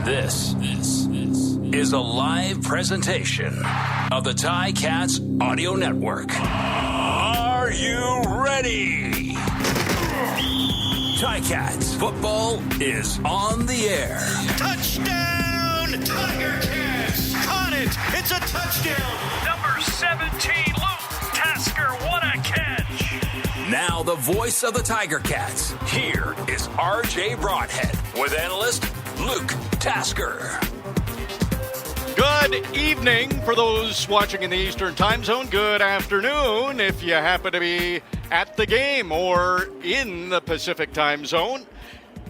This is a live presentation of the Ticats Audio Network. Are you ready? Ticats football is on the air. Touchdown, Tiger Cats! Caught it! It's a touchdown! Number 17, Luke Tasker, what a catch! Now the voice of the Tiger Cats. Here is RJ Broadhead with analyst Luke Tasker. Good evening for those watching in the Eastern Time Zone. Good afternoon if you happen to be at the game or in the Pacific Time Zone.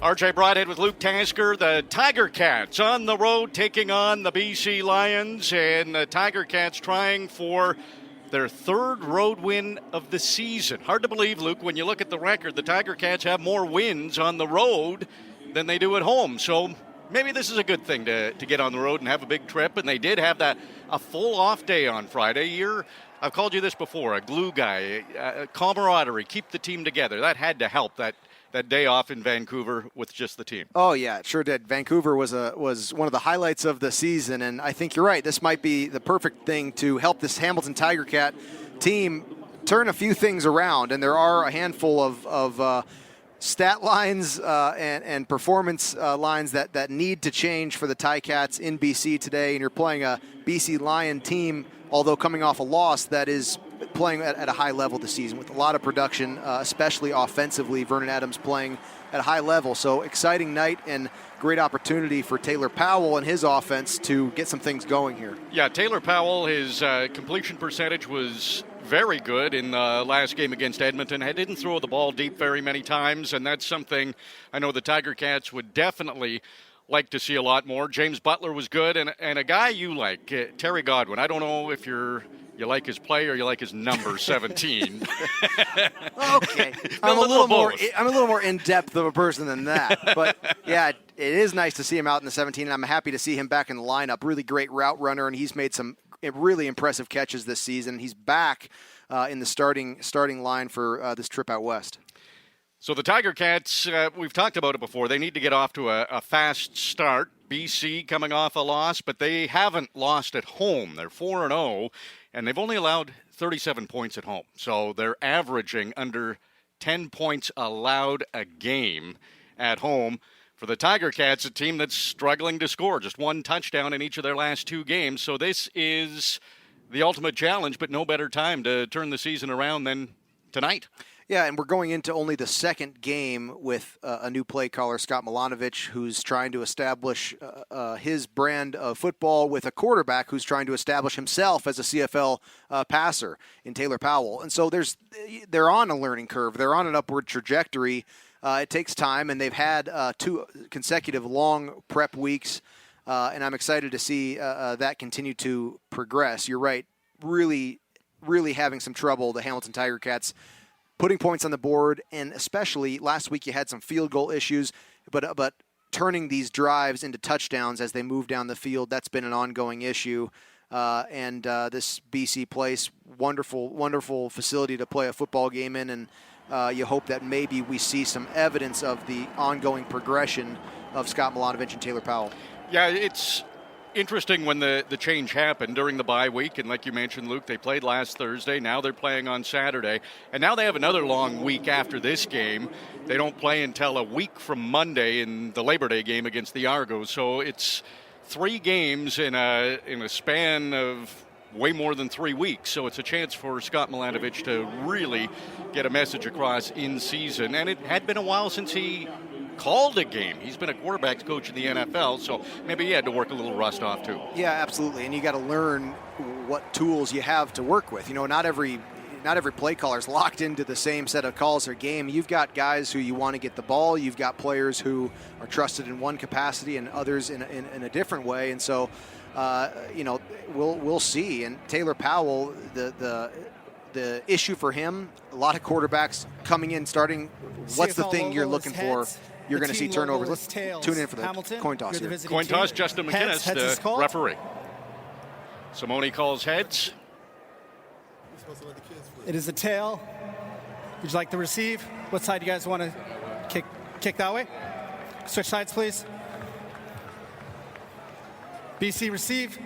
RJ Broadhead with Luke Tasker. The Tiger Cats on the road taking on the BC Lions, and the Tiger Cats trying for their third road win of the season. Hard to believe, Luke, when you look at the record, the Tiger Cats have more wins on the road than they do at home. So maybe this is a good thing to get on the road and have a big trip. And they did have a full off day on Friday. I've called you this before, a glue guy, camaraderie, keep the team together. That had to help that day off in Vancouver with just the team. Oh, yeah, it sure did. Vancouver was one of the highlights of the season, and I think you're right. This might be the perfect thing to help this Hamilton Tiger Cat team turn a few things around, and there are a handful of stat lines and performance lines that need to change for the Ticats in BC today, and you're playing a BC Lion team, although coming off a loss, that is playing at a high level this season with a lot of production, especially offensively. Vernon Adams playing at a high level. So exciting night and great opportunity for Taylor Powell and his offense to get some things going here. Yeah, Taylor Powell, his completion percentage was very good in the last game against Edmonton. He didn't throw the ball deep very many times, and that's something I know the Tiger Cats would definitely like to see a lot more. James Butler was good, and a guy you like, Terry Godwin. I don't know if you like his play or you like his number 17. Okay, I'm a little more in depth of a person than that. But yeah, it is nice to see him out in the 17, and I'm happy to see him back in the lineup. Really great route runner, and he's made some really impressive catches this season. He's back in the starting line for this trip out west. So the Tiger Cats, we've talked about it before, they need to get off to a fast start. BC coming off a loss, but they haven't lost at home. They're 4-0, and they've only allowed 37 points at home. So they're averaging under 10 points allowed a game at home. For the Tiger Cats, a team that's struggling to score, just one touchdown in each of their last two games. So this is the ultimate challenge, but no better time to turn the season around than tonight. Yeah, and we're going into only the second game with a new play caller, Scott Milanovic, who's trying to establish his brand of football with a quarterback who's trying to establish himself as a CFL passer in Taylor Powell. And so they're on a learning curve. They're on an upward trajectory. It takes time, and they've had 2 consecutive long prep weeks, and I'm excited to see that continue to progress. You're right, really, really having some trouble, the Hamilton Tiger Cats, putting points on the board, and especially last week you had some field goal issues, but turning these drives into touchdowns as they move down the field, that's been an ongoing issue. And this BC Place, wonderful facility to play a football game in, and you hope that maybe we see some evidence of the ongoing progression of Scott Milanovic and Taylor Powell. Yeah, it's interesting when the change happened during the bye week, and like you mentioned, Luke, they played last Thursday. Now they're playing on Saturday, and now they have another long week after this game. They don't play until a week from Monday in the Labor Day game against the Argos. So it's 3 games in a span of way more than 3 weeks. So it's a chance for Scott Milanovic to really get a message across in season, and it had been a while since he called a game. He's been a quarterback's coach in the NFL, so maybe he had to work a little rust off too. Yeah, absolutely. And you got to learn what tools you have to work with. You know, not every play caller is locked into the same set of calls or game. You've got guys who you want to get the ball. You've got players who are trusted in one capacity and others in a different way. And so, we'll see. And Taylor Powell, the issue for him, a lot of quarterbacks coming in, starting. What's the thing you're looking for? You're going to see turnovers. Let's tune in for the coin toss here. Coin toss, Justin McInnes, the referee. Simone calls heads. It is a tail. Would you like to receive? What side do you guys want to kick that way? Switch sides, please. BC receive.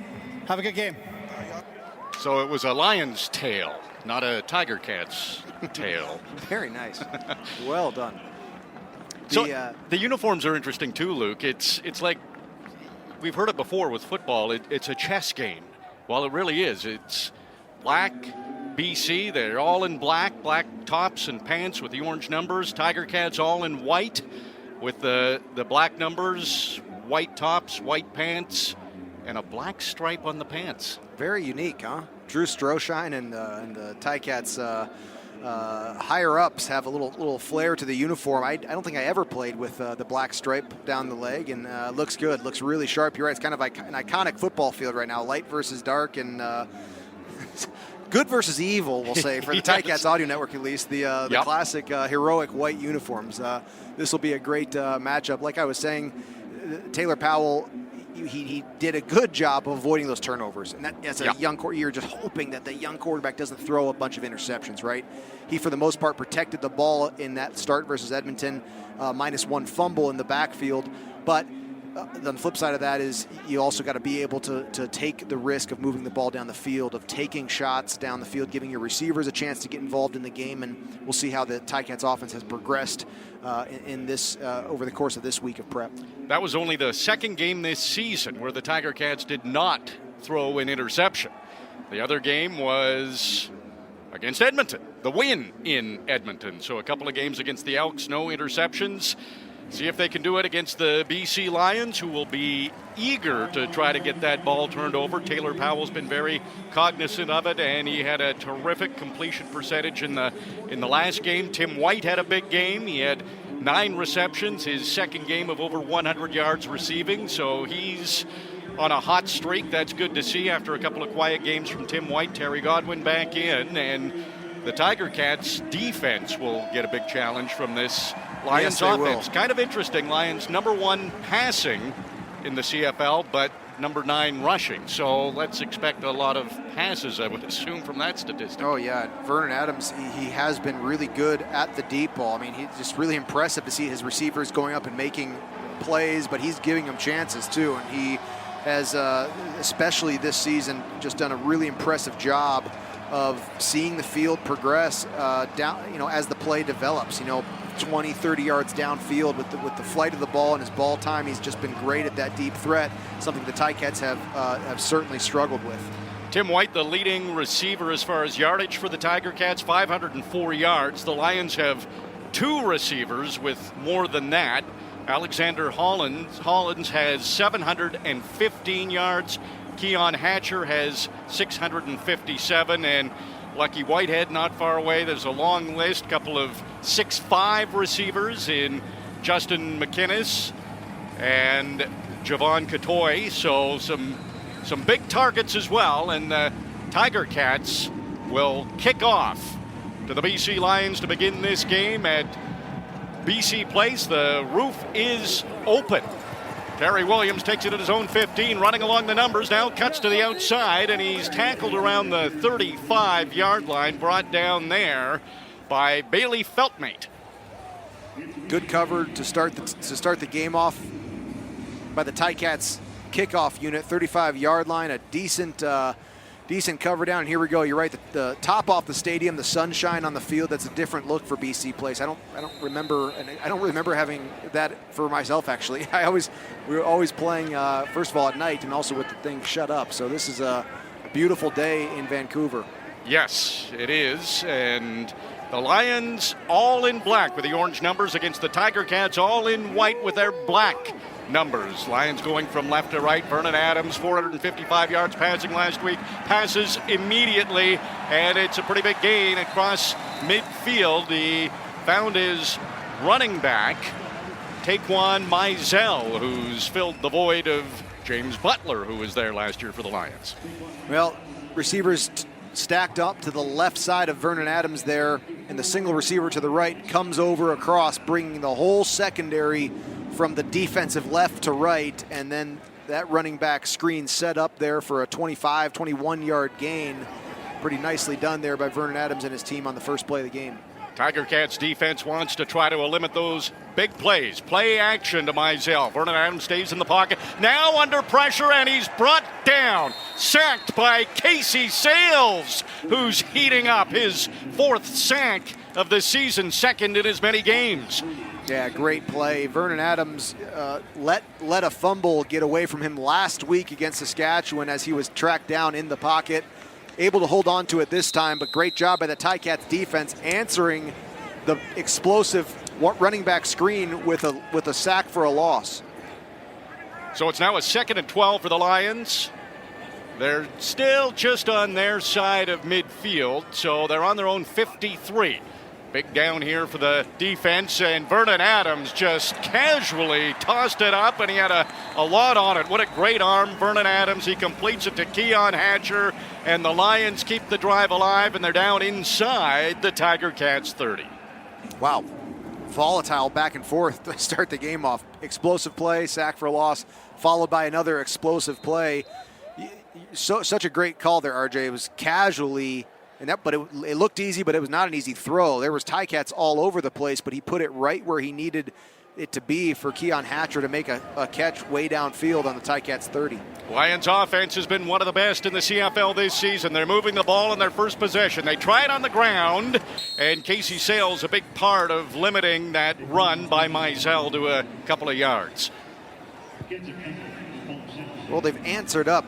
Have a good game. So it was a lion's tail, not a Tiger Cat's tail. Very nice. Well done. So the uniforms are interesting too, Luke. It's like we've heard it before with football. It's a chess game. Well, it really is. It's black, BC. They're all in black tops and pants with the orange numbers. Tiger Cats all in white with the black numbers, white tops, white pants, and a black stripe on the pants. Very unique, huh? Drew Stroshine and the Ticats higher ups have a little flair to the uniform. I don't think I ever played with the black stripe down the leg, and looks good. Looks really sharp. You're right. It's kind of like an iconic football field right now. Light versus dark, and good versus evil, we'll say, for the Ticats Audio Network at least. The classic heroic white uniforms. This will be a great matchup. Like I was saying, Taylor Powell, he did a good job of avoiding those turnovers. And as a young quarterback, you're just hoping that the young quarterback doesn't throw a bunch of interceptions, right? He, for the most part, protected the ball in that start versus Edmonton, -1 fumble in the backfield. But the flip side of that is you also got to be able to take the risk of moving the ball down the field, of taking shots down the field, giving your receivers a chance to get involved in the game. And we'll see how the Ticats offense has progressed in this over the course of this week of prep. That was only the second game this season where the Tiger Cats did not throw an interception. The other game was against Edmonton, the win in Edmonton. So a couple of games against the Elks, no interceptions. See if they can do it against the BC Lions, who will be eager to try to get that ball turned over. Taylor Powell's been very cognizant of it, and he had a terrific completion percentage in the last game. Tim White had a big game. He had 9 receptions, his second game of over 100 yards receiving, so he's on a hot streak. That's good to see after a couple of quiet games from Tim White. Terry Godwin back in, and the Tiger Cats defense will get a big challenge from this Lions offense. Will. Kind of interesting. Lions #1 passing in the CFL, but #9 rushing. So let's expect a lot of passes, I would assume, from that statistic. Oh, yeah. Vernon Adams, he has been really good at the deep ball. I mean, he's just really impressive to see his receivers going up and making plays, but he's giving them chances, too. And he has, especially this season, just done a really impressive job of seeing the field progress down, as the play develops, 20, 30 yards downfield with the flight of the ball and his ball time. He's just been great at that deep threat, something the Ticats have certainly struggled with. Tim White, the leading receiver as far as yardage for the Tiger Cats, 504 yards. The Lions have 2 receivers with more than that. Alexander Hollins has 715 yards. Keon Hatcher has 657, and Lucky Whitehead not far away. There's a long list, couple of 6'5" receivers in Justin McInnes and Javon Katoy, so some big targets as well, and the Tiger Cats will kick off to the BC Lions to begin this game at BC Place. The roof is open. Terry Williams takes it at his own 15, running along the numbers, now cuts to the outside, and he's tackled around the 35-yard line, brought down there by Bailey Feltmate. Good cover to start the game off by the Ticats kickoff unit, 35-yard line, a decent cover down. And here we go. You're right. The top off the stadium, the sunshine on the field. That's a different look for BC Place. I don't remember having that for myself. Actually, we were always playing first of all at night and also with the thing shut up. So this is a beautiful day in Vancouver. Yes, it is. And the Lions all in black with the orange numbers against the Tiger Cats all in white with their black numbers. Lions going from left to right. Vernon Adams, 455 yards passing last week, passes immediately, and it's a pretty big gain across midfield. He found his running back, Taquan Mizell, who's filled the void of James Butler, who was there last year for the Lions. Well, receivers stacked up to the left side of Vernon Adams there, and the single receiver to the right comes over across, bringing the whole secondary from the defensive left to right, and then that running back screen set up there for a 25, 21-yard gain. Pretty nicely done there by Vernon Adams and his team on the first play of the game. Tiger Cats defense wants to try to limit those big plays. Play action to Mizell. Vernon Adams stays in the pocket. Now under pressure, and he's brought down. Sacked by Casey Sales, who's heating up his 4th sack of the season, 2nd in as many games. Yeah, great play. Vernon Adams let a fumble get away from him last week against Saskatchewan as he was tracked down in the pocket. Able to hold on to it this time, but great job by the Ticats defense answering the explosive running back screen with a sack for a loss. So it's now a 2nd and 12 for the Lions. They're still just on their side of midfield, so they're on their own 53. Big down here for the defense, and Vernon Adams just casually tossed it up, and he had a lot on it. What a great arm, Vernon Adams. He completes it to Keon Hatcher, and the Lions keep the drive alive, and they're down inside the Tiger Cats 30. Wow. Volatile back and forth to start the game off. Explosive play, sack for a loss, followed by another explosive play. Such a great call there, RJ. It was casually... But it looked easy, but it was not an easy throw. There was Ticats all over the place, but he put it right where he needed it to be for Keon Hatcher to make a catch way downfield on the Ticats 30. Lions offense has been one of the best in the CFL this season. They're moving the ball in their first possession. They try it on the ground, and Casey Sales a big part of limiting that run by Mizell to a couple of yards. Well, they've answered up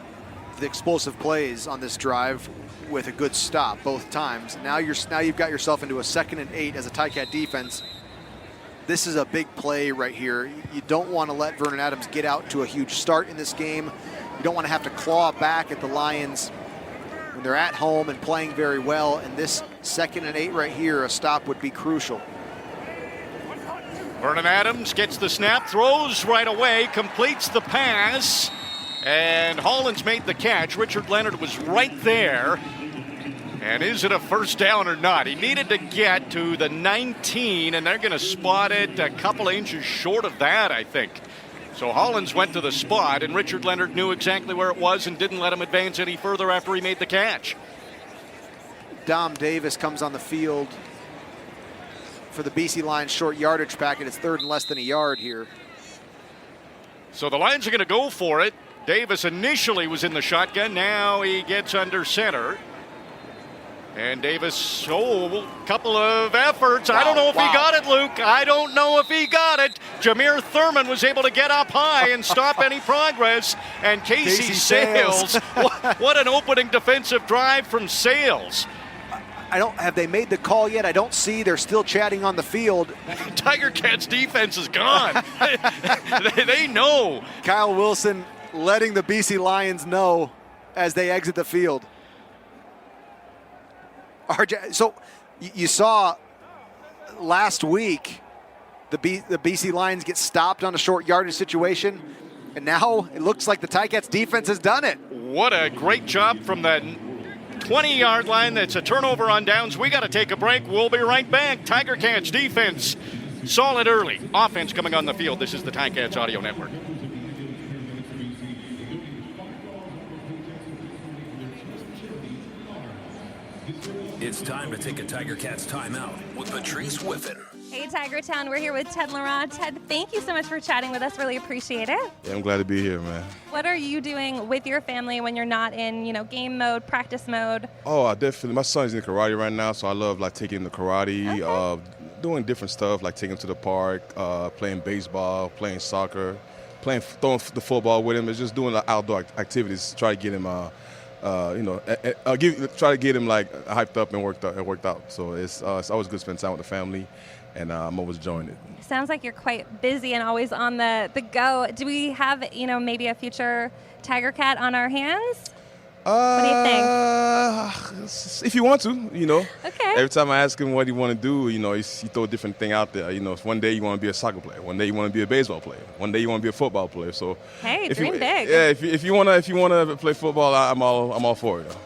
the explosive plays on this drive with a good stop both times. Now you've got yourself into a 2nd and 8 as a Ticat defense. This is a big play right here. You don't want to let Vernon Adams get out to a huge start in this game. You don't want to have to claw back at the Lions when they're at home and playing very well. And this 2nd and 8 right here, a stop would be crucial. Vernon Adams gets the snap, throws right away, completes the pass, and Hollins made the catch. Richard Leonard was right there. And is it a first down or not? He needed to get to the 19, and they're going to spot it a couple of inches short of that, I think. So Hollins went to the spot, and Richard Leonard knew exactly where it was and didn't let him advance any further after he made the catch. Dom Davis comes on the field for the BC Lions short yardage packet. It's 3rd and less than a yard here. So the Lions are going to go for it. Davis initially was in the shotgun. Now he gets under center. And Davis, a couple of efforts. Wow, I don't know if he got it, Luke. I don't know if he got it. Jameer Thurman was able to get up high and stop any progress. And Casey Sales, what an opening defensive drive from Sales. Have they made the call yet? I don't see. They're still chatting on the field. Tiger Cats defense is gone. they know. Kyle Wilson letting the BC Lions know as they exit the field. RJ, so you saw last week the BC Lions get stopped on a short yardage situation, and now it looks like the Ticats defense has done it. What a great job from the 20-yard line. That's a turnover on downs. We got to take a break. We'll be right back. Tiger Cats defense solid early. Offense coming on the field. This is the Ticats Audio Network. It's time to take a Tiger Cats timeout with Patrice Whiffen. Hey, Tiger Town. We're here with Ted Laurent. Ted, thank you so much for chatting with us. Really appreciate it. Yeah, I'm glad to be here, man. What are you doing with your family when you're not in, game mode, practice mode? Oh, I definitely. My son's in karate right now, so I love taking him to karate, doing different stuff like taking him to the park, playing baseball, playing soccer, throwing the football with him. It's just doing the outdoor activities. Try to get him. Try to get him hyped up and worked out. So it's always good to spend time with the family, and I'm always enjoying it. Sounds like you're quite busy and always on the go. Do we have maybe a future Tiger Cat on our hands? What do you think? If you want to, Okay. Every time I ask him what he want to do, he throw a different thing out there. One day you want to be a soccer player. One day you want to be a baseball player. One day you want to be a football player. So hey, dream big. Yeah, if you want to play football, I'm all for it.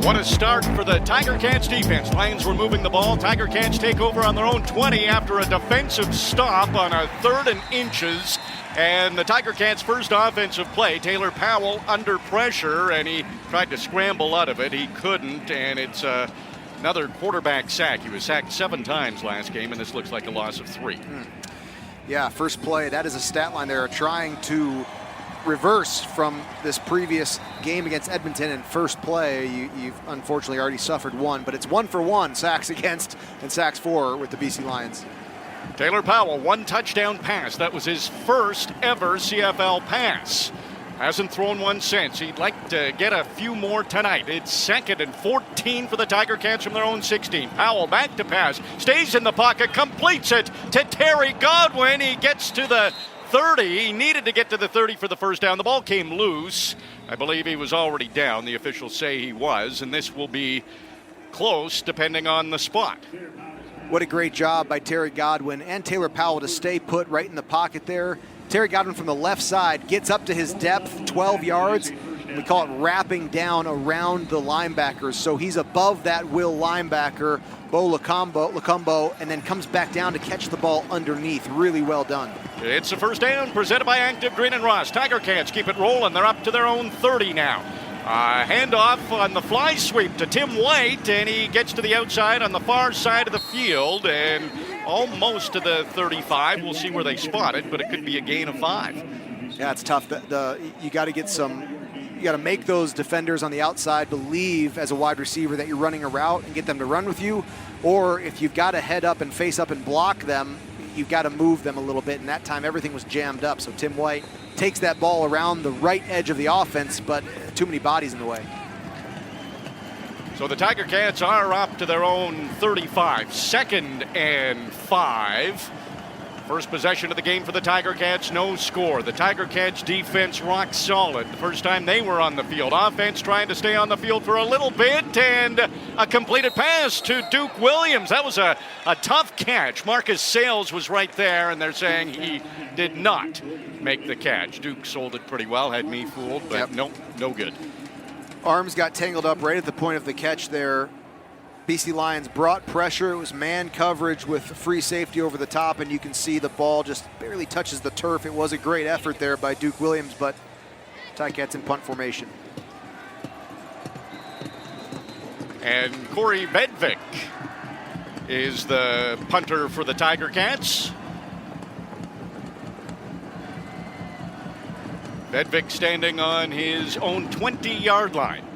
What a start for the Tiger Cats defense. Lions were moving the ball. Tiger Cats take over on their own 20 after a defensive stop on a 3rd and inches. And the Tiger Cats' first offensive play, Taylor Powell under pressure, and he tried to scramble out of it. He couldn't, and it's another quarterback sack. He was sacked 7 times last game, and this looks like a loss of 3. Yeah, first play, that is a stat line they're trying to reverse from this previous game against Edmonton. In first play, you've unfortunately already suffered 1, but it's 1 for 1 sacks against and sacks for with the BC Lions. Taylor Powell, 1 touchdown pass. That was his first ever CFL pass. Hasn't thrown one since. He'd like to get a few more tonight. It's 2nd and 14 for the Tiger Cats from their own 16. Powell back to pass, stays in the pocket, completes it to Terry Godwin. He gets to the 30. He needed to get to the 30 for the first down. The ball came loose. I believe he was already down. The officials say he was, and this will be close depending on the spot. What a great job by Terry Godwin and Taylor Powell to stay put right in the pocket there. Terry Godwin from the left side gets up to his depth, 12 yards. We call it wrapping down around the linebackers. So he's above that Will linebacker, Bo Lacombo, and then comes back down to catch the ball underneath. Really well done. It's a first down presented by Active Green and Ross. Tiger Cats keep it rolling. They're up to their own 30 now. Handoff on the fly sweep to Tim White, and he gets to the outside on the far side of the field and almost to the 35. We'll see where they spot it, but it could be a gain of 5. Yeah, it's tough. You got to get some. You got to make those defenders on the outside believe as a wide receiver that you're running a route and get them to run with you. Or if you've got to head up and face up and block them, you've got to move them a little bit. And that time everything was jammed up. So Tim White takes that ball around the right edge of the offense, but too many bodies in the way. So the Tiger Cats are up to their own 35. 2nd and 5. First possession of the game for the Tiger Cats, no score. The Tiger Cats defense rock solid. The first time they were on the field. Offense trying to stay on the field for a little bit, and a completed pass to Duke Williams. That was a tough catch. Marcus Sales was right there, and they're saying he did not make the catch. Duke sold it pretty well, had me fooled, but nope, no good. Arms got tangled up right at the point of the catch there. BC Lions brought pressure. It was man coverage with free safety over the top, and you can see the ball just barely touches the turf. It was a great effort there by Duke Williams, but Ticats in punt formation. And Corey Bedvik is the punter for the Tiger Cats. Bedvik standing on his own 20-yard line.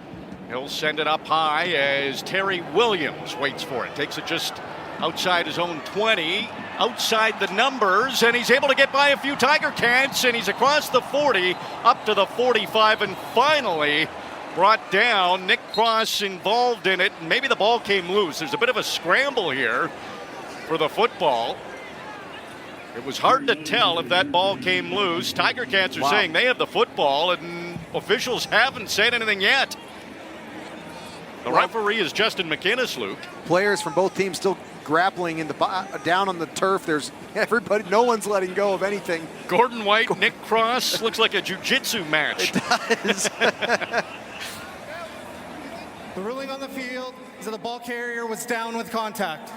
He'll send it up high as Terry Williams waits for it. Takes it just outside his own 20, outside the numbers, and he's able to get by a few Tiger Cats, and he's across the 40, up to the 45, and finally brought down. Nick Cross involved in it, and maybe the ball came loose. There's a bit of a scramble here for the football. It was hard to tell if that ball came loose. Tiger Cats are saying they have the football, and officials haven't said anything yet. The referee is Justin McInnes, Luke. Players from both teams still grappling in the down on the turf. There's everybody, no one's letting go of anything. Gordon White, Nick Cross, looks like a jiu-jitsu match. It does. The ruling on the field is that the ball carrier was down with contact.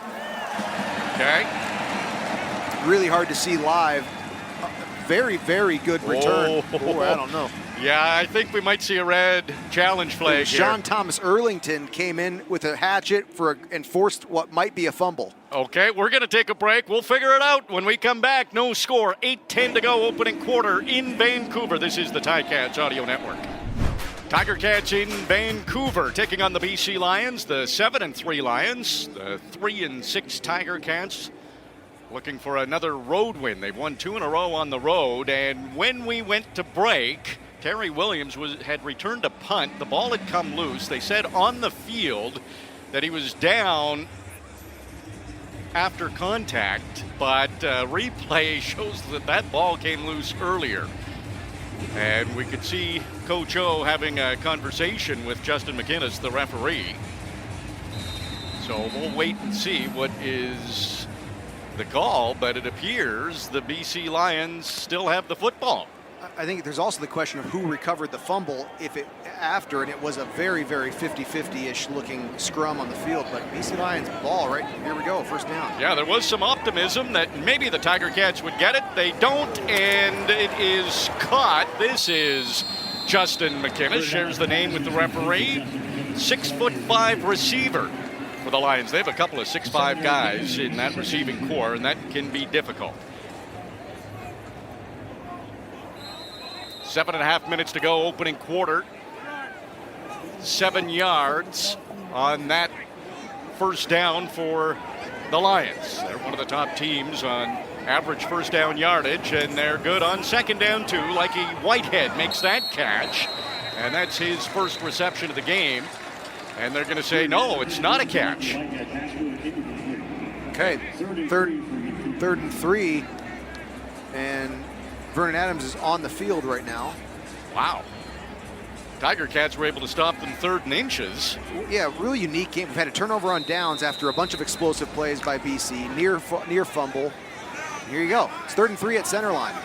Okay. Really hard to see live. Very, very good return. Oh, I don't know. Yeah, I think we might see a red challenge flag here. Sean Thomas Erlington came in with a hatchet and forced what might be a fumble. Okay, we're going to take a break. We'll figure it out when we come back. No score. 8:10 to go, opening quarter in Vancouver. This is the Ticats Audio Network. Tiger Cats in Vancouver taking on the BC Lions, the 7-3 Lions, the 3-6 Tiger Cats. Looking for another road win. They've won 2 in a row on the road, and when we went to break, Terry Williams had returned to punt. The ball had come loose. They said on the field that he was down after contact, but replay shows that ball came loose earlier. And we could see Coach O having a conversation with Justin McInnes, the referee. So we'll wait and see what is the call, but it appears the BC Lions still have the football. I think there's also the question of who recovered the fumble after, and it was a very, very 50-50-ish looking scrum on the field. But BC Lions ball, right? Here we go, first down. Yeah, there was some optimism that maybe the Tiger Cats would get it. They don't, and it is caught. This is Justin McKinnis, shares the name with the referee. 6'5" receiver for the Lions. They have a couple of 6'5" guys in that receiving core, and that can be difficult. 7.5 minutes to go, opening quarter. 7 yards on that first down for the Lions. They're one of the top teams on average first down yardage, and they're good on second down too. Likey Whitehead makes that catch, and that's his first reception of the game. And they're going to say, no, it's not a catch. Okay, third and 3, and Vernon Adams is on the field right now. Wow. Tiger Cats were able to stop them 3rd and inches. Yeah, really unique game. We've had a turnover on downs after a bunch of explosive plays by BC, near fumble. Here you go. It's 3rd and 3 at center line.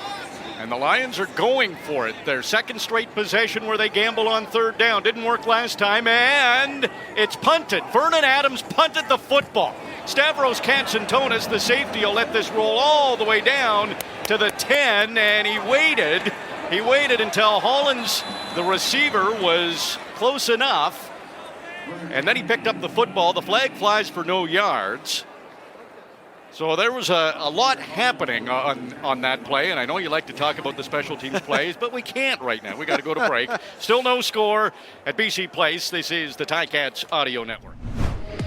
And the Lions are going for it. Their second straight possession where they gamble on 3rd down. Didn't work last time, and it's punted. Vernon Adams punted the football. Stavros Katsantonis, the safety, will let this roll all the way down to the 10, and he waited. He waited until Hollins, the receiver, was close enough, and then he picked up the football. The flag flies for no yards. So there was a lot happening on that play, and I know you like to talk about the special teams plays, but we can't right now. We got to go to break. Still no score at BC Place. This is the Ticats Audio Network.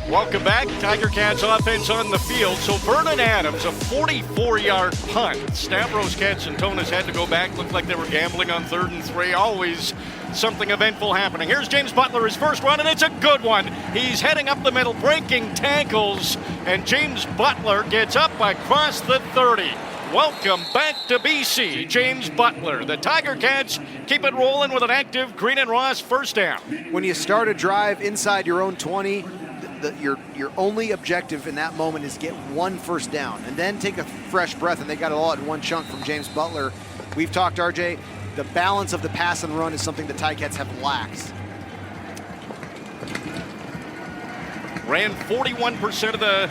Welcome back. Tiger Cats offense on the field. So Vernon Adams, a 44-yard punt. Stavros Katsantonis had to go back. Looked like they were gambling on 3rd and 3. Always something eventful happening. Here's James Butler, his first run, and it's a good one. He's heading up the middle, breaking tackles, and James Butler gets up across the 30. Welcome back to BC, James Butler. The Tiger Cats keep it rolling with an active Green and Ross first down. When you start a drive inside your own 20, your only objective in that moment is get one first down and then take a fresh breath, and they got it all in one chunk from James Butler. We've talked, RJ, the balance of the pass and run is something the Ticats have lacked. Ran 41% of the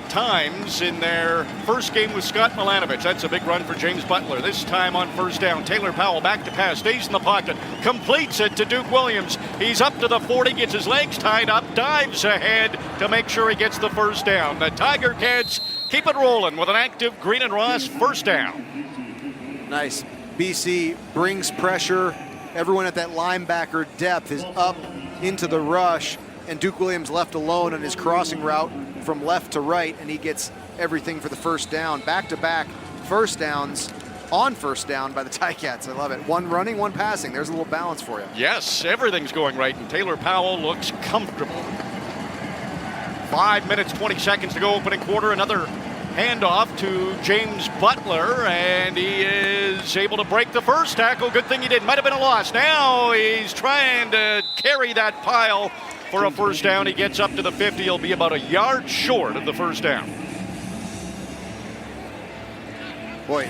times in their first game with Scott Milanovich. That's a big run for James Butler. This time on first down, Taylor Powell back to pass, stays in the pocket, completes it to Duke Williams. He's up to the 40, gets his legs tied up, dives ahead to make sure he gets the first down. The Tiger Cats keep it rolling with an active Green and Ross first down. Nice. BC brings pressure. Everyone at that linebacker depth is up into the rush, and Duke Williams left alone on his crossing route from left to right, and he gets everything for the first down. Back-to-back first downs on first down by the Ticats. I love it. One running, one passing. There's a little balance for you. Yes, everything's going right, and Taylor Powell looks comfortable. 5 minutes, 20 seconds to go, opening quarter. Another handoff to James Butler, and he is able to break the first tackle. Good thing he did. Might have been a loss. Now he's trying to carry that pile for a first down. He gets up to the 50. He'll be about a yard short of the first down. Boy,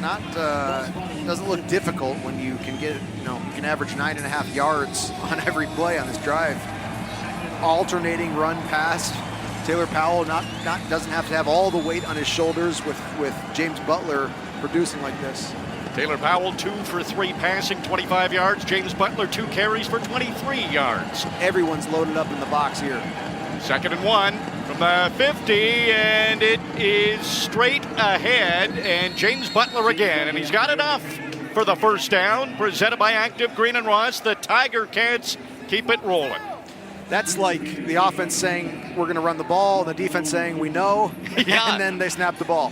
doesn't look difficult when you can get, you can average 9.5 yards on every play on this drive. Alternating run pass. Taylor Powell doesn't have to have all the weight on his shoulders with James Butler producing like this. Taylor Powell 2 for 3 passing, 25 yards. James Butler 2 carries for 23 yards. Everyone's loaded up in the box here. 2nd and 1 from the 50, and it is straight ahead, and James Butler again, and he's got enough for the first down. Presented by Active Green and Ross. The Tiger Cats keep it rolling. That's like the offense saying we're going to run the ball, and the defense saying we know, and then they snap the ball.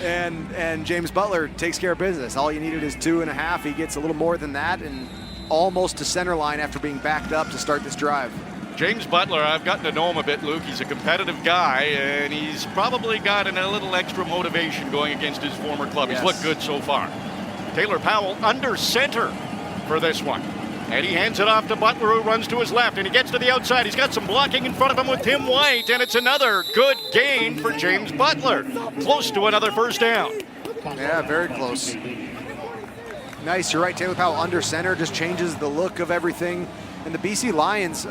and James Butler takes care of business. All you needed is 2.5. He gets a little more than that, and almost to center line after being backed up to start this drive. James Butler, I've gotten to know him a bit, Luke. He's a competitive guy, and he's probably gotten a little extra motivation going against his former club. Yes. He's looked good so far. Taylor Powell under center for this one. And he hands it off to Butler, who runs to his left, and he gets to the outside. He's got some blocking in front of him with Tim White, and it's another good gain for James Butler. Close to another first down. Yeah, very close. Nice, you're right. Taylor Powell under center just changes the look of everything. And the BC Lions,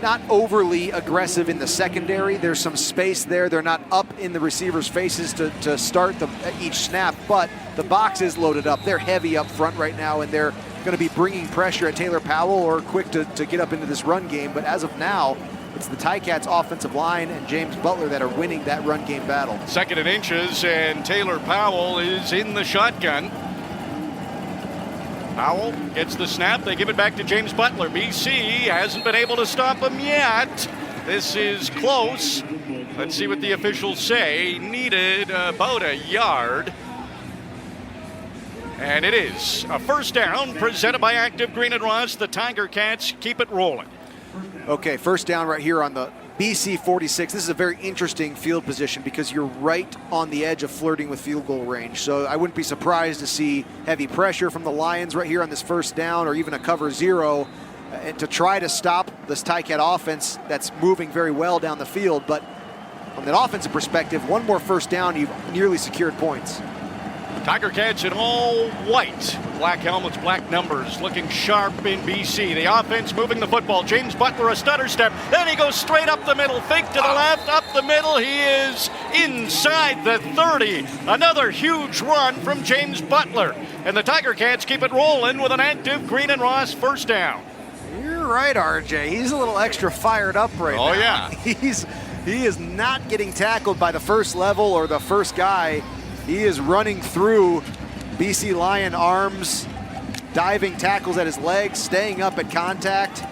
not overly aggressive in the secondary. There's some space there. They're not up in the receivers' faces to start each snap, but the box is loaded up. They're heavy up front right now, and they're going to be bringing pressure at Taylor Powell or quick to get up into this run game. But as of now, it's the Ticats offensive line and James Butler that are winning that run game battle. 2nd and inches, and Taylor Powell is in the shotgun. Powell gets the snap. They give it back to James Butler. BC hasn't been able to stop him yet. This is close. Let's see what the officials say. Needed about a yard. And it is a first down presented by Active Green and Ross. The Tiger Cats keep it rolling. Okay, first down right here on the BC 46. This is a very interesting field position because you're right on the edge of flirting with field goal range. So I wouldn't be surprised to see heavy pressure from the Lions right here on this first down, or even a cover 0 to try to stop this Ticat offense that's moving very well down the field. But from an offensive perspective, one more first down, you've nearly secured points. Tiger Cats in all white. Black helmets, black numbers, looking sharp in BC. The offense moving the football. James Butler, a stutter step. Then he goes straight up the middle. Fake to the left, up the middle. He is inside the 30. Another huge run from James Butler. And the Tiger Cats keep it rolling with an Active Green and Ross first down. You're right, RJ. He's a little extra fired up right now. Oh, yeah. He is not getting tackled by the first level or the first guy. He is running through BC Lion arms, diving tackles at his legs, staying up at contact.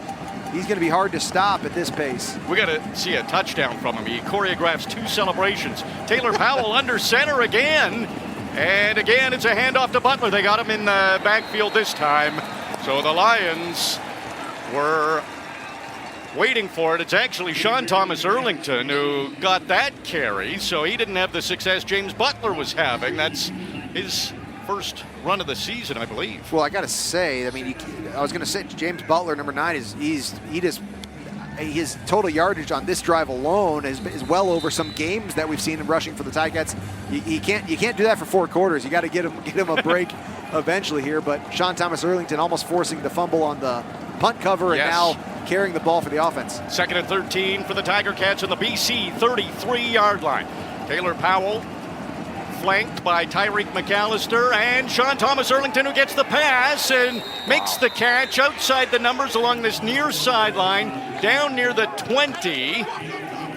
He's going to be hard to stop at this pace. We got to see a touchdown from him. He choreographs 2 celebrations. Taylor Powell under center again. And again, it's a handoff to Butler. They got him in the backfield this time. So the Lions were waiting for it. It's actually Sean Thomas Erlington who got that carry, so he didn't have the success James Butler was having. That's his first run of the season, I believe. Well, I got to say, I mean, I was going to say James Butler, number 9, his total yardage on this drive alone is well over some games that we've seen him rushing for the Ticats. You can't do that for 4 quarters. You got to get him a break eventually here. But Sean Thomas Erlington almost forcing the fumble on the punt cover, and now carrying the ball for the offense. 2nd and 13 for the Tiger Cats on the BC 33-yard line. Taylor Powell flanked by Tyreek McAllister and Sean Thomas Erlington, who gets the pass and makes the catch outside the numbers along this near sideline, down near the 20.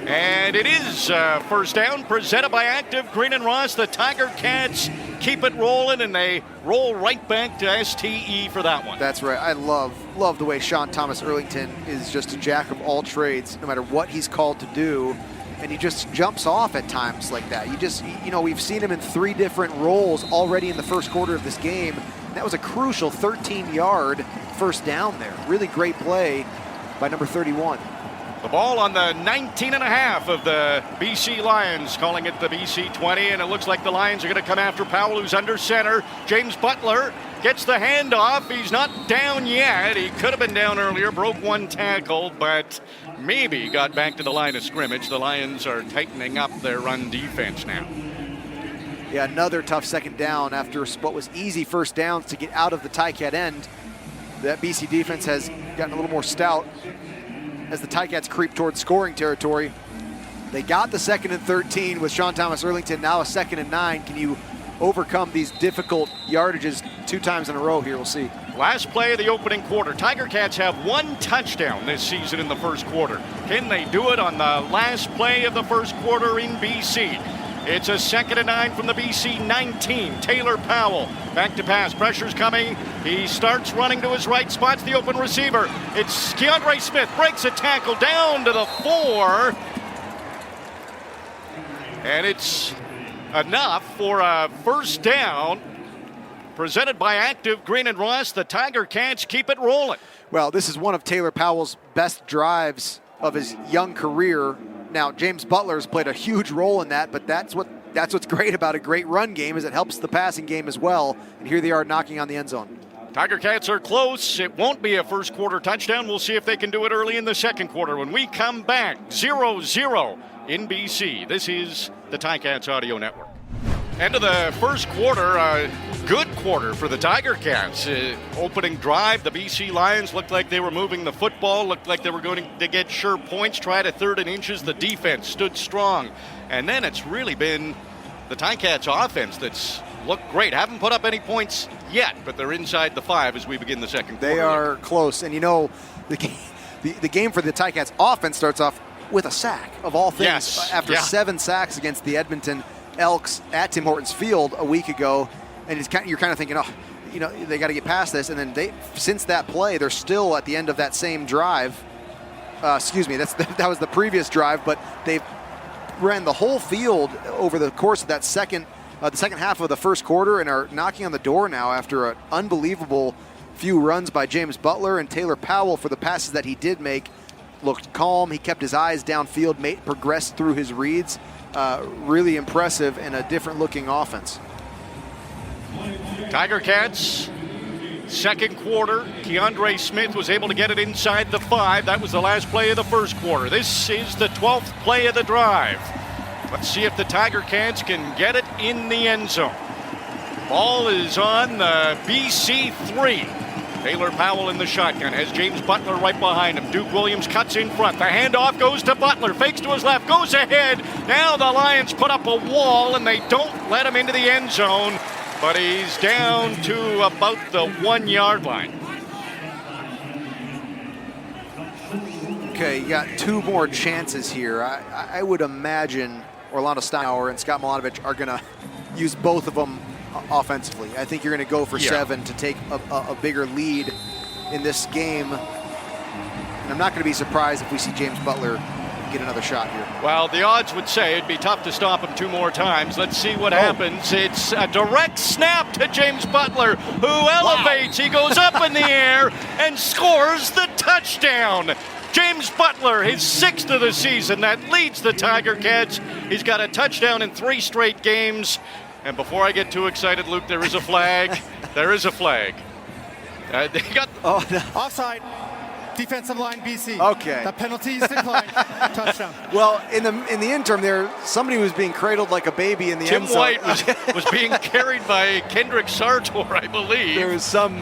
And it is first down presented by Active Green and Ross. The Tiger Cats keep it rolling, and they roll right back to STE for that one. That's right. I love the way Sean Thomas Erlington is just a jack of all trades, no matter what he's called to do. And he just jumps off at times like that. We've seen him in 3 different roles already in the first quarter of this game. And that was a crucial 13-yard first down there. Really great play by number 31. The ball on the 19.5 of the BC Lions, calling it the BC 20, and it looks like the Lions are going to come after Powell, who's under center. James Butler gets the handoff. He's not down yet. He could have been down earlier, broke 1 tackle, but maybe got back to the line of scrimmage. The Lions are tightening up their run defense now. Yeah, another tough second down after what was easy first downs to get out of the Ticat end. That BC defense has gotten a little more stout as the Ticats creep towards scoring territory. They got the 2nd and 13 with Sean Thomas Erlington, now a 2nd and 9. Can you overcome these difficult yardages 2 times in a row here? We'll see. Last play of the opening quarter. Tiger Cats have 1 touchdown this season in the first quarter. Can they do it on the last play of the first quarter in BC? It's a 2nd and 9 from the BC 19. Taylor Powell back to pass. Pressure's coming. He starts running to his right. Spots the open receiver. It's Keandre Smith. Breaks a tackle down to the 4. And it's enough for a first down. Presented by Active Green and Ross. The Tiger Cats keep it rolling. Well, this is one of Taylor Powell's best drives of his young career. Now, James Butler's played a huge role in that, but that's what's great about a great run game, is it helps the passing game as well. And here they are knocking on the end zone. Tiger Cats are close. It won't be a first quarter touchdown. We'll see if they can do it early in the second quarter. When we come back, 0-0 in BC. This is the Ticats Audio Network. End of the first quarter, a good quarter for the Tiger Cats. Opening drive, the BC Lions looked like they were moving the football, looked like they were going to get sure points, tried a third and inches. The defense stood strong. And then it's really been the Ticats offense that's looked great. Haven't put up any points yet, but they're inside the 5 as we begin the second quarter. They are close. And, you know, the game for the Ticats offense starts off with a sack, of all things. Yes. After 7 sacks against the Edmonton Elks at Tim Hortons Field a week ago, and you're kind of thinking, oh, you know, they got to get past this. And then since that play, they're still at the end of that same drive. That was the previous drive, but they ran the whole field over the course of that the second half of the first quarter, and are knocking on the door now after an unbelievable few runs by James Butler. And Taylor Powell, for the passes that he did make, looked calm. He kept his eyes downfield, progressed through his reads. Really impressive and a different looking offense. Tiger Cats, second quarter. Keandre Smith was able to get it inside the 5. That was the last play of the first quarter. This is the 12th play of the drive. Let's see if the Tiger Cats can get it in the end zone. Ball is on the BC 3. Taylor Powell in the shotgun, has James Butler right behind him. Duke Williams cuts in front. The handoff goes to Butler, fakes to his left, goes ahead. Now the Lions put up a wall, and they don't let him into the end zone, but he's down to about the 1 yard line. Okay, you got 2 more chances here. I would imagine Orlando Steinauer and Scott Milanovic are going to use both of them offensively. I think you're going to go for 7 to take a bigger lead in this game. And I'm not going to be surprised if we see James Butler get another shot here. Well, the odds would say it'd be tough to stop him 2 more times. Let's see what happens. It's a direct snap to James Butler, who elevates. He goes up in the air and scores the touchdown. James Butler, his 6th of the season. That leads the Tiger Cats. He's got a touchdown in 3 straight games. And before I get too excited, Luke, there is a flag. There is a flag. They got Offside. Defensive line, BC. Okay. The penalty is declined. Touchdown. Well, in the interim, there somebody was being cradled like a baby in the Tim end zone. White was being carried by Kendrick Sartor, I believe. There was some.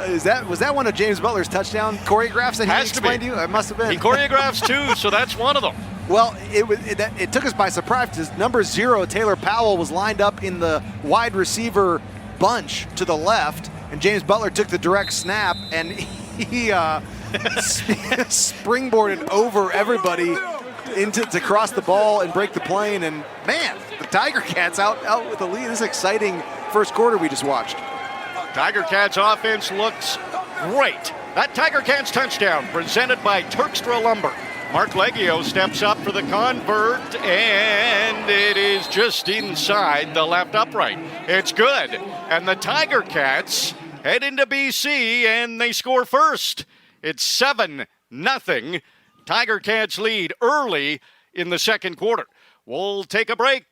Was that one of James Butler's touchdown choreographs that he explained to you? It must have been. He choreographs 2, so that's one of them. Well, it took us by surprise because number 0, Taylor Powell, was lined up in the wide receiver bunch to the left, and James Butler took the direct snap, and he springboarded over everybody to cross the ball and break the plane. And man, the Tiger Cats out with the lead. This is exciting first quarter we just watched. Tiger Cats offense looks great. That Tiger Cats touchdown presented by Turkstra Lumber. Mark Leggio steps up for the convert, and it is just inside the left upright. It's good. And the Tiger Cats head into BC, and they score first. It's 7-0. Tiger Cats lead early in the second quarter. We'll take a break.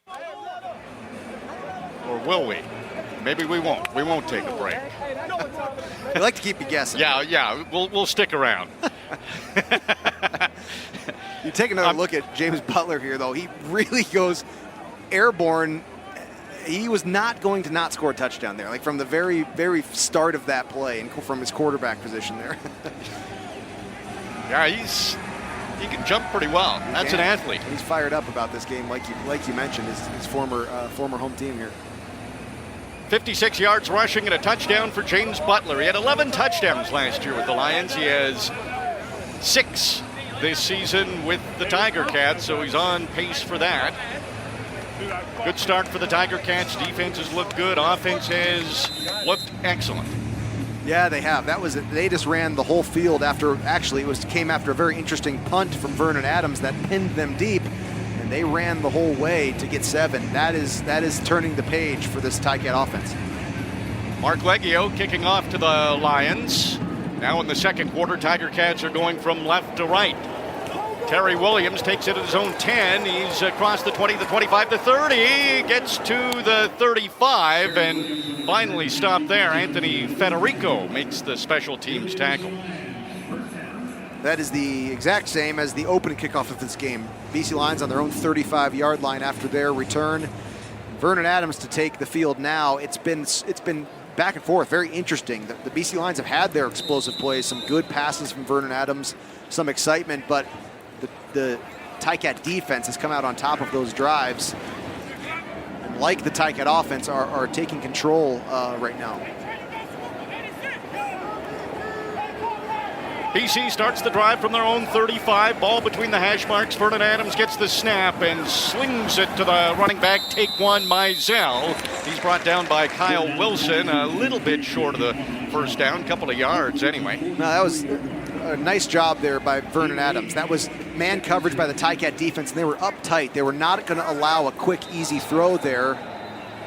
Or will we? Maybe we won't. We won't take a break. We like to keep you guessing. Yeah, we'll stick around. You take another look at James Butler here, though. He really goes airborne. He was not going to not score a touchdown there, like from the very, very start of that play and from his quarterback position there. Yeah, he can jump pretty well. That's an athlete. He's fired up about this game, like you mentioned, his former home team here. 56 yards rushing and a touchdown for James Butler. He had 11 touchdowns last year with the Lions. He has 6 this season with the Tiger Cats, so he's on pace for that. Good start for the Tiger Cats. Defense has looked good. Offense has looked excellent. Yeah, they have. That was it. They just ran the whole field came after a very interesting punt from Vernon Adams that pinned them deep, and they ran the whole way to get 7. That is turning the page for this Ticat offense. Mark Leggio kicking off to the Lions. Now in the second quarter, Tiger Cats are going from left to right. Terry Williams takes it at his own 10. He's across the 20, the 25, the 30. Gets to the 35 and finally stopped there. Anthony Federico makes the special teams tackle. That is the exact same as the opening kickoff of this game. BC Lions on their own 35-yard line after their return. Vernon Adams to take the field now. It's been back and forth, very interesting. The BC Lions have had their explosive plays, some good passes from Vernon Adams, some excitement, but the Ticat defense has come out on top of those drives. And like the Ticat offense, are taking control right now. BC starts the drive from their own 35. Ball between the hash marks. Vernon Adams gets the snap and slings it to the running back. Take one, Mizell. He's brought down by Kyle Wilson, a little bit short of the first down, couple of yards anyway. No, that was a nice job there by Vernon Adams. That was man coverage by the Ticat defense, and they were uptight. They were not going to allow a quick, easy throw there.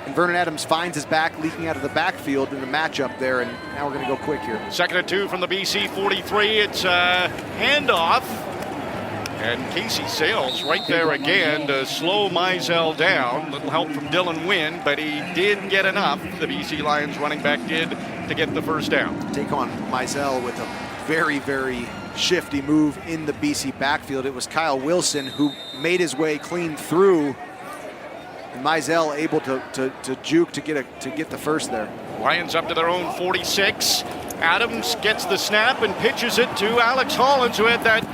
And Vernon Adams finds his back leaking out of the backfield in the matchup there, and now we're going to go quick here. 2nd and 2 from the BC 43. It's a handoff. And Casey Sales right there again to slow Mizell down. Little help from Dylan Wynn, but he did get enough. The BC Lions running back did to get the first down. Take on Mizell with a very, very shifty move in the BC backfield. It was Kyle Wilson who made his way clean through. And Mizell able to juke to get the first there. Lions up to their own 46. Adams gets the snap and pitches it to Alex Hollins, who had that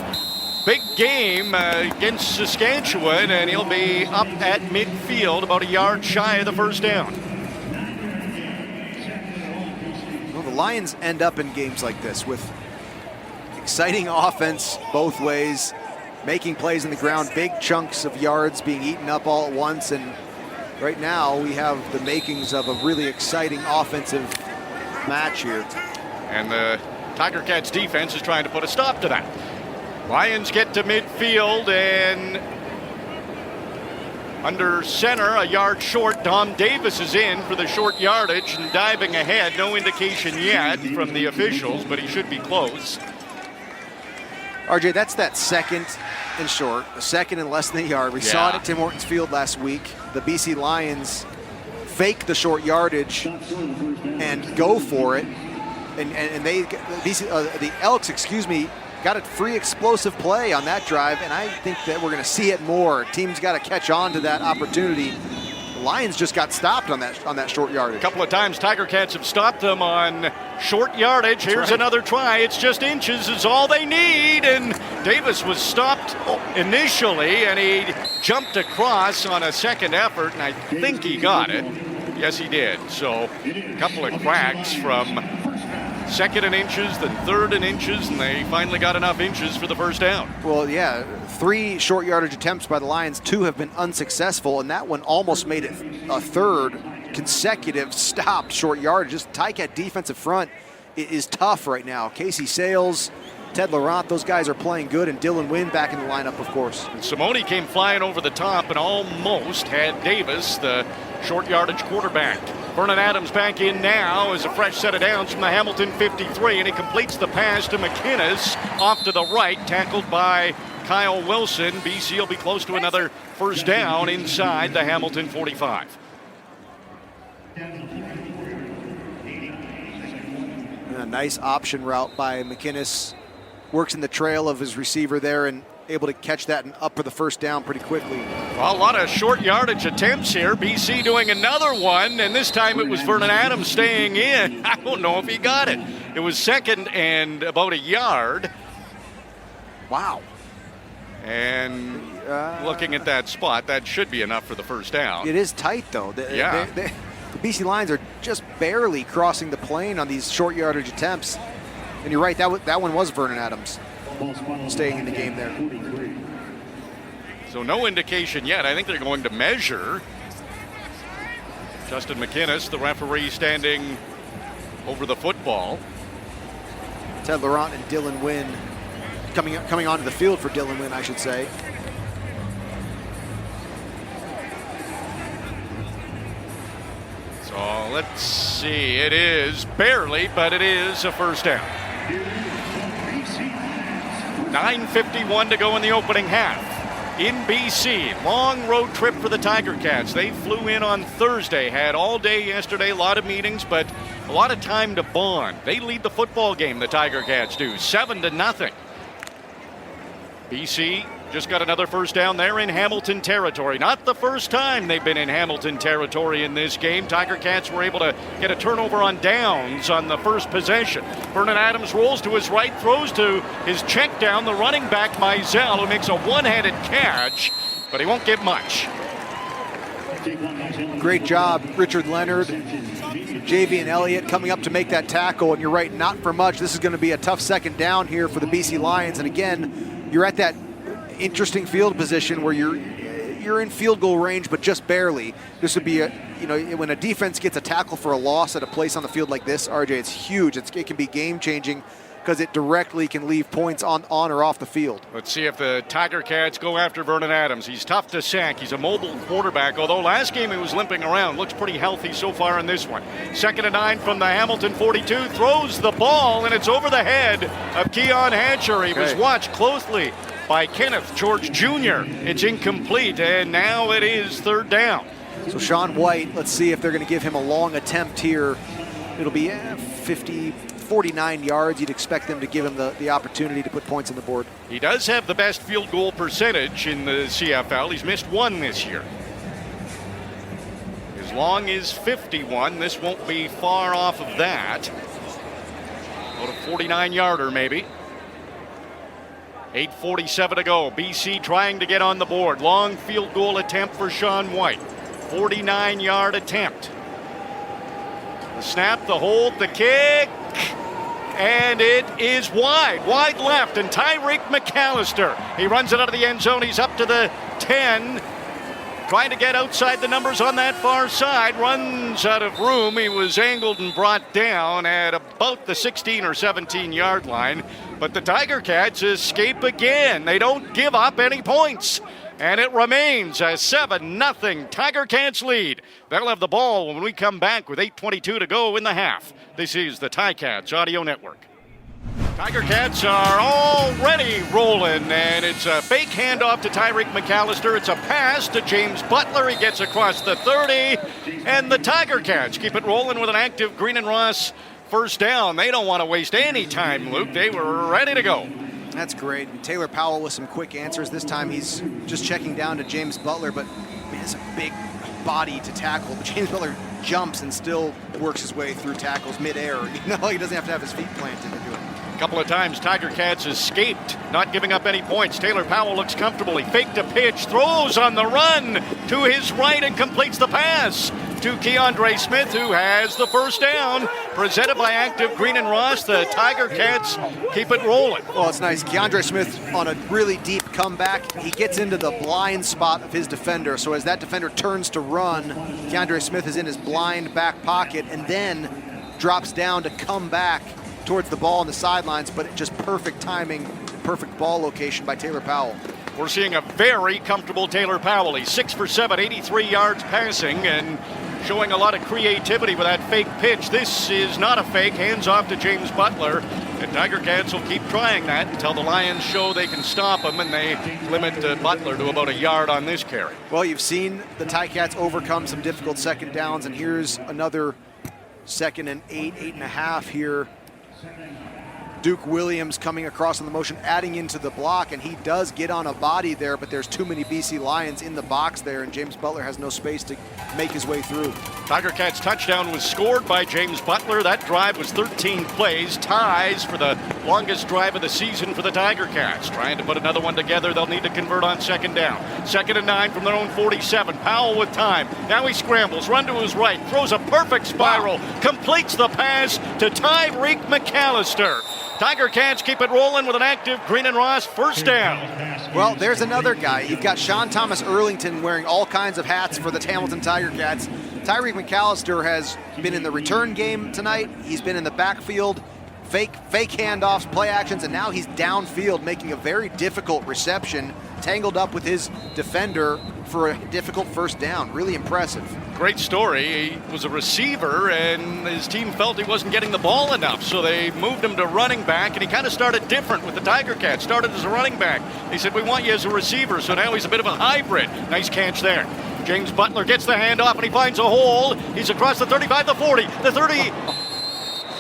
big game against Saskatchewan, and he'll be up at midfield, about a yard shy of the first down. Well, the Lions end up in games like this with exciting offense both ways, making plays in the ground, big chunks of yards being eaten up all at once, and right now we have the makings of a really exciting offensive match here. And the Tiger Cats defense is trying to put a stop to that. Lions get to midfield, and under center, a yard short, Dom Davis is in for the short yardage and diving ahead. No indication yet from the officials, but he should be close. RJ, that's that second and short, a second and less than a yard. We saw it at Tim Hortons Field last week. The BC Lions fake the short yardage and go for it. And they, the Elks, got a free explosive play on that drive, and I think that we're going to see it more. Teams got to catch on to that opportunity. The Lions just got stopped on that short yardage. A couple of times Tiger Cats have stopped them on short yardage. Here's another try. It's just inches is all they need, and Davis was stopped initially, and he jumped across on a second effort, and I think he got it. Yes, he did. So a couple of cracks from second and inches, then third and inches, and they finally got enough inches for the first down. Well, yeah, 3 short yardage attempts by the Lions, 2 have been unsuccessful, and that one almost made it a third consecutive stop short yardage. Just Ticat defensive front is tough right now. Casey Sales, Ted Laurent, those guys are playing good, and Dylan Wynn back in the lineup, of course. And Simone came flying over the top and almost had Davis, the short yardage quarterback. Vernon Adams back in now as a fresh set of downs from the Hamilton 53, and he completes the pass to McInnes off to the right, tackled by Kyle Wilson. BC will be close to another first down inside the Hamilton 45. A nice option route by McInnes. Works in the trail of his receiver there and able to catch that and up for the first down pretty quickly. Well, a lot of short yardage attempts here. BC doing another one, and this time it was Vernon Adams staying in. I don't know if he got it. It was second and about a yard. Wow. And looking at that spot, that should be enough for the first down. It is tight, though. The BC Lions are just barely crossing the plane on these short yardage attempts. And you're right, that one was Vernon Adams staying in the game there. So no indication yet. I think they're going to measure. Justin McInnes, the referee, standing over the football. Ted Laurent and Dylan Wynn coming onto the field for Dylan Wynn, I should say. So let's see. It is barely, but it is a first down. 9:51 to go in the opening half. In BC, long road trip for the Tiger Cats. They flew in on Thursday, had all day yesterday, a lot of meetings, but a lot of time to bond. They lead the football game, the Tiger Cats do, 7-0. BC Just got another first down there in Hamilton territory. Not the first time they've been in Hamilton territory in this game. Tiger Cats were able to get a turnover on downs on the first possession. Vernon Adams rolls to his right, throws to his check down, the running back Mizell, who makes a one-handed catch, but he won't get much. Great job, Richard Leonard, Javian Elliott coming up to make that tackle, and you're right, not for much. This is going to be a tough second down here for the BC Lions, and again, you're at that interesting field position where you're in field goal range, but just barely. This would be when a defense gets a tackle for a loss at a place on the field like this, RJ, it's huge. It can be game-changing because it directly can leave points on or off the field. Let's see if the Tiger Cats go after Vernon Adams. He's tough to sack. He's a mobile quarterback, although last game he was limping around. Looks pretty healthy so far in this one. 2nd and 9 from the Hamilton 42. Throws the ball, and it's over the head of Keon Hatcher. He was watched closely by Kenneth George Jr. It's incomplete, and now it is 3rd down. So Sean White, let's see if they're going to give him a long attempt here. It'll be 49 yards. You'd expect them to give him the opportunity to put points on the board. He does have the best field goal percentage in the CFL. He's missed one this year. As long as 51, this won't be far off of that. About a 49-yarder maybe. 8:47 to go. BC trying to get on the board. Long field goal attempt for Sean White. 49-yard attempt. The snap, the hold, the kick, and it is wide. Wide left, and Tyreek McAllister. He runs it out of the end zone. He's up to the 10. Trying to get outside the numbers on that far side. Runs out of room. He was angled and brought down at about the 16 or 17-yard line. But the Tiger Cats escape again. They don't give up any points. And it remains a 7-0 Tiger Cats lead. They'll have the ball when we come back with 8:22 to go in the half. This is the Ticats Audio Network. Tiger Cats are already rolling, and it's a fake handoff to Tyreek McAllister. It's a pass to James Butler. He gets across the 30, and the Tiger Cats keep it rolling with an active Green and Ross first down. They don't want to waste any time, Luke. They were ready to go. That's great. And Taylor Powell with some quick answers. This time he's just checking down to James Butler, but he has a big body to tackle. But James Butler jumps and still works his way through tackles midair. He doesn't have to have his feet planted to do it. A couple of times Tiger Cats escaped, not giving up any points. Taylor Powell looks comfortable. He faked a pitch, throws on the run to his right and completes the pass to Keandre Smith, who has the first down. Presented by Active Green and Ross, the Tiger Cats keep it rolling. Well, it's nice. Keandre Smith on a really deep comeback. He gets into the blind spot of his defender. So as that defender turns to run, Keandre Smith is in his blind back pocket and then drops down to come back towards the ball on the sidelines, but just perfect timing, perfect ball location by Taylor Powell. We're seeing a very comfortable Taylor Powell. He's 6 for 7, 83 yards passing, and showing a lot of creativity with that fake pitch. This is not a fake. Hands off to James Butler. And Tiger Cats will keep trying that until the Lions show they can stop him, and they limit Butler to about a yard on this carry. Well, you've seen the Ticats overcome some difficult second downs, and here's another 2nd and 8.5 here. Duke Williams coming across on the motion, adding into the block, and he does get on a body there, but there's too many BC Lions in the box there, and James Butler has no space to make his way through. Tiger Cats touchdown was scored by James Butler. That drive was 13 plays, ties for the longest drive of the season for the Tiger Cats. Trying to put another one together. They'll need to convert on 2nd down. 2nd and 9 from their own 47. Powell with time. Now he scrambles, run to his right, throws a perfect spiral, completes the pass to Tyreek McAllister. Tiger Cats keep it rolling with an active Green and Ross first down. Well, there's another guy. You've got Sean Thomas Earlington wearing all kinds of hats for the Hamilton Tiger Cats. Tyreek McAllister has been in the return game tonight. He's been in the backfield, fake handoffs, play actions, and now he's downfield making a very difficult reception, tangled up with his defender for a difficult first down. Really impressive. Great story. He was a receiver, and his team felt he wasn't getting the ball enough, so they moved him to running back, and he kind of started different with the Tiger Cats. Started as a running back. They said, we want you as a receiver, so now he's a bit of a hybrid. Nice catch there. James Butler gets the handoff, and he finds a hole. He's across the 35, the 40, the 30.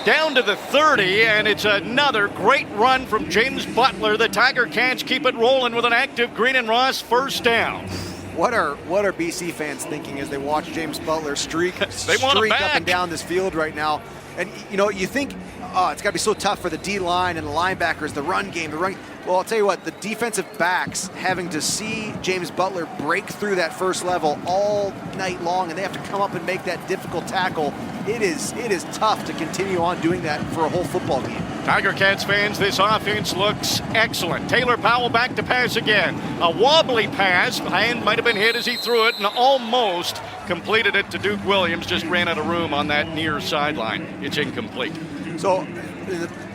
down to the 30, and it's another great run from James Butler. The Tiger Cats keep it rolling with an active Green and Ross first down. What are BC fans thinking as they watch James Butler streak want him up back. and down this field right now? And, you know, you think, oh, it's got to be so tough for the D-line and the linebackers, the run game, Well, I'll tell you what, the defensive backs having to see James Butler break through that first level all night long, and they have to come up and make that difficult tackle. It is tough to continue on doing that for a whole football game. Tiger Cats fans, this offense looks excellent. Taylor Powell back to pass again. A wobbly pass. Hand might have been hit as he threw it and almost completed it to Duke Williams. Just ran out of room on that near sideline. It's incomplete. So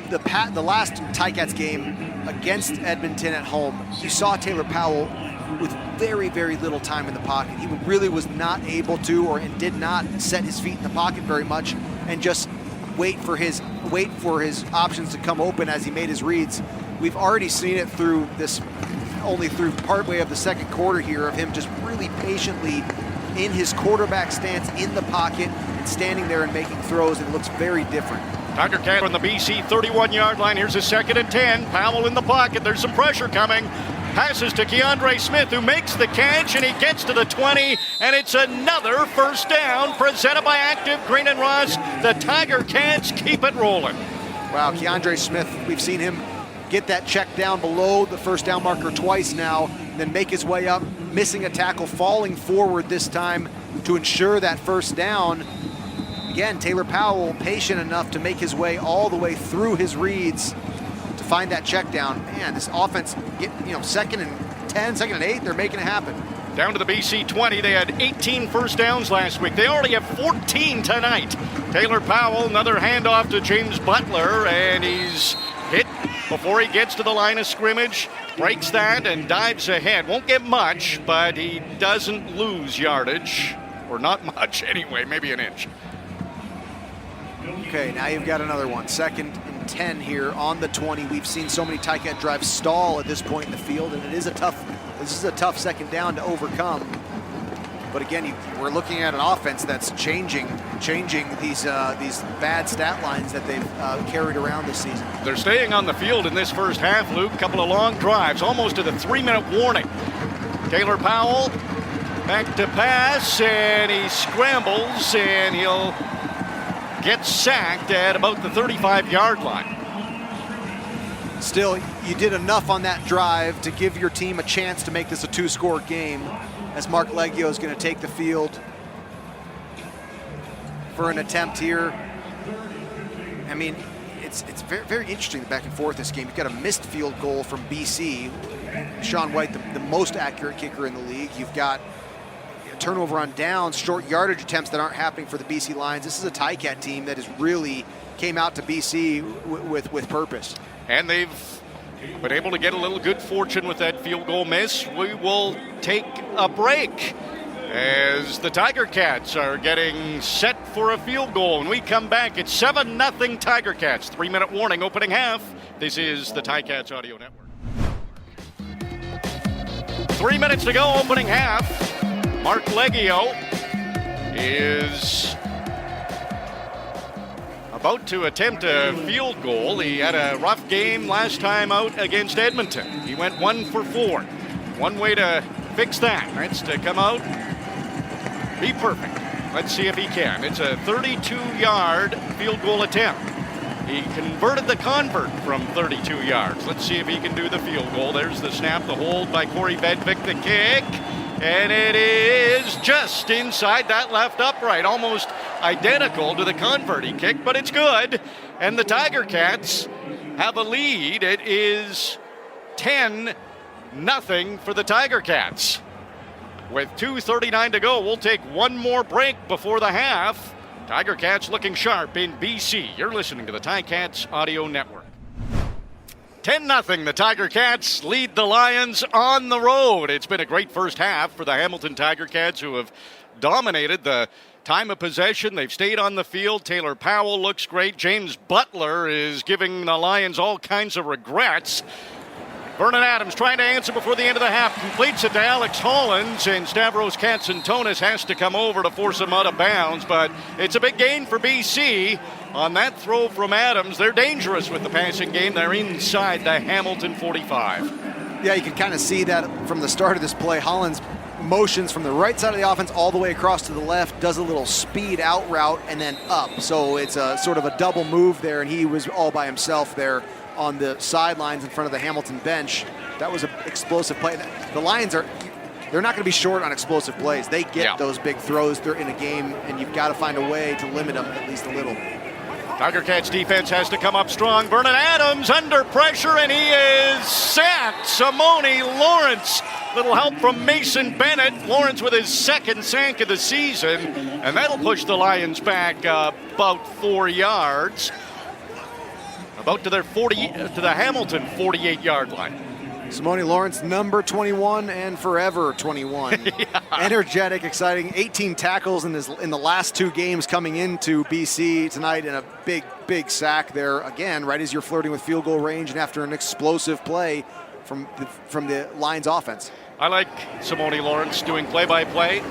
the last Ticats game against Edmonton at home, you saw Taylor Powell with very, very little time in the pocket. He really was not able to and did not set his feet in the pocket very much and just wait for his options to come open as he made his reads. We've already seen it through partway of the second quarter here of him just really patiently in his quarterback stance in the pocket and standing there and making throws, and it looks very different. Tiger Cat on the BC 31-yard line. Here's a 2nd and 10. Powell in the pocket. There's some pressure coming. Passes to Keandre Smith, who makes the catch, and he gets to the 20, and it's another first down presented by Active Green and Ross. The Tiger Cats keep it rolling. Wow, Keandre Smith, we've seen him get that check down below the first down marker twice now, then make his way up, missing a tackle, falling forward this time to ensure that first down. Again, Taylor Powell patient enough to make his way all the way through his reads to find that check down. Man, this offense, 2nd and 10, 2nd and 8, they're making it happen. Down to the BC 20. They had 18 first downs last week. They already have 14 tonight. Taylor Powell, another handoff to James Butler, and he's hit before he gets to the line of scrimmage. Breaks that and dives ahead. Won't get much, but he doesn't lose yardage. Or not much anyway, maybe an inch. Okay, now you've got another one. 2nd and 10 here on the 20. We've seen so many Ticat drives stall at this point in the field, and this is a tough second down to overcome. But again, we're looking at an offense that's changing these bad stat lines that they've carried around this season. They're staying on the field in this first half, Luke. Couple of long drives, almost to the 3-minute warning. Taylor Powell back to pass, and he scrambles, and he'll get sacked at about the 35-yard line. Still, you did enough on that drive to give your team a chance to make this a 2-score game, as Mark Leggio is going to take the field for an attempt here. I mean, it's very, very interesting, the back and forth this game. You've got a missed field goal from BC. Sean White, the most accurate kicker in the league. You've got turnover on downs, short yardage attempts that aren't happening for the BC Lions. This is a Ticat team that has really came out to BC with purpose. And they've been able to get a little good fortune with that field goal miss. We will take a break as the Tiger Cats are getting set for a field goal. When we come back, it's 7-0 Tiger Cats. 3-minute warning, opening half. This is the Ticats Audio Network. 3 minutes to go, opening half. Mark Leggio is about to attempt a field goal. He had a rough game last time out against Edmonton. He went 1 for 4. One way to fix that's to come out, be perfect. Let's see if he can. It's a 32-yard field goal attempt. He converted the convert from 32 yards. Let's see if he can do the field goal. There's the snap, the hold by Corey Bedvick, the kick. And it is just inside that left upright, almost identical to the convert he kicked, but it's good. And the Tiger Cats have a lead. It is 10-0 for the Tiger Cats. With 2:39 to go, we'll take one more break before the half. Tiger Cats looking sharp in BC. You're listening to the Ticats Audio Network. 10-0, the Tiger Cats lead the Lions on the road. It's been a great first half for the Hamilton Tiger Cats, who have dominated the time of possession. They've stayed on the field. Taylor Powell looks great. James Butler is giving the Lions all kinds of regrets. Vernon Adams trying to answer before the end of the half. Completes it to Alex Hollins, and Stavros Katsantonis has to come over to force him out of bounds. But it's a big gain for BC. On that throw from Adams, they're dangerous with the passing game. They're inside the Hamilton 45. Yeah, you can kind of see that from the start of this play. Hollins motions from the right side of the offense all the way across to the left, does a little speed out route, and then up. So it's a sort of a double move there, and he was all by himself there on the sidelines in front of the Hamilton bench. That was an explosive play. The Lions they're not going to be short on explosive plays. They get those big throws in a game, and you've got to find a way to limit them at least a little. Tiger Cats defense has to come up strong. Vernon Adams under pressure, and he is sacked. Simone Lawrence. Little help from Mason Bennett. Lawrence with his second sack of the season, and that'll push the Lions back about 4 yards. About to the Hamilton 48-yard line. Simone Lawrence, number 21 and forever 21. Energetic, exciting. 18 tackles in the last 2 games coming into BC tonight, and a big sack there again, right as you're flirting with field goal range and after an explosive play from the Lions offense. I like Simone Lawrence doing play-by-play.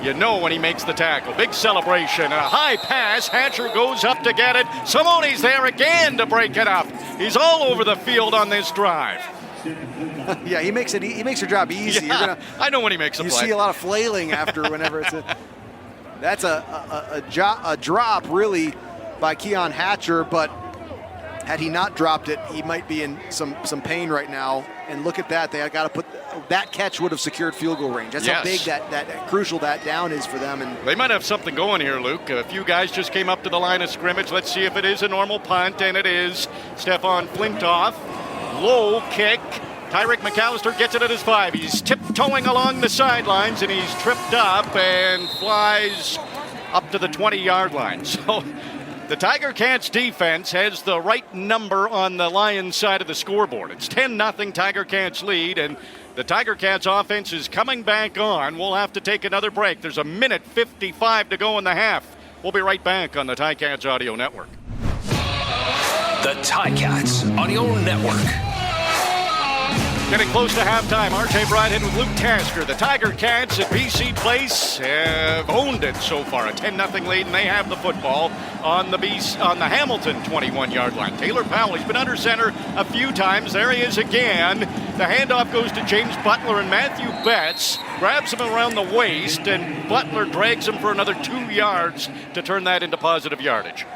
You know when he makes the tackle. Big celebration. A high pass. Hatcher goes up to get it. Simone's there again to break it up. He's all over the field on this drive. Yeah, he makes your job easy. Yeah, I know when he makes a play. You see a lot of flailing after whenever it's that's a drop really by Keon Hatcher, but had he not dropped it, he might be in some pain right now. And look at that. They got to put that catch would have secured field goal range. That's how big that crucial that down is for them. And they might have something going here, Luke. A few guys just came up to the line of scrimmage. Let's see if it is a normal punt, and it is. Stefan Flintoff, low kick. Tyreek McAllister gets it at his 5. He's tiptoeing along the sidelines, and he's tripped up and flies up to the 20-yard line. So the Tiger Cats defense has the right number on the Lions side of the scoreboard. It's 10-0 Tiger Cats lead, and the Tiger Cats offense is coming back on. We'll have to take another break. There's a minute 55 to go in the half. We'll be right back on the Ticats Audio Network. The Ticats Audio Network. Getting close to halftime. RJ Broadhead with Luke Tasker. The Tiger Cats at BC Place have owned it so far. A 10-0 lead, and they have the football on the Hamilton 21-yard line. Taylor Powell, he's been under center a few times. There he is again. The handoff goes to James Butler, and Matthew Betts grabs him around the waist, and Butler drags him for another 2 yards to turn that into positive yardage.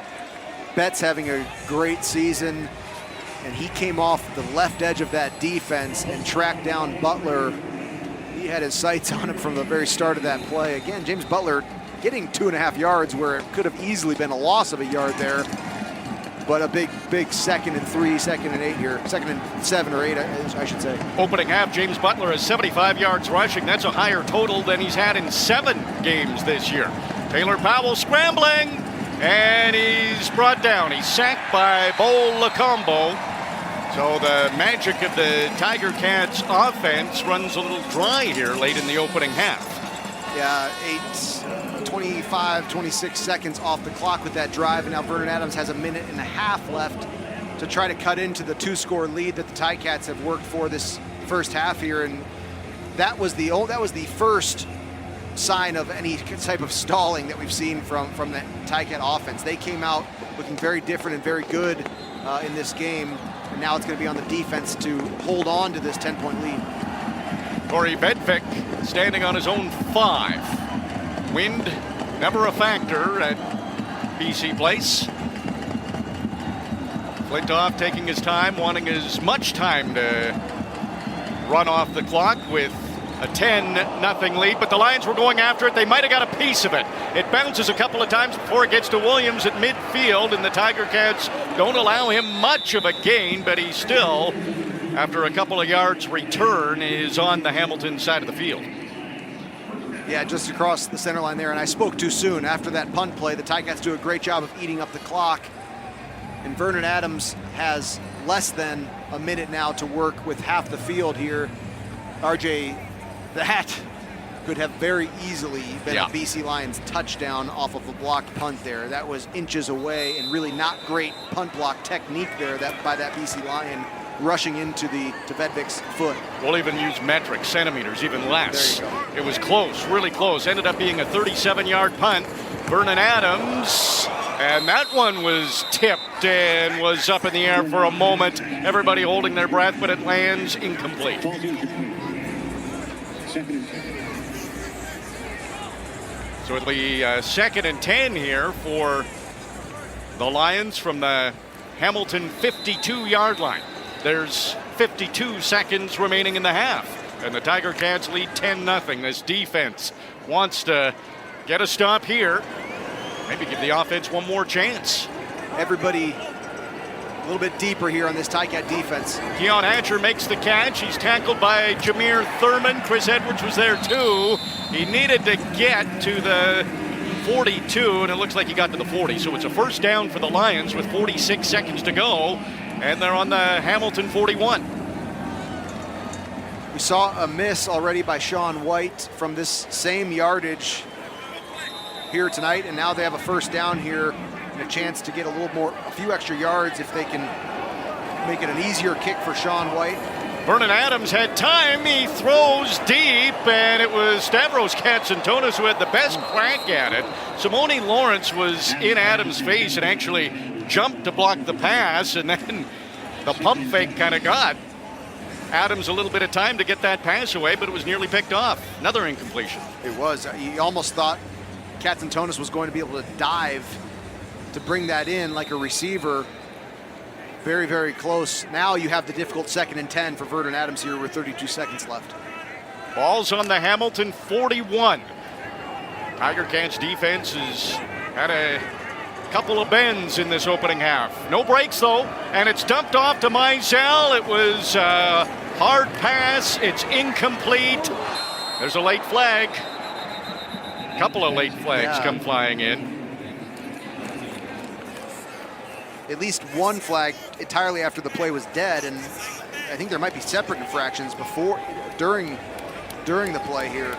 Betts having a great season, and he came off the left edge of that defense and tracked down Butler. He had his sights on him from the very start of that play. Again, James Butler getting 2.5 yards where it could have easily been a loss of a yard there. But a big 2nd and 3, 2nd and 8 here. 2nd and 7 or 8, I should say. Opening half, James Butler has 75 yards rushing. That's a higher total than he's had in 7 games this year. Taylor Powell scrambling, and he's brought down. He's sacked by Bo Lacombo. So the magic of the Tiger Cats offense runs a little dry here late in the opening half. Yeah, 26 seconds off the clock with that drive, and now Vernon Adams has a minute and a half left to try to cut into the 2-score lead that the Ticats have worked for this first half here, and that was the first sign of any type of stalling that we've seen from the Ticat offense. They came out looking very different and very good in this game. And now it's going to be on the defense to hold on to this 10-point lead. Corey Bedvick standing on his own 5. Wind never a factor at BC Place. Flintoff taking his time, wanting as much time to run off the clock with a 10-0 lead, but the Lions were going after it. They might have got a piece of it. It bounces a couple of times before it gets to Williams at midfield, and the Tiger Cats don't allow him much of a gain, but he still, after a couple of yards return, is on the Hamilton side of the field. Yeah, just across the center line there, and I spoke too soon. After that punt play, the Ticats do a great job of eating up the clock, and Vernon Adams has less than a minute now to work with half the field here. RJ, that could have very easily been a BC Lions touchdown off of a blocked punt there. That was inches away, and really not great punt block technique there by that BC Lion. rushing into the Tvedvik's foot. We'll even use metric, centimeters, even less. There you go. It was close, really close. Ended up being a 37-yard punt. Vernon Adams, and that one was tipped and was up in the air for a moment. Everybody holding their breath, but it lands incomplete. So it'll be 2nd and 10 here for the Lions from the Hamilton 52-yard line. There's 52 seconds remaining in the half, and the Tiger Cats lead 10-0. This defense wants to get a stop here, maybe give the offense one more chance. Everybody a little bit deeper here on this Ticat defense. Keon Hatcher makes the catch. He's tackled by Jameer Thurman. Chris Edwards was there too. He needed to get to the 42, and it looks like he got to the 40. So it's a first down for the Lions with 46 seconds to go, and they're on the Hamilton 41. We saw a miss already by Sean White from this same yardage here tonight, and now they have a first down here and a chance to get a few extra yards if they can make it an easier kick for Sean White. Vernon Adams had time. He throws deep, and it was Stavros Katsantonis who had the best crack at it. Simone Lawrence was in Adams' face and actually jumped to block the pass, and then the pump fake kind of got Adams a little bit of time to get that pass away, but it was nearly picked off. Another incompletion. It was. You almost thought Katsantonis was going to be able to dive to bring that in like a receiver. Very, very close. Now you have the difficult 2nd and 10 for Vernon Adams here with 32 seconds left. Ball's on the Hamilton 41. Tiger Cats defense has had a couple of bends in this opening half. No breaks though, and it's dumped off to Mizell. It was a hard pass. It's incomplete. There's a late flag. A couple of late flags come flying in. At least one flag entirely after the play was dead, and I think there might be separate infractions during the play here.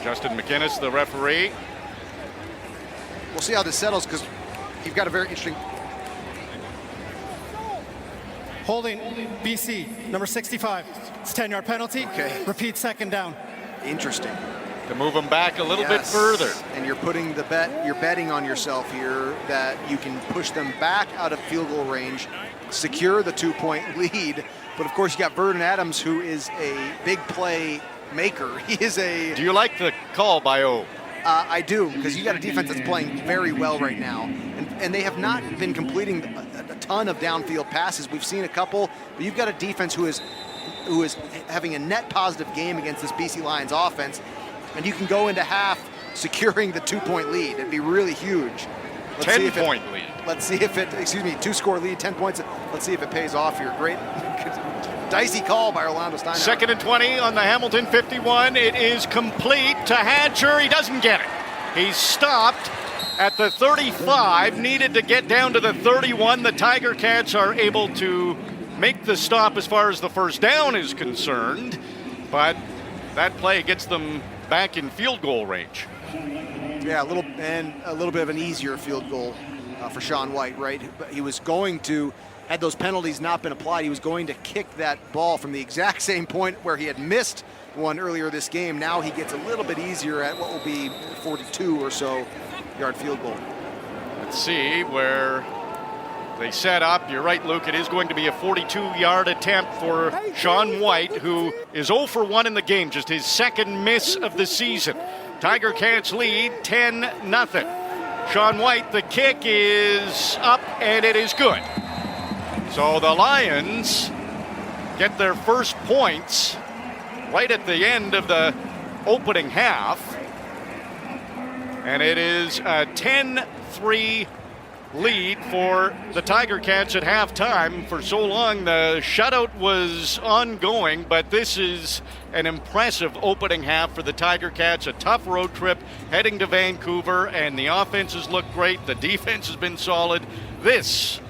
Justin McInnes, the referee. We'll see how this settles, because you've got a very interesting. Holding BC, number 65. It's a 10-yard penalty. Okay. Repeat, 2nd down. Interesting. To move them back a little bit further. And you're putting you're betting on yourself here that you can push them back out of field goal range, secure the 2-point lead. But of course you got Vernon Adams, who is a big play maker. He is a. Do you like the call by O? I do, because you got a defense that's playing very well right now. And they have not been completing a ton of downfield passes. We've seen a couple, but you've got a defense who is having a net positive game against this BC Lions offense. And you can go into half securing the 2-point lead. It'd be really huge. 10-point lead. Let's see if it, 2-score lead, 10 points. Let's see if it pays off here. Great, dicey call by Orlando Steiner. 2nd and 20 on the Hamilton 51. It is complete to Hatcher. He doesn't get it. He's stopped at the 35, needed to get down to the 31. The Tiger Cats are able to make the stop as far as the first down is concerned, but that play gets them back in field goal range. Yeah, a little bit of an easier field goal for Sean White, right? He was going to, had those penalties not been applied, he was going to kick that ball from the exact same point where he had missed one earlier this game. Now he gets a little bit easier at what will be 42 or so yard field goal. Let's see where they set up. You're right, Luke. It is going to be a 42-yard attempt for Sean White, who is 0 for 1 in the game, just his 2nd miss of the season. Tiger Cats lead 10-0. Sean White, the kick is up, and it is good. So the Lions get their first points right at the end of the opening half. And it is a 10-3 lead for the Tiger Cats at halftime. For so long, the shutout was ongoing, but this is an impressive opening half for the Tiger Cats. A tough road trip heading to Vancouver, and the offenses look great. The defense has been solid. This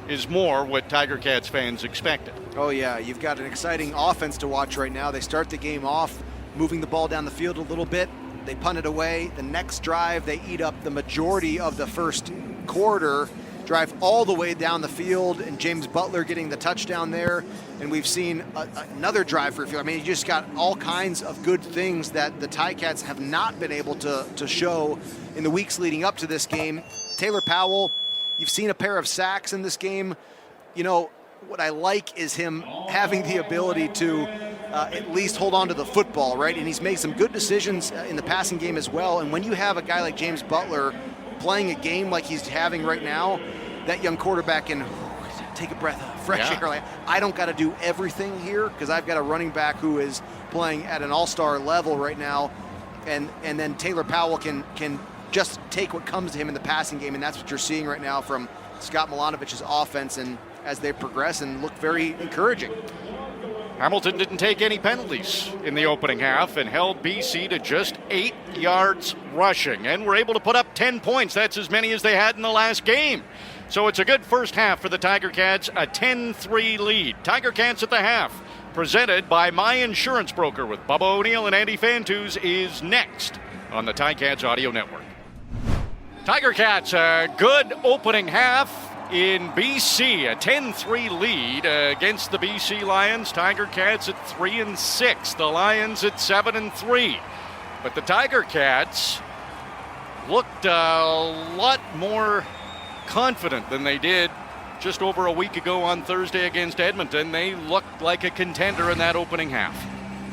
is more what Tiger Cats fans expected. Oh yeah, you've got an exciting offense to watch right now. They start the game off moving the ball down the field a little bit. They punt it away. The next drive, they eat up the majority of the first quarter. drive all the way down the field, and James Butler getting the touchdown there. And we've seen another drive for a field. I mean, you just got all kinds of good things that the Ticats have not been able to show in the weeks leading up to this game. Taylor Powell, you've seen a pair of sacks in this game. You know, what I like is him having the ability to at least hold on to the football, right? And he's made some good decisions in the passing game as well. And when you have a guy like James Butler playing a game like he's having right now, that young quarterback can take a breath of fresh air. Like, I don't got to do everything here because I've got a running back who is playing at an all-star level right now. And then Taylor Powell can just take what comes to him in the passing game, and that's what you're seeing right now from Scott Milanovich's offense, and as they progress and look very encouraging. Hamilton didn't take any penalties in the opening half and held BC to just 8 yards rushing, and were able to put up 10 points. That's as many as they had in the last game. So it's a good first half for the Tiger Cats, a 10-3 lead. Tiger Cats at the half, presented by My Insurance Broker with Bubba O'Neill and Andy Fantus, is next on the Ticats Audio Network. Tiger Cats, a good opening half in BC, a 10-3 lead against the BC Lions. Tiger Cats at 3-6, the Lions at 7-3. But the Tiger Cats looked a lot more confident than they did just over a week ago on Thursday against Edmonton. They looked like a contender in that opening half.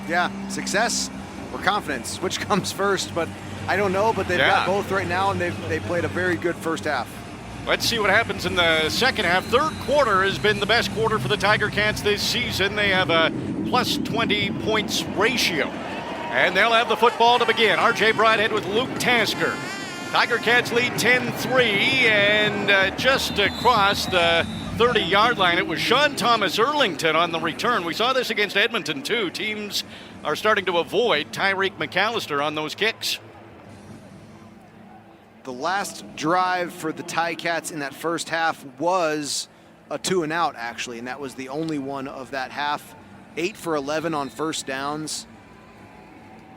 Yeah, success or confidence, which comes first, but I don't know, but they've got both right now, and they played a very good first half. Let's see what happens in the second half. Third quarter has been the best quarter for the Tiger Cats this season. They have a plus 20 points ratio, and they'll have the football to begin. RJ Broadhead with Luke Tasker. Tiger Cats lead 10-3, and just across the 30-yard line, it was Sean Thomas Erlington on the return. We saw this against Edmonton, too. Teams are starting to avoid Tyreek McAllister on those kicks. The last drive for the Ticats in that first half was a 2-and-out, actually, and that was the only one of that half. 8 for 11 on first downs,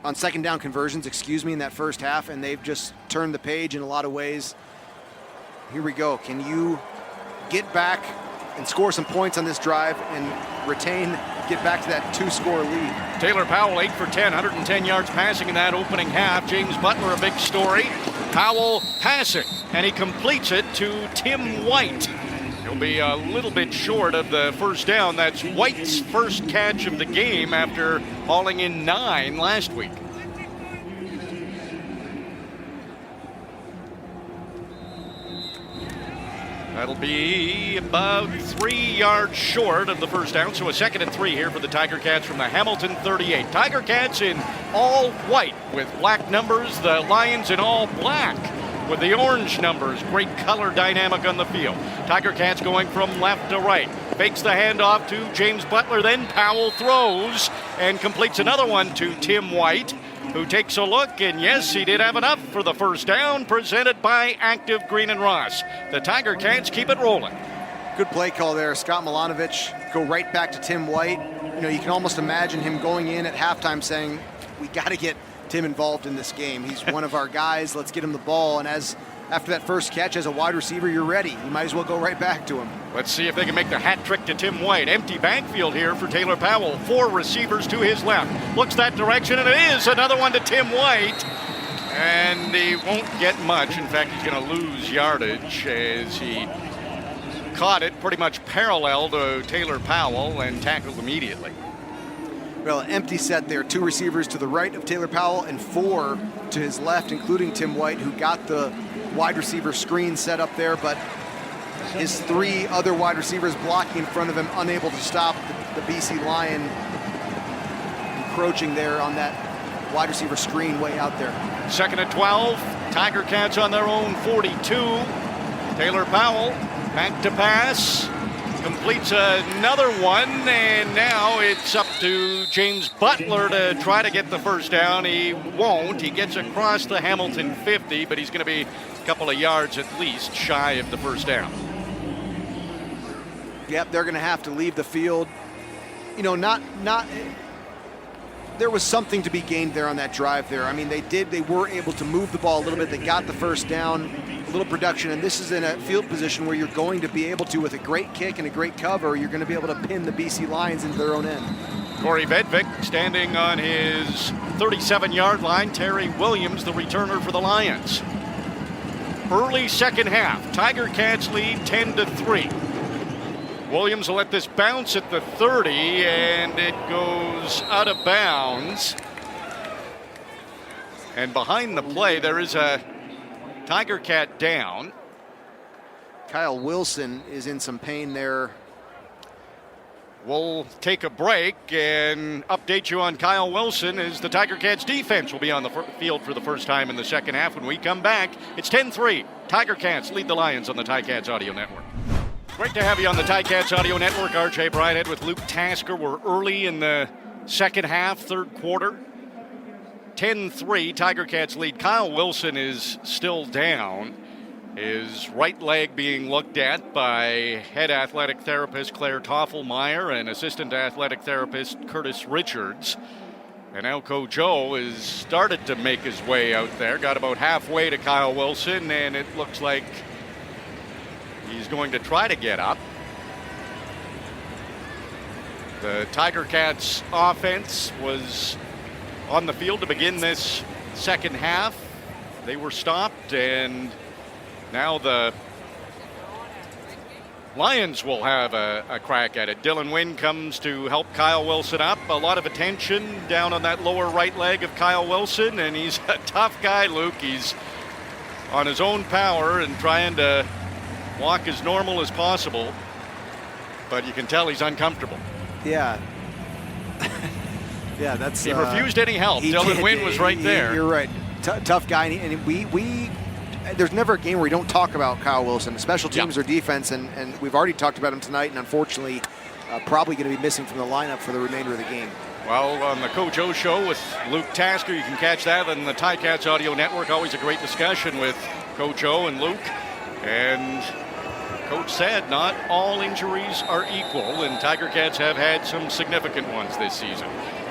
on second down conversions, in that first half, and they've just turned the page in a lot of ways. Here we go. Can you get back and score some points on this drive and get back to that 2-score lead? Taylor Powell, 8 for 10, 110 yards passing in that opening half. James Butler, a big story. Powell passing, and he completes it to Tim White. He'll be a little bit short of the first down. That's White's first catch of the game after hauling in 9 last week. That'll be about 3 yards short of the first down, so a 2nd and 3 here for the Tiger Cats from the Hamilton 38. Tiger Cats in all white with black numbers, the Lions in all black with the orange numbers. Great color dynamic on the field. Tiger Cats going from left to right. Fakes the handoff to James Butler, then Powell throws and completes another one to Tim White, who takes a look, and yes, he did have enough for the first down, presented by Active Green and Ross. The Tiger Cats keep it rolling. Good play call there. Scott Milanovic go right back to Tim White. You know, you can almost imagine him going in at halftime saying, we got to get Tim involved in this game. He's one of our guys. Let's get him the ball. And after that first catch as a wide receiver, you're ready. You might as well go right back to him. Let's see if they can make the hat trick to Tim White. Empty backfield here for Taylor Powell. 4 receivers to his left. Looks that direction, and it is another one to Tim White. And he won't get much. In fact, he's going to lose yardage as he caught it pretty much parallel to Taylor Powell and tackled immediately. Well, an empty set there. 2 receivers to the right of Taylor Powell and 4 to his left, including Tim White, who got the wide receiver screen set up there, but his 3 other wide receivers blocking in front of him, unable to stop the BC Lion encroaching there on that wide receiver screen way out there. 2nd and 12. Tiger Cats on their own 42. Taylor Powell back to pass. Completes another one, and now it's up to James Butler to try to get the first down. He won't. He gets across the Hamilton 50, but he's going to be a couple of yards at least shy of the first down. Yep, they're going to have to leave the field. You know, there was something to be gained there on that drive there. I mean, they were able to move the ball a little bit. They got the first down. little production, and this is in a field position where you're going to be able to, with a great kick and a great cover, you're going to be able to pin the BC Lions into their own end. Corey Vedvik standing on his 37-yard line. Terry Williams, the returner for the Lions. Early second half, Tiger Cats lead 10-3. Williams will let this bounce at the 30, and it goes out of bounds. And behind the play, there is a Tiger Cat down. Kyle Wilson is in some pain there. We'll take a break and update you on Kyle Wilson as the Tiger Cats defense will be on the field for the first time in the second half. When we come back, it's 10-3. Tiger Cats lead the Lions on the Ticats Audio Network. Great to have you on the Ticats Audio Network. RJ Broadhead with Luke Tasker. We're early in the second half, third quarter. 10-3, Tiger Cats lead. Kyle Wilson is still down. His right leg being looked at by head athletic therapist Claire Toffelmeyer and assistant athletic therapist Curtis Richards. And now Coach O has started to make his way out there. Got about halfway to Kyle Wilson, and it looks like he's going to try to get up. The Tiger Cats offense was on the field to begin this second half. They were stopped, and now the Lions will have a crack at it. Dylan Wynn comes to help Kyle Wilson up. A lot of attention down on that lower right leg of Kyle Wilson, and he's a tough guy, Luke. He's on his own power and trying to walk as normal as possible, but you can tell he's uncomfortable. Yeah. Yeah, that's... He refused any help. Dylan Wynn was right there. You're right. Tough guy, and we there's never a game where we don't talk about Kyle Wilson, special teams or defense, and we've already talked about him tonight, and unfortunately probably going to be missing from the lineup for the remainder of the game. Well, on the Coach O Show with Luke Tasker, you can catch that on the Ticats Audio Network. Always a great discussion with Coach O and Luke. And Coach said not all injuries are equal, and Tiger Cats have had some significant ones this season.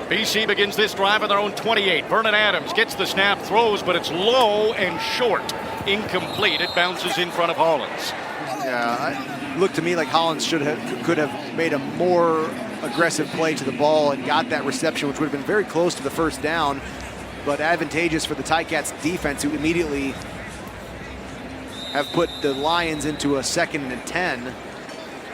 BC begins this drive on their own 28. Vernon Adams gets the snap, throws, but it's low and short. Incomplete. It bounces in front of Hollins. Yeah, it looked to me like Hollins could have made a more aggressive play to the ball and got that reception, which would have been very close to the first down, but advantageous for the Ticats defense, who immediately have put the Lions into a 2nd and 10.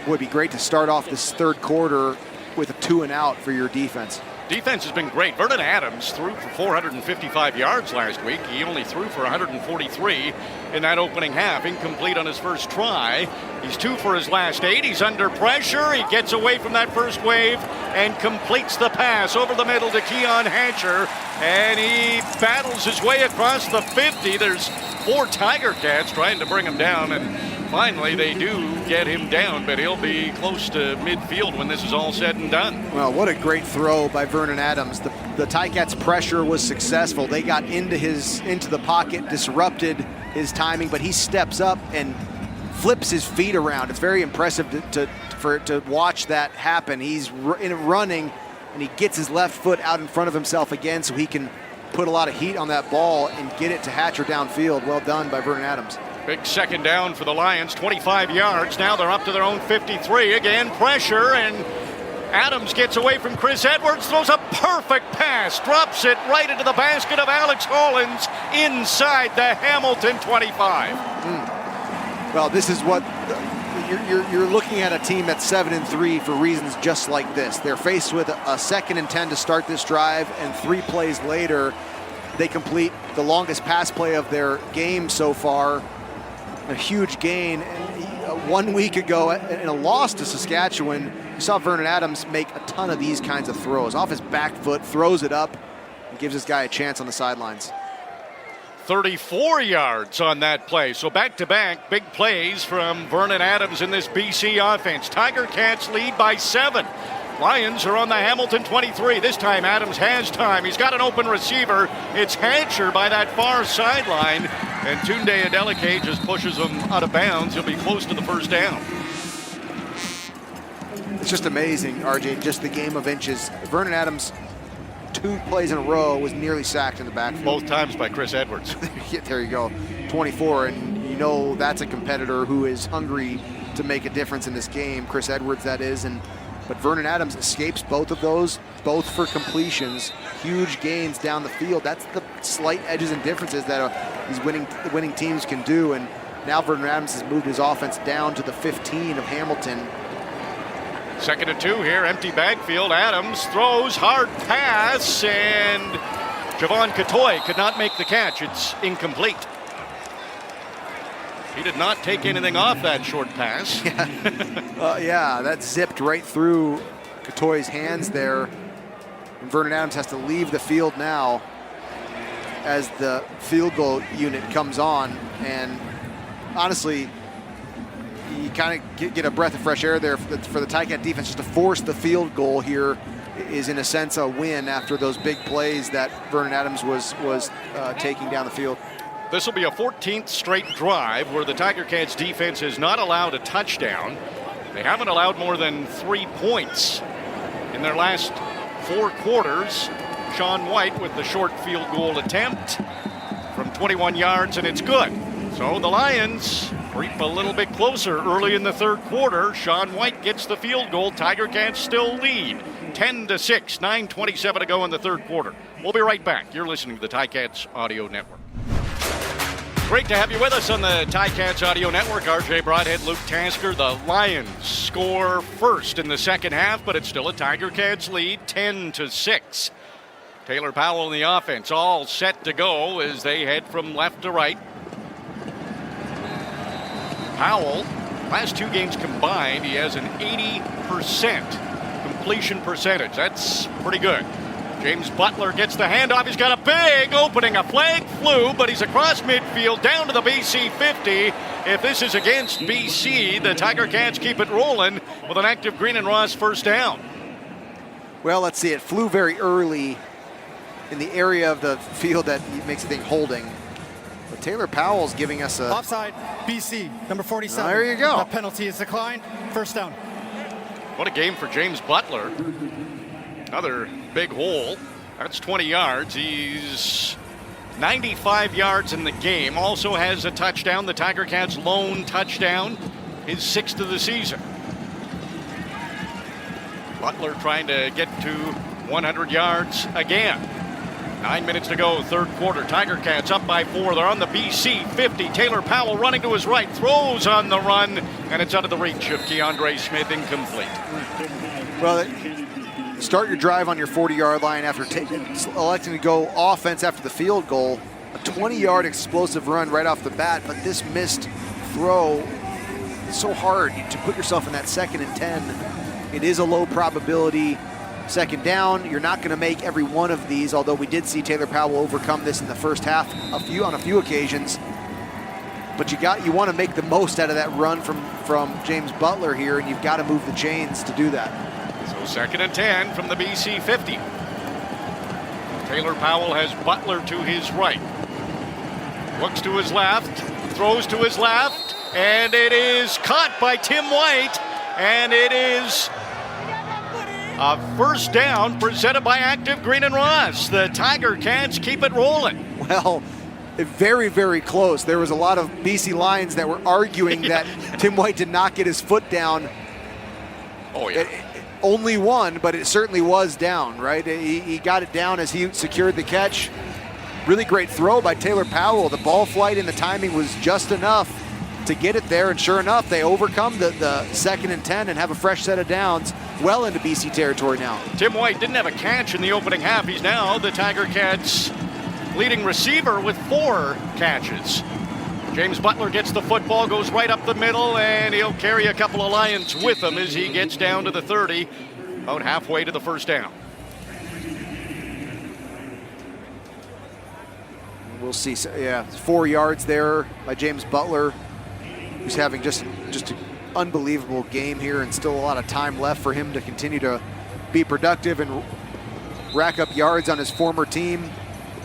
Would be great to start off this third quarter with a 2 and out for your defense. Defense has been great. Vernon Adams threw for 455 yards last week. He only threw for 143 in that opening half. Incomplete on his first try. He's 2 for his last 8. He's under pressure. He gets away from that first wave and completes the pass over the middle to Keon Hatcher. And he battles his way across the 50. There's 4 Tiger Cats trying to bring him down, and finally they do get him down, but he'll be close to midfield when this is all said and done. Well, what a great throw by Vernon Adams. The Ticats' pressure was successful. They got into the pocket, disrupted his timing, but he steps up and flips his feet around. It's very impressive to watch that happen. He's running, and he gets his left foot out in front of himself again so he can put a lot of heat on that ball and get it to Hatcher downfield. Well done by Vernon Adams. Big second down for the Lions, 25 yards. Now they're up to their own 53. Again, pressure, and Adams gets away from Chris Edwards, throws a perfect pass, drops it right into the basket of Alex Hollins inside the Hamilton 25. Well, this is what you're looking at, a team that's 7-3 for reasons just like this. They're faced with a 2nd and 10 to start this drive, and 3 plays later, they complete the longest pass play of their game so far. A huge gain. 1 week ago, in a loss to Saskatchewan, you saw Vernon Adams make a ton of these kinds of throws. Off his back foot, throws it up, and gives this guy a chance on the sidelines. 34 yards on that play. So back-to-back big plays from Vernon Adams in this BC offense. Tiger Cats lead by 7. Lions are on the Hamilton 23. This time Adams has time. He's got an open receiver. It's Hatcher by that far sideline. And Tunde Adeleke just pushes him out of bounds. He'll be close to the first down. It's just amazing, RJ, just the game of inches. Vernon Adams, 2 plays in a row, was nearly sacked in the backfield. Both times by Chris Edwards. Yeah, there you go. 24, and you know that's a competitor who is hungry to make a difference in this game. Chris Edwards, that is. But Vernon Adams escapes both of those, both for completions, huge gains down the field. That's the slight edges and differences that these winning teams can do. And now Vernon Adams has moved his offense down to the 15 of Hamilton. 2nd and 2 here, empty backfield. Adams throws, hard pass, and Javon Katoy could not make the catch. It's incomplete. He did not take anything off that short pass. Yeah, that zipped right through Katoy's hands there. And Vernon Adams has to leave the field now as the field goal unit comes on. And honestly, you kind of get a breath of fresh air there for the Ticat defense. Just to force the field goal here is, in a sense, a win after those big plays that Vernon Adams was taking down the field. This will be a 14th straight drive where the Tiger Cats defense has not allowed a touchdown. They haven't allowed more than 3 points in their last 4 quarters. Sean White with the short field goal attempt from 21 yards, and it's good. So the Lions creep a little bit closer early in the 3rd quarter. Sean White gets the field goal. Tiger Cats still lead 10-6, 9:27 to go in the 3rd quarter. We'll be right back. You're listening to the Ticats Audio Network. Great to have you with us on the Ticats Audio Network. RJ Broadhead, Luke Tasker. The Lions score first in the 2nd half, but it's still a Tiger Cats lead, 10-6. Taylor Powell in the offense, all set to go as they head from left to right. Powell, last 2 games combined, he has an 80% completion percentage. That's pretty good. James Butler gets the handoff. He's got a big opening. A flag flew, but he's across midfield down to the BC 50. If this is against BC, the Tiger Cats keep it rolling with an active Green and Ross first down. Well, let's see. It flew very early in the area of the field that makes the thing holding. But Taylor Powell's giving us a... Offside, BC, number 47. There you go. The penalty is declined. First down. What a game for James Butler. Another big hole. That's 20 yards. He's 95 yards in the game. Also has a touchdown. The Tiger Cats' lone touchdown. His 6th of the season. Butler trying to get to 100 yards again. 9 minutes to go, 3rd quarter. Tiger Cats up by 4. They're on the BC 50. Taylor Powell running to his right. Throws on the run, and it's out of the reach of Keandre Smith. Incomplete. Well, start your drive on your 40-yard line after electing to go offense after the field goal. A 20-yard explosive run right off the bat, but this missed throw, it's so hard to put yourself in that 2nd and 10. It is a low probability 2nd down. You're not going to make every one of these, although we did see Taylor Powell overcome this in the first half on a few occasions. But you want to make the most out of that run from James Butler here, and you've got to move the chains to do that. So 2nd and 10 from the BC 50. Taylor Powell has Butler to his right. Looks to his left, throws to his left, and it is caught by Tim White, and it is a first down presented by Active Green and Ross. The Tiger Cats keep it rolling. Well, very, very close. There was a lot of BC Lions that were arguing that Tim White did not get his foot down. Oh, yeah. Only one, but it certainly was down, right? He got it down as he secured the catch. Really great throw by Taylor Powell. The ball flight and the timing was just enough to get it there, and sure enough, they overcome the 2nd and 10 and have a fresh set of downs well into BC territory now. Tim White didn't have a catch in the opening half. He's now the Tiger Cats' leading receiver with 4 catches. James Butler gets the football, goes right up the middle, and he'll carry a couple of Lions with him as he gets down to the 30, about halfway to the first down. We'll see. 4 yards there by James Butler, who's having just an unbelievable game here, and still a lot of time left for him to continue to be productive and rack up yards on his former team.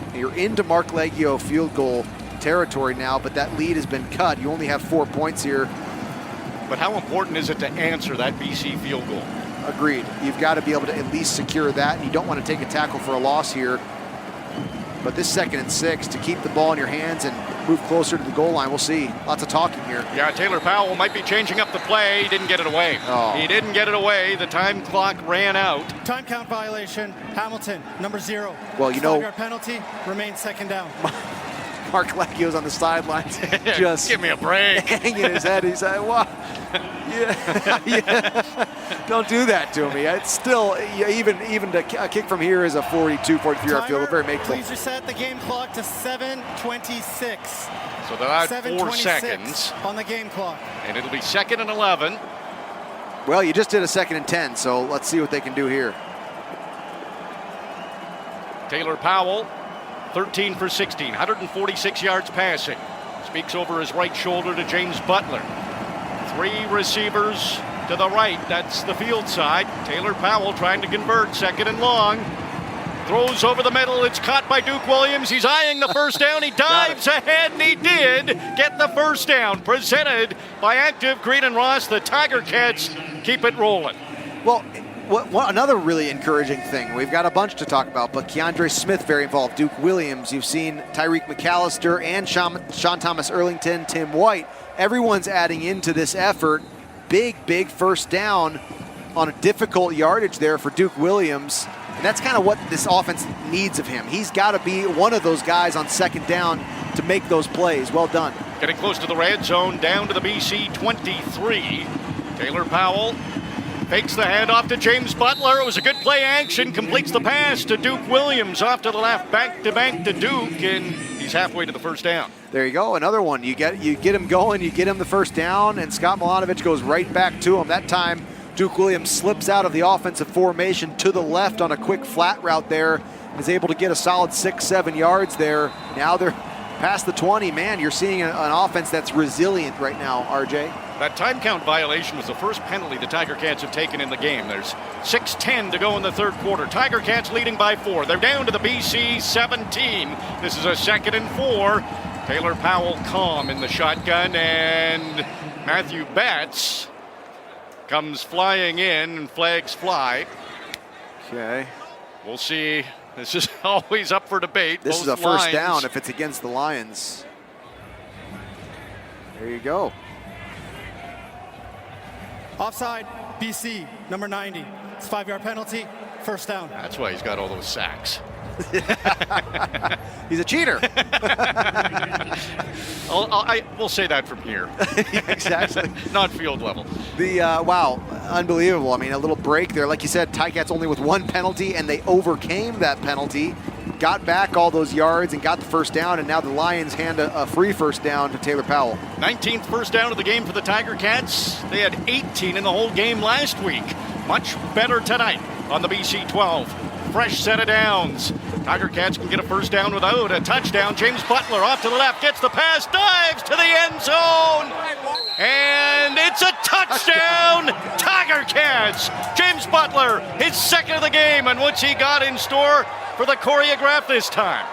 And you're into Mark Leggio field goal territory now, but that lead has been cut. You only have 4 points here. But how important is it to answer that BC field goal? Agreed. You've got to be able to at least secure that. You don't want to take a tackle for a loss here. But this 2nd and 6, to keep the ball in your hands and move closer to the goal line. We'll see. Lots of talking here. Yeah, Taylor Powell might be changing up the play. He didn't get it away. Oh. He didn't get it away. The time clock ran out. Time count violation. Hamilton, number 0. Well, you know, 5-yard penalty, remains second down. Mark Leggio's on the sidelines, just give me a break. hanging his head. He's like, "What? Yeah. Don't do that to me." It's still even a kick from here is a 42, 43-yard field goal. Very makeable. Please reset the game clock to 7:26. So they're out 4 seconds on the game clock, and it'll be 2nd and 11. Well, you just did a 2nd and 10, so let's see what they can do here. Taylor Powell, 13 for 16, 146 yards passing. Speaks over his right shoulder to James Butler. 3 receivers to the right. That's the field side. Taylor Powell trying to convert, 2nd and long. Throws over the middle. It's caught by Duke Williams. He's eyeing the first down. He dives ahead, and he did get the first down. Presented by Active Green and Ross. The Tiger Cats keep it rolling. Well, another really encouraging thing, we've got a bunch to talk about, but Keandre Smith very involved, Duke Williams, you've seen Tyreek McAllister and Sean Thomas Erlington, Tim White. Everyone's adding into this effort. Big first down on a difficult yardage there for Duke Williams. And that's kind of what this offense needs of him. He's got to be one of those guys on 2nd down to make those plays. Well done. Getting close to the red zone, down to the BC 23. Taylor Powell fakes the handoff to James Butler. It was a good play action. Completes the pass to Duke Williams. Off to the left, back to Duke, and he's halfway to the first down. There you go, another one. You get him going, you get him the first down, and Scott Milanovic goes right back to him. That time, Duke Williams slips out of the offensive formation to the left on a quick flat route there, and is able to get a solid 6-7 yards there. Now they're past the 20. Man, you're seeing an offense that's resilient right now, RJ. That time count violation was the first penalty the Tiger Cats have taken in the game. There's 6:10 to go in the third quarter. Tiger Cats leading by 4. They're down to the BC 17. This is a 2nd and 4. Taylor Powell calm in the shotgun, and Matthew Batts comes flying in, and flags fly. Okay. We'll see. This is always up for debate. This is a first down if it's against the Lions. There you go. Offside, BC, number 90. It's 5-yard penalty, first down. That's why he's got all those sacks. He's a cheater. We'll say that from here. Yeah, exactly. Not field level. Wow, unbelievable. I mean, a little break there. Like you said, Ticats only with 1 penalty, and they overcame that penalty, got back all those yards, and got the first down, and now the Lions hand a free first down to Taylor Powell. 19th first down of the game for the Tiger Cats. They had 18 in the whole game last week. Much better tonight on the BC 12. Fresh set of downs. Tiger Cats can get a first down without a touchdown. James Butler off to the left, gets the pass, dives to the end zone, and it's a touchdown, Tiger Cats. James Butler, his 2nd of the game, and what's he got in store for the choreograph this time?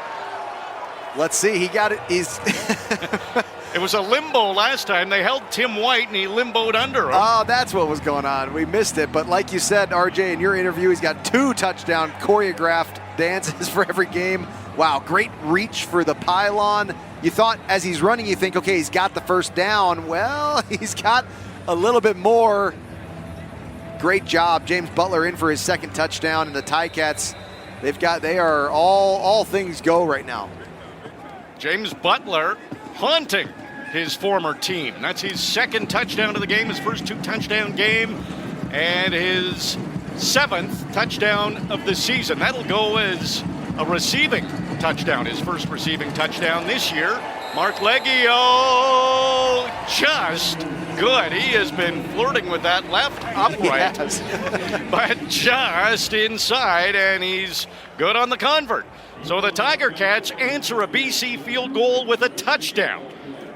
Let's see, he got it. It was a limbo last time. They held Tim White, and he limboed under him. Oh, that's what was going on. We missed it. But like you said, RJ, in your interview, he's got 2 touchdown choreographed dances for every game. Wow, great reach for the pylon. You thought as he's running, you think, okay, he's got the first down. Well, he's got a little bit more. Great job. James Butler in for his 2nd touchdown, and the Ticats, they are all things go right now. James Butler haunting his former team. That's his 2nd touchdown of the game, his first 2 touchdown game, and his 7th touchdown of the season. That'll go as a receiving touchdown, his first receiving touchdown this year. Mark Leggio, just good. He has been flirting with that left upright, but just inside, and he's good on the convert. So the Tiger Cats answer a BC field goal with a touchdown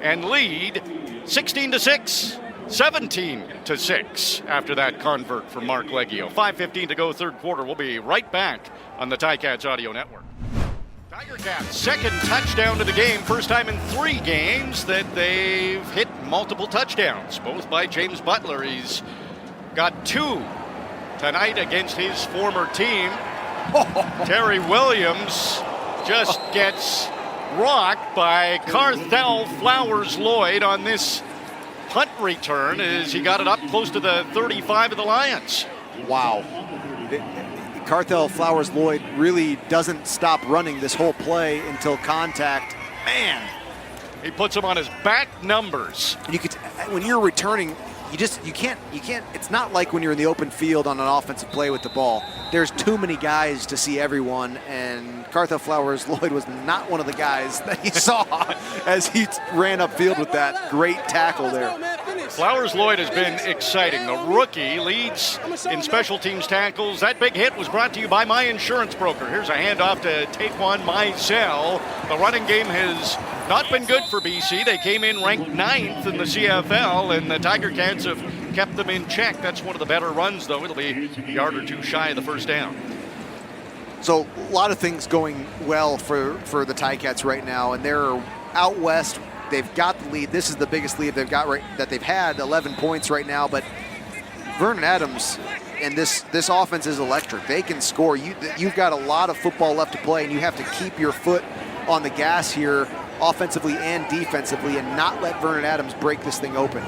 and lead 16-6, 17-6 after that convert from Mark Leggio. 5:15 to go, third quarter. We'll be right back on the Ticats Audio Network. Tiger Cats, 2nd touchdown to the game. First time in 3 games that they've hit multiple touchdowns, both by James Butler. He's got 2 tonight against his former team. Terry Williams just gets rocked by Carthel Flowers-Lloyd on this punt return as he got it up close to the 35 of the Lions. Wow. Carthel Flowers-Lloyd really doesn't stop running this whole play until contact. Man. He puts him on his back numbers. And you could, when you're returning, you can't, it's not like when you're in the open field on an offensive play with the ball. There's too many guys to see everyone, and Carthel Flowers-Lloyd was not one of the guys that you saw as he ran upfield with that great tackle there. Flowers-Lloyd has been exciting. The rookie leads in special teams tackles. That big hit was brought to you by My Insurance Broker. Here's a handoff to Taquan Mizell. The running game has not been good for BC. They came in ranked 9th in the CFL, and the Tiger Cats have kept them in check. That's one of the better runs, though. It'll be a yard or two shy of the first down. So a lot of things going well for the Ticats right now, and they're out west. They've got the lead. This is the biggest lead they've got that they've had, 11 points right now. But Vernon Adams and this offense is electric. They can score. You've got a lot of football left to play, and you have to keep your foot on the gas here, offensively and defensively, and not let Vernon Adams break this thing open.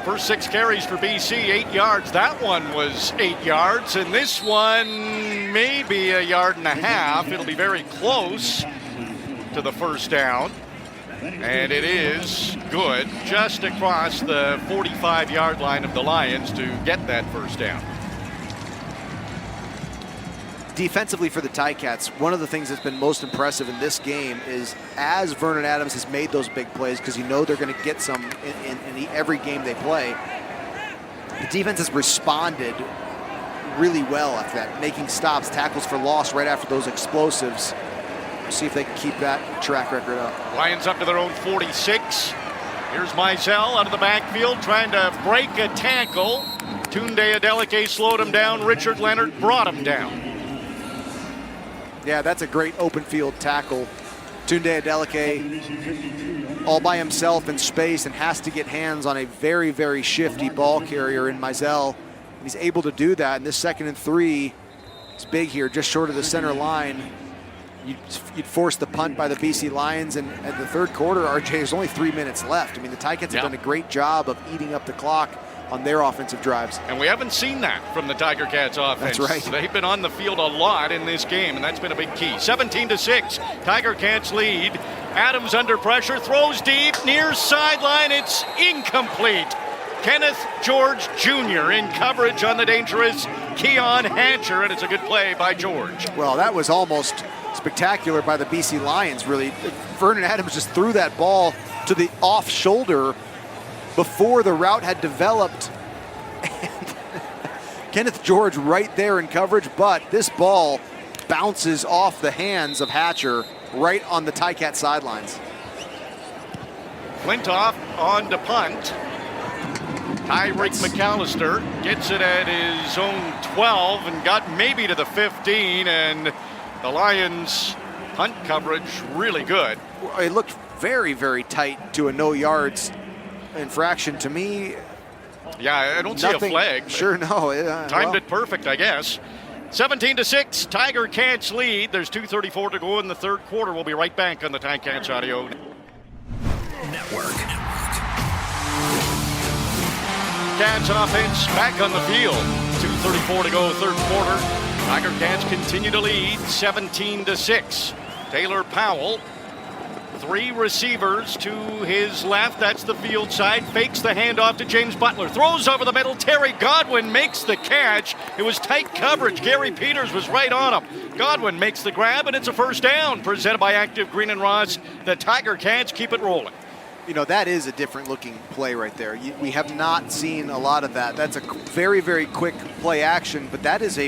First 6 carries for BC, 8 yards. That one was 8 yards, and this one maybe a yard and a half. It'll be very close to the first down, and it is good just across the 45-yard line of the Lions to get that first down. Defensively for the Ticats, one of the things that's been most impressive in this game is as Vernon Adams has made those big plays, because you know they're going to get some in every game they play, the defense has responded really well after that, making stops, tackles for loss right after those explosives. We'll see if they can keep that track record up. Lions up to their own 46. Here's Mizell out of the backfield trying to break a tackle. Tunde Adeleke slowed him down. Richard Leonard brought him down. Yeah, that's a great open field tackle. Tunde Adeleke all by himself in space and has to get hands on a very, very shifty ball carrier in Mizell. He's able to do that, and this 2nd and 3 is big here, just short of the center line. You'd force the punt by the BC Lions, and at the third quarter, RJ, there's only 3 minutes left. I mean, the Ticats have done a great job of eating up the clock on their offensive drives. And we haven't seen that from the Tiger Cats offense. That's right. They've been on the field a lot in this game, and that's been a big key. 17-6, Tiger Cats lead. Adams under pressure, throws deep, near sideline, it's incomplete. Kenneth George Jr. in coverage on the dangerous Keon Hatcher, and it's a good play by George. Well, that was almost spectacular by the BC Lions, really. Vernon Adams just threw that ball to the off shoulder before the route had developed. And Kenneth George right there in coverage, but this ball bounces off the hands of Hatcher right on the Ticat sidelines. Flintoff on to punt. Tyreek McAllister gets it at his own 12 and got maybe to the 15, and the Lions punt coverage really good. It looked very, very tight to a no yards infraction to me. Yeah, I don't see a flag. Sure, no. Timed it perfect, I guess. 17-6, Tiger Cats lead. There's 2:34 to go in the third quarter. We'll be right back on the Ticats Audio Network. Cats offense back on the field. 2:34 to go, third quarter. Tiger Cats continue to lead, 17-6. Taylor Powell, 3 receivers to his left. That's the field side. Fakes the handoff to James Butler. Throws over the middle. Terry Godwin makes the catch. It was tight coverage. Gary Peters was right on him. Godwin makes the grab, and it's a first down. Presented by Active Green and Ross. The Tiger Cats keep it rolling. You know, that is a different looking play right there. We have not seen a lot of that. That's a very, very quick play action, but that is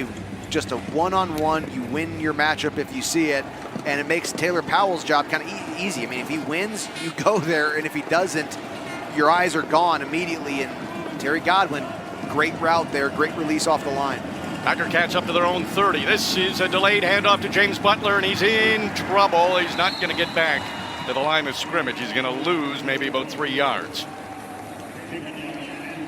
just a one-on-one. You win your matchup if you see it, and it makes Taylor Powell's job kind of easy. I mean, if he wins, you go there, and if he doesn't, your eyes are gone immediately. And Terry Godwin, great route there, great release off the line. Tiger Cats up to their own 30. This is a delayed handoff to James Butler, and he's in trouble. He's not going to get back to the line of scrimmage. He's going to lose maybe about 3 yards.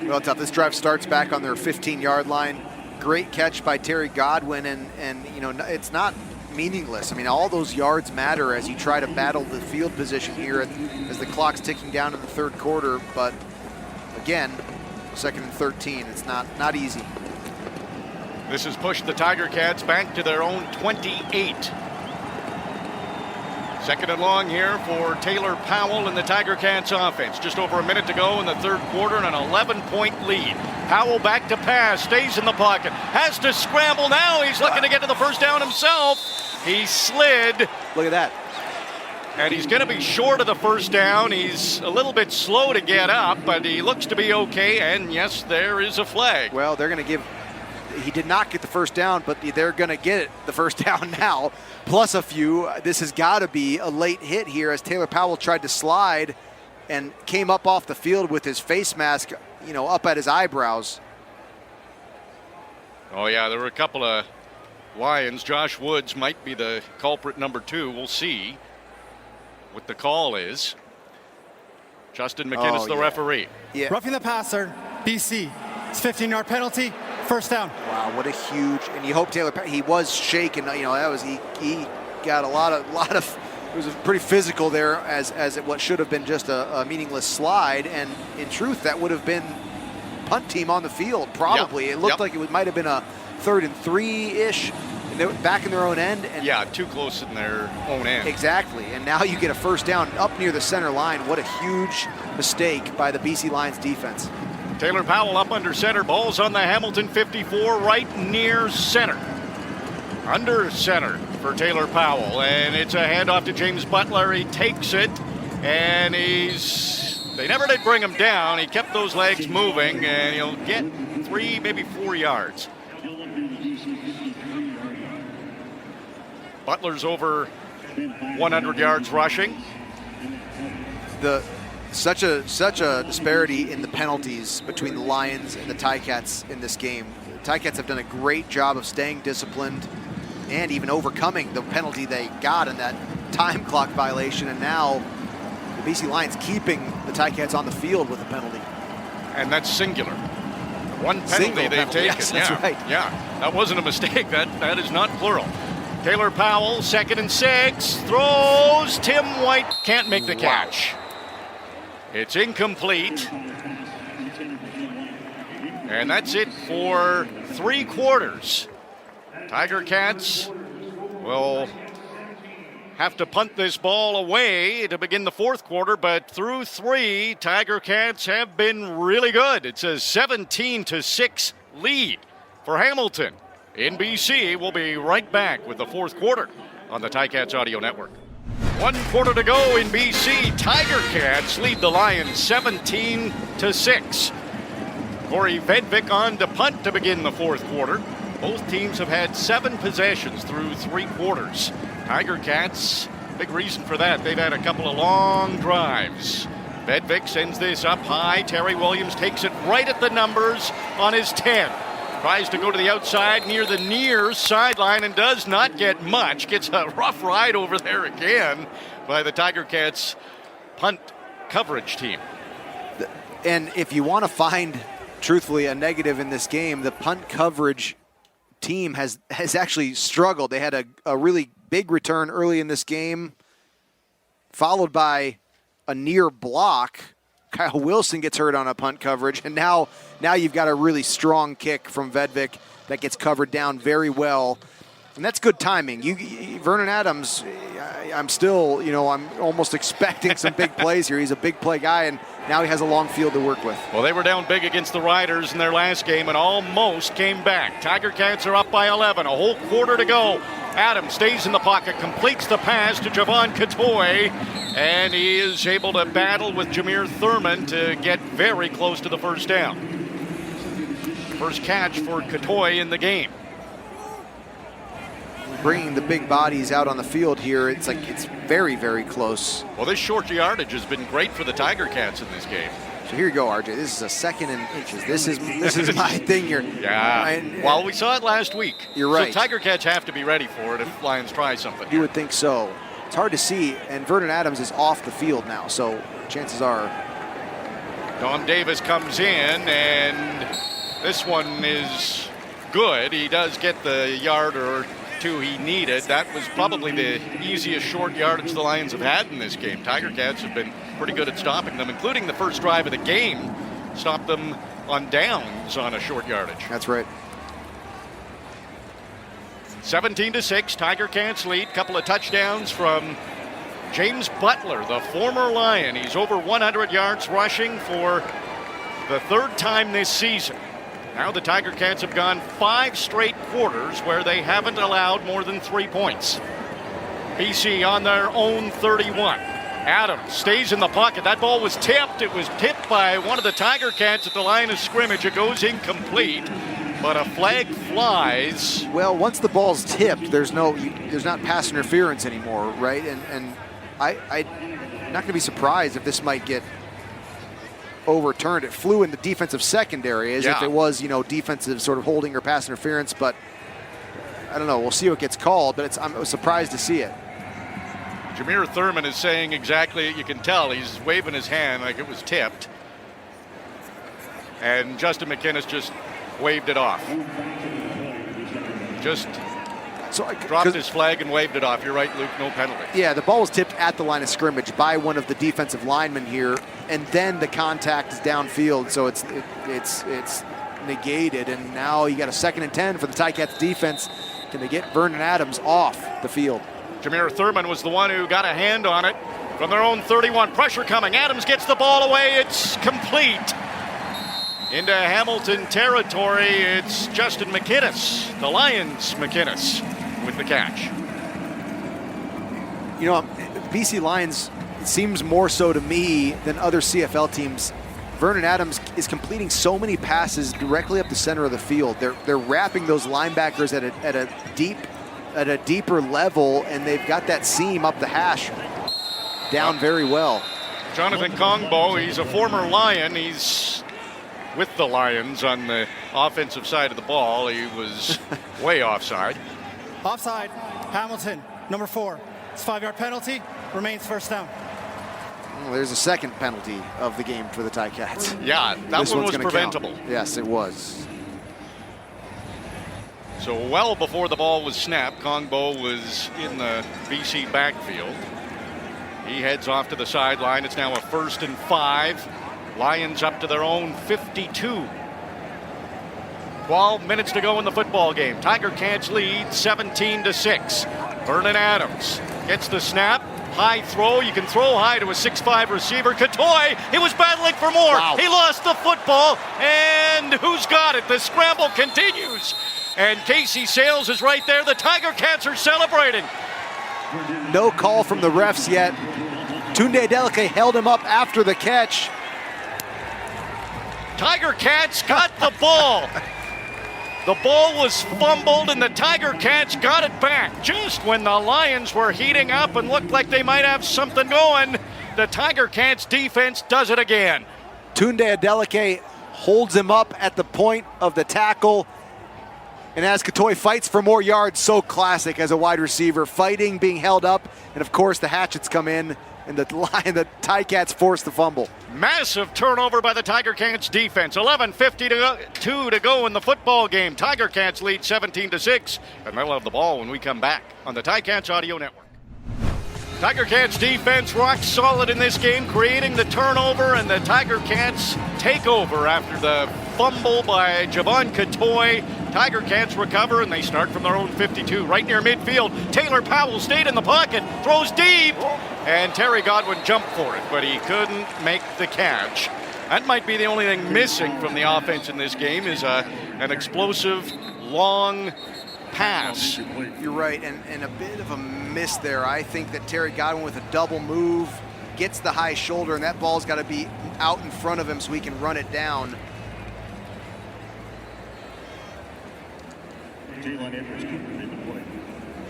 Well, tough. This drive starts back on their 15-yard line. Great catch by Terry Godwin, and you know, it's not meaningless. I mean, all those yards matter as you try to battle the field position here as the clock's ticking down in the third quarter. But again, 2nd and 13. It's not easy. This has pushed the Tiger Cats back to their own 28. 2nd and long here for Taylor Powell and the Tiger Cats offense. Just over a minute to go in the third quarter and an 11-point lead. Powell back to pass, stays in the pocket, has to scramble now. He's looking to get to the first down himself. He slid. Look at that. And he's going to be short of the first down. He's a little bit slow to get up, but he looks to be okay. And yes, there is a flag. Well, they're going to give. He did not get the first down, but they're going to get it the first down now, plus a few. This has got to be a late hit here as Taylor Powell tried to slide and came up off the field with his face mask, up at his eyebrows. Oh, yeah, there were a couple of Lions. Josh Woods might be the culprit number 2. We'll see what the call is. Justin McInnes, the referee. Yeah. Roughing the passer, BC. It's 15-yard penalty, first down. Wow, what a huge, and you hope Taylor, he was shaken, that was, he got a lot of, it was pretty physical there as what should have been just a meaningless slide, and in truth, that would have been punt team on the field, probably. It looked like it might have been a 3rd and 3-ish, and they were back in their own end. And yeah, too close in their own end. Exactly, and now you get a first down up near the center line. What a huge mistake by the BC Lions defense. Taylor Powell up under center. Ball's on the Hamilton 54 right near center. Under center for Taylor Powell. And it's a handoff to James Butler. He takes it. And they never did bring him down. He kept those legs moving. And he'll get 3, maybe 4 yards. Butler's over 100 yards rushing. Such a disparity in the penalties between the Lions and the Ticats in this game. The Ticats have done a great job of staying disciplined and even overcoming the penalty they got in that time clock violation, and now the BC Lions keeping the Ticats on the field with a penalty. And that's singular. One penalty they've taken. Yes, that's right. Yeah, that wasn't a mistake. That is not plural. Taylor Powell, 2nd and 6, throws. Tim White can't make the catch. It's incomplete. And that's it for 3 quarters. Tiger Cats will have to punt this ball away to begin the 4th quarter, but through 3, Tiger Cats have been really good. It's a 17-6 lead for Hamilton. In BC, we'll be right back with the 4th quarter on the Ticats Audio Network. 1 quarter to go in BC. Tiger Cats lead the Lions 17-6. Corey Vedvik on to punt to begin the 4th quarter. Both teams have had 7 possessions through 3 quarters. Tiger Cats, big reason for that. They've had a couple of long drives. Vedvik sends this up high. Terry Williams takes it right at the numbers on his 10. Tries to go to the outside near the near sideline and does not get much. Gets a rough ride over there again by the Tiger Cats punt coverage team. And if you want to find, truthfully, a negative in this game, the punt coverage team has actually struggled. They had a really big return early in this game, followed by a near block. Kyle Wilson gets hurt on a punt coverage, and now you've got a really strong kick from Vedvik that gets covered down very well, and that's good timing. Vernon Adams, I'm still, I'm almost expecting some big plays here. He's a big play guy, and now he has a long field to work with. Well, they were down big against the Riders in their last game and almost came back. Tiger Cats are up by 11, a whole quarter to go. Adams stays in the pocket, completes the pass to Javon Katoy, and he is able to battle with Jameer Thurman to get very close to the first down. First catch for Katoy in the game. Bringing the big bodies out on the field here, it's very, very close. Well, this short yardage has been great for the Tiger Cats in this game. So here you go, RJ. This is a 2nd and inches. This is my thing here. Yeah. Well, we saw it last week. You're right. So Tiger Cats have to be ready for it if Lions try something. You would think so. It's hard to see, and Vernon Adams is off the field now, so chances are. Dom Davis comes in, and this one is good. He does get the yard or 2 he needed. That was probably the easiest short yardage the Lions have had in this game. Tiger Cats have been pretty good at stopping them, including the first drive of the game. Stopped them on downs on a short yardage. That's right. 17-6, Tiger Cats lead. Couple of touchdowns from James Butler, the former Lion. He's over 100 yards rushing for the 3rd time this season. Now the Tiger Cats have gone 5 straight quarters where they haven't allowed more than 3 points. BC on their own 31. Adams stays in the pocket. That ball was tipped. It was tipped by one of the Tiger Cats at the line of scrimmage. It goes incomplete, but a flag flies. Well, once the ball's tipped, there's not pass interference anymore, right? And I'm not going to be surprised if this might get overturned. It flew in the defensive secondary as if it was, defensive sort of holding or pass interference, but I don't know. We'll see what gets called, but I was surprised to see it. Jameer Thurman is saying exactly, you can tell he's waving his hand like it was tipped. And Justin McInnes just waved it off. Just dropped his flag and waved it off. You're right, Luke, no penalty. Yeah, the ball was tipped at the line of scrimmage by one of the defensive linemen here, and then the contact is downfield, so it's negated, and now you got a 2nd and 10 for the Ticats defense. Can they get Vernon Adams off the field? Jameer Thurman was the one who got a hand on it from their own 31. Pressure coming. Adams gets the ball away. It's complete. Into Hamilton territory, it's Justin McInnes, the Lions' McInnes, with the catch. BC Lions, it seems more so to me than other CFL teams. Vernon Adams is completing so many passes directly up the center of the field. They're wrapping those linebackers at a deeper level, and they've got that seam up the hash down very well. Jonathan Kongbo, he's a former Lion. He's with the Lions on the offensive side of the ball. He was way offside. Offside, Hamilton, number 4. It's 5-yard penalty, remains first down. Well, there's a second penalty of the game for the Ticats. Yeah, that one was preventable. Yes, it was. So well before the ball was snapped, Kongbo was in the BC backfield. He heads off to the sideline. It's now a 1st and 5. Lions up to their own 52. 12 minutes to go in the football game. Tiger Cats lead 17-6. Vernon Adams gets the snap. High throw. You can throw high to a 6'5 receiver. Katoy, he was battling for more. Wow. He lost the football. And who's got it? The scramble continues. And Casey Sales is right there. The Tiger Cats are celebrating. No call from the refs yet. Tunde Adeleke held him up after the catch. Tiger Cats got the ball. The ball was fumbled, and the Tiger Cats got it back. Just when the Lions were heating up and looked like they might have something going, the Tiger Cats defense does it again. Tunde Adeleke holds him up at the point of the tackle. And as Katoy fights for more yards, so classic as a wide receiver, fighting, being held up, and of course the hatchets come in, and the Ticats force the fumble. Massive turnover by the Tiger Cats defense. 11:52 to go in the football game. Tiger Cats lead 17-6, and they'll have the ball when we come back on the Ticats Audio Network. Tiger Cats defense rock solid in this game, creating the turnover, and the Tiger Cats take over after the fumble by Javon Katoy. Tiger Cats recover, and they start from their own 52, right near midfield. Taylor Powell stayed in the pocket, throws deep, and Terry Godwin jumped for it, but he couldn't make the catch. That might be the only thing missing from the offense in this game is an explosive, long pass. You're right, and a bit of a miss there. I think that Terry Godwin with a double move gets the high shoulder, and that ball's got to be out in front of him so he can run it down.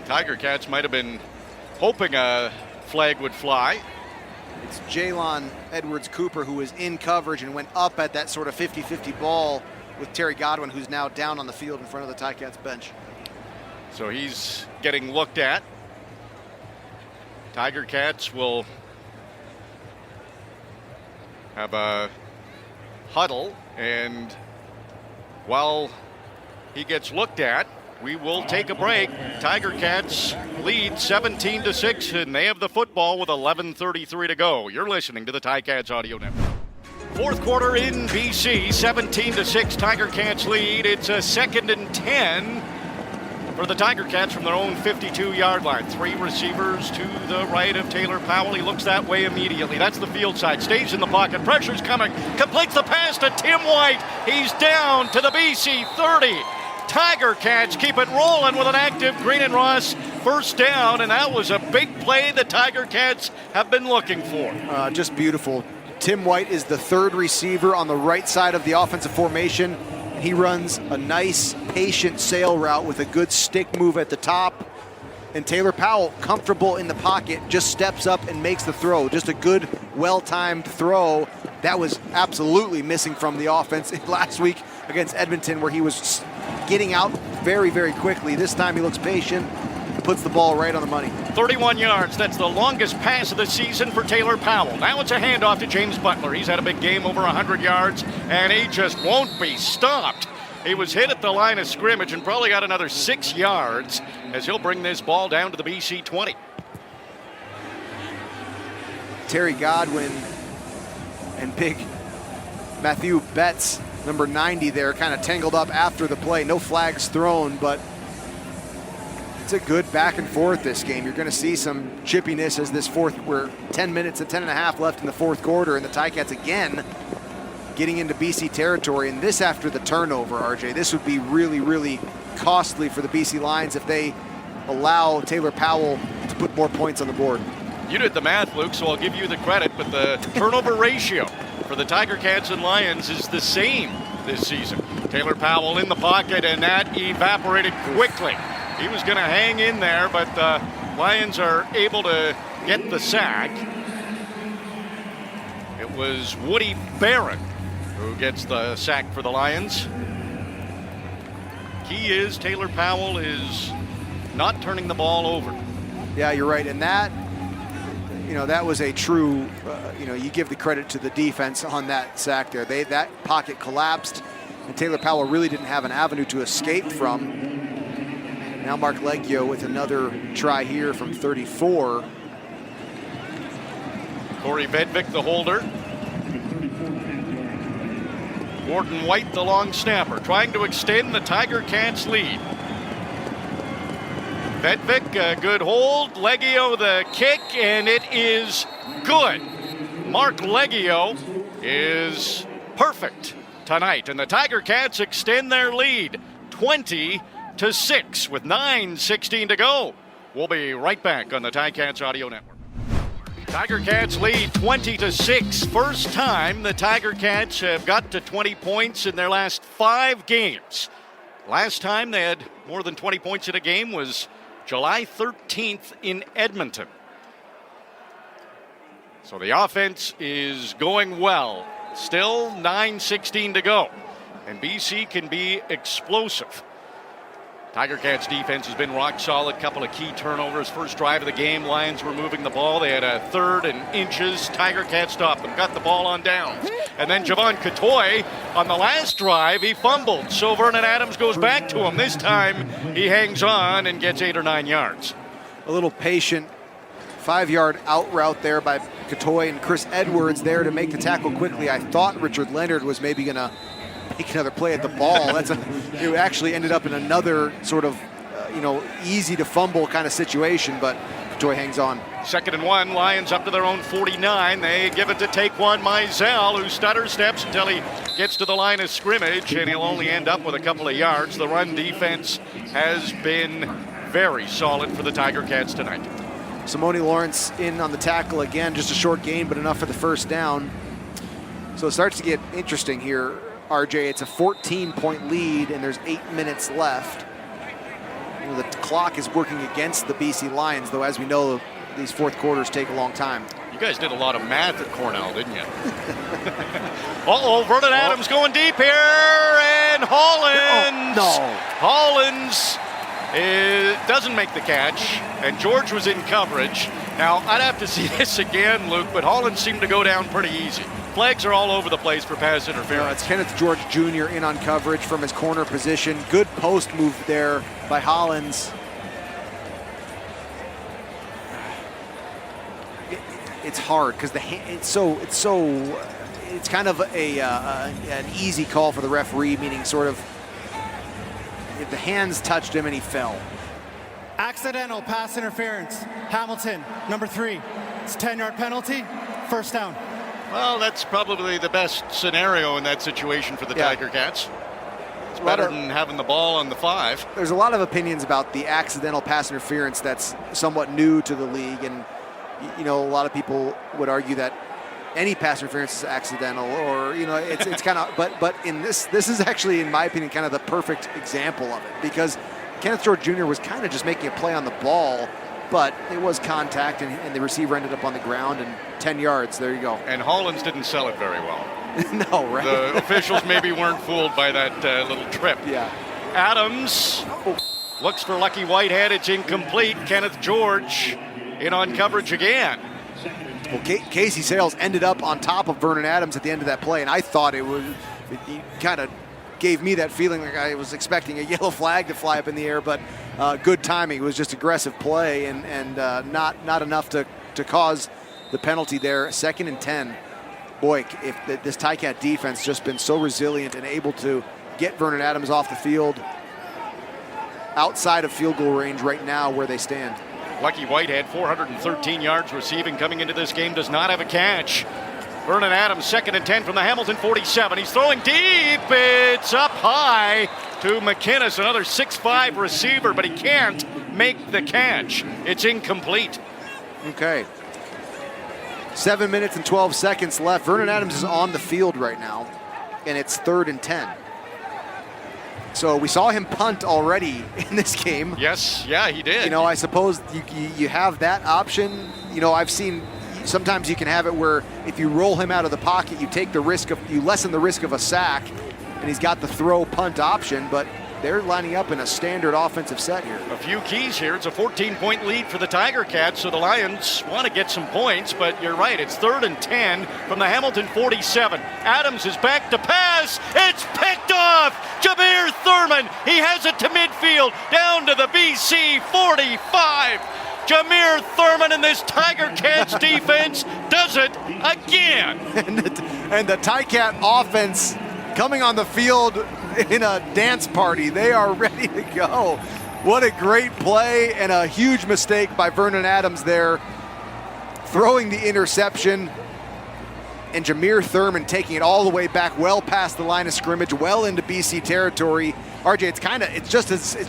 Tiger Cats might have been hoping a flag would fly. It's Jalon Edwards-Cooper who was in coverage and went up at that sort of 50-50 ball with Terry Godwin, who's now down on the field in front of the Ticats bench. So he's getting looked at. Tiger Cats will have a huddle, and while he gets looked at, We will take a break. Tiger Cats lead 17-6, and they have the football with 11:33 to go. You're listening to the Ticats Audio Network. Fourth quarter in BC, 17-6. Tiger Cats lead. It's a 2nd and 10 for the Tiger Cats from their own 52-yard line. 3 receivers to the right of Taylor Powell. He looks that way immediately. That's the field side. Stays in the pocket. Pressure's coming. Completes the pass to Tim White. He's down to the BC 30. Tiger Cats keep it rolling with an active Green and Ross first down, and that was a big play the Tiger Cats have been looking for. Just beautiful. Tim White is the 3rd receiver on the right side of the offensive formation. He runs a nice, patient sail route with a good stick move at the top. And Taylor Powell, comfortable in the pocket, just steps up and makes the throw. Just a good, well-timed throw. That was absolutely missing from the offense last week against Edmonton, where he was getting out very, very quickly. This time he looks patient, puts the ball right on the money. 31 yards. That's the longest pass of the season for Taylor Powell. Now it's a handoff to James Butler. He's had a big game, over 100 yards, and he just won't be stopped. He was hit at the line of scrimmage and probably got another 6 yards as he'll bring this ball down to the BC 20. Terry Godwin and big Matthew Betts, number 90 there, kind of tangled up after the play. No flags thrown, but it's a good back and forth this game. You're going to see some chippiness as we're 10 minutes and 10 and a half left in the fourth quarter, and the Ticats again getting into BC territory, and this after the turnover, RJ. This would be really, really costly for the BC Lions if they allow Taylor Powell to put more points on the board. You did the math, Luke, so I'll give you the credit, but the turnover ratio for the Tiger Cats and Lions is the same this season. Taylor Powell in the pocket, and that evaporated quickly. He was going to hang in there, but the Lions are able to get the sack. It was Woody Barron who gets the sack for the Lions. Key is Taylor Powell is not turning the ball over. Yeah, you're right, and that was a true, you give the credit to the defense on that sack there. That pocket collapsed, and Taylor Powell really didn't have an avenue to escape from. Now Mark Leggio with another try here from 34. Corey Vedvik, the holder. Gordon White, the long snapper, trying to extend the Tiger Cats lead. Vedvik, a good hold. Leggio, the kick, and it is good. Mark Leggio is perfect tonight, and the Tiger Cats extend their lead 20-6 with 9:16 to go. We'll be right back on the Ticats Audio Network. Tiger Cats lead 20-6. First time the Tiger Cats have got to 20 points in their last 5 games. Last time they had more than 20 points in a game was July 13th in Edmonton. So the offense is going well. Still 9:16 to go. And BC can be explosive. Tiger Cats defense has been rock solid. Couple of key turnovers. First drive of the game, Lions were moving the ball. They had a 3rd and inches. Tiger Cats stopped them. Got the ball on downs. And then Javon Catoy on the last drive, he fumbled. So Vernon Adams goes back to him. This time he hangs on and gets 8 or 9 yards. A little patient 5-yard out route there by Catoy and Chris Edwards there to make the tackle quickly. I thought Richard Leonard was maybe going to make another play at the ball. It actually ended up in another sort of, easy to fumble kind of situation, but Catoy hangs on. 2nd and 1, Lions up to their own 49. They give it to Taquan Mizell, who stutter steps until he gets to the line of scrimmage, and he'll only end up with a couple of yards. The run defense has been very solid for the Tiger Cats tonight. Simone Lawrence in on the tackle again, just a short gain, but enough for the first down. So it starts to get interesting here, RJ. It's a 14-point lead, and there's 8 minutes left. The clock is working against the BC Lions, though, as we know, these fourth quarters take a long time. You guys did a lot of math at Cornell, didn't you? Vernon Adams going deep here, and Hollins. Oh, no. Hollins doesn't make the catch, and George was in coverage, Now, I'd have to see this again, Luke, but Holland seemed to go down pretty easy. Flags are all over the place for pass interference. It's Kenneth George Jr. in on coverage from his corner position. Good post move there by Hollins. It's hard because it's kind of an easy call for the referee, meaning sort of if the hands touched him and he fell. Accidental pass interference. Hamilton, number 3. It's a 10-yard penalty, first down. Well, that's probably the best scenario in that situation for the Tiger Cats. It's better than having the ball on the 5. There's a lot of opinions about the accidental pass interference that's somewhat new to the league, and a lot of people would argue that any pass interference is accidental, or it's kind of. But in this is actually, in my opinion, kind of the perfect example of it, because Kenneth George Jr. was kind of just making a play on the ball, but it was contact, and the receiver ended up on the ground, and 10 yards, there you go. And Hollins didn't sell it very well. No, right? The officials maybe weren't fooled by that little trip. Yeah. Adams looks for Lucky Whitehead. It's incomplete. Kenneth George in on coverage again. Well, Casey Sales ended up on top of Vernon Adams at the end of that play, and I thought it kind of gave me that feeling like I was expecting a yellow flag to fly up in the air, but good timing. It was just aggressive play and not enough to cause the penalty there. 2nd and 10. Boy, if this Ticat defense just been so resilient and able to get Vernon Adams off the field outside of field goal range right now where they stand. Lucky Whitehead, 413 yards receiving coming into this game, does not have a catch. Vernon Adams, 2nd and 10 from the Hamilton 47. He's throwing deep. It's up high to McInnes, another 6'5 receiver, but he can't make the catch. It's incomplete. Okay. 7 minutes and 12 seconds left. Vernon Adams is on the field right now, and it's 3rd and 10. So we saw him punt already in this game. Yes, yeah, he did. I suppose you have that option. I've seen sometimes you can have it where if you roll him out of the pocket, you lessen the risk of a sack, and he's got the throw punt option, but they're lining up in a standard offensive set here. A few keys here. It's a 14-point lead for the Tiger Cats, so the Lions want to get some points, but you're right. It's 3rd and 10 from the Hamilton 47. Adams is back to pass. It's picked off. Jameer Thurman. He has it to midfield, down to the BC 45. Jameer Thurman and this Tiger Cats defense does it again. And the Ticat offense coming on the field in a dance party. They are ready to go. What a great play and a huge mistake by Vernon Adams there, throwing the interception, and Jameer Thurman taking it all the way back, well past the line of scrimmage, well into BC territory. RJ,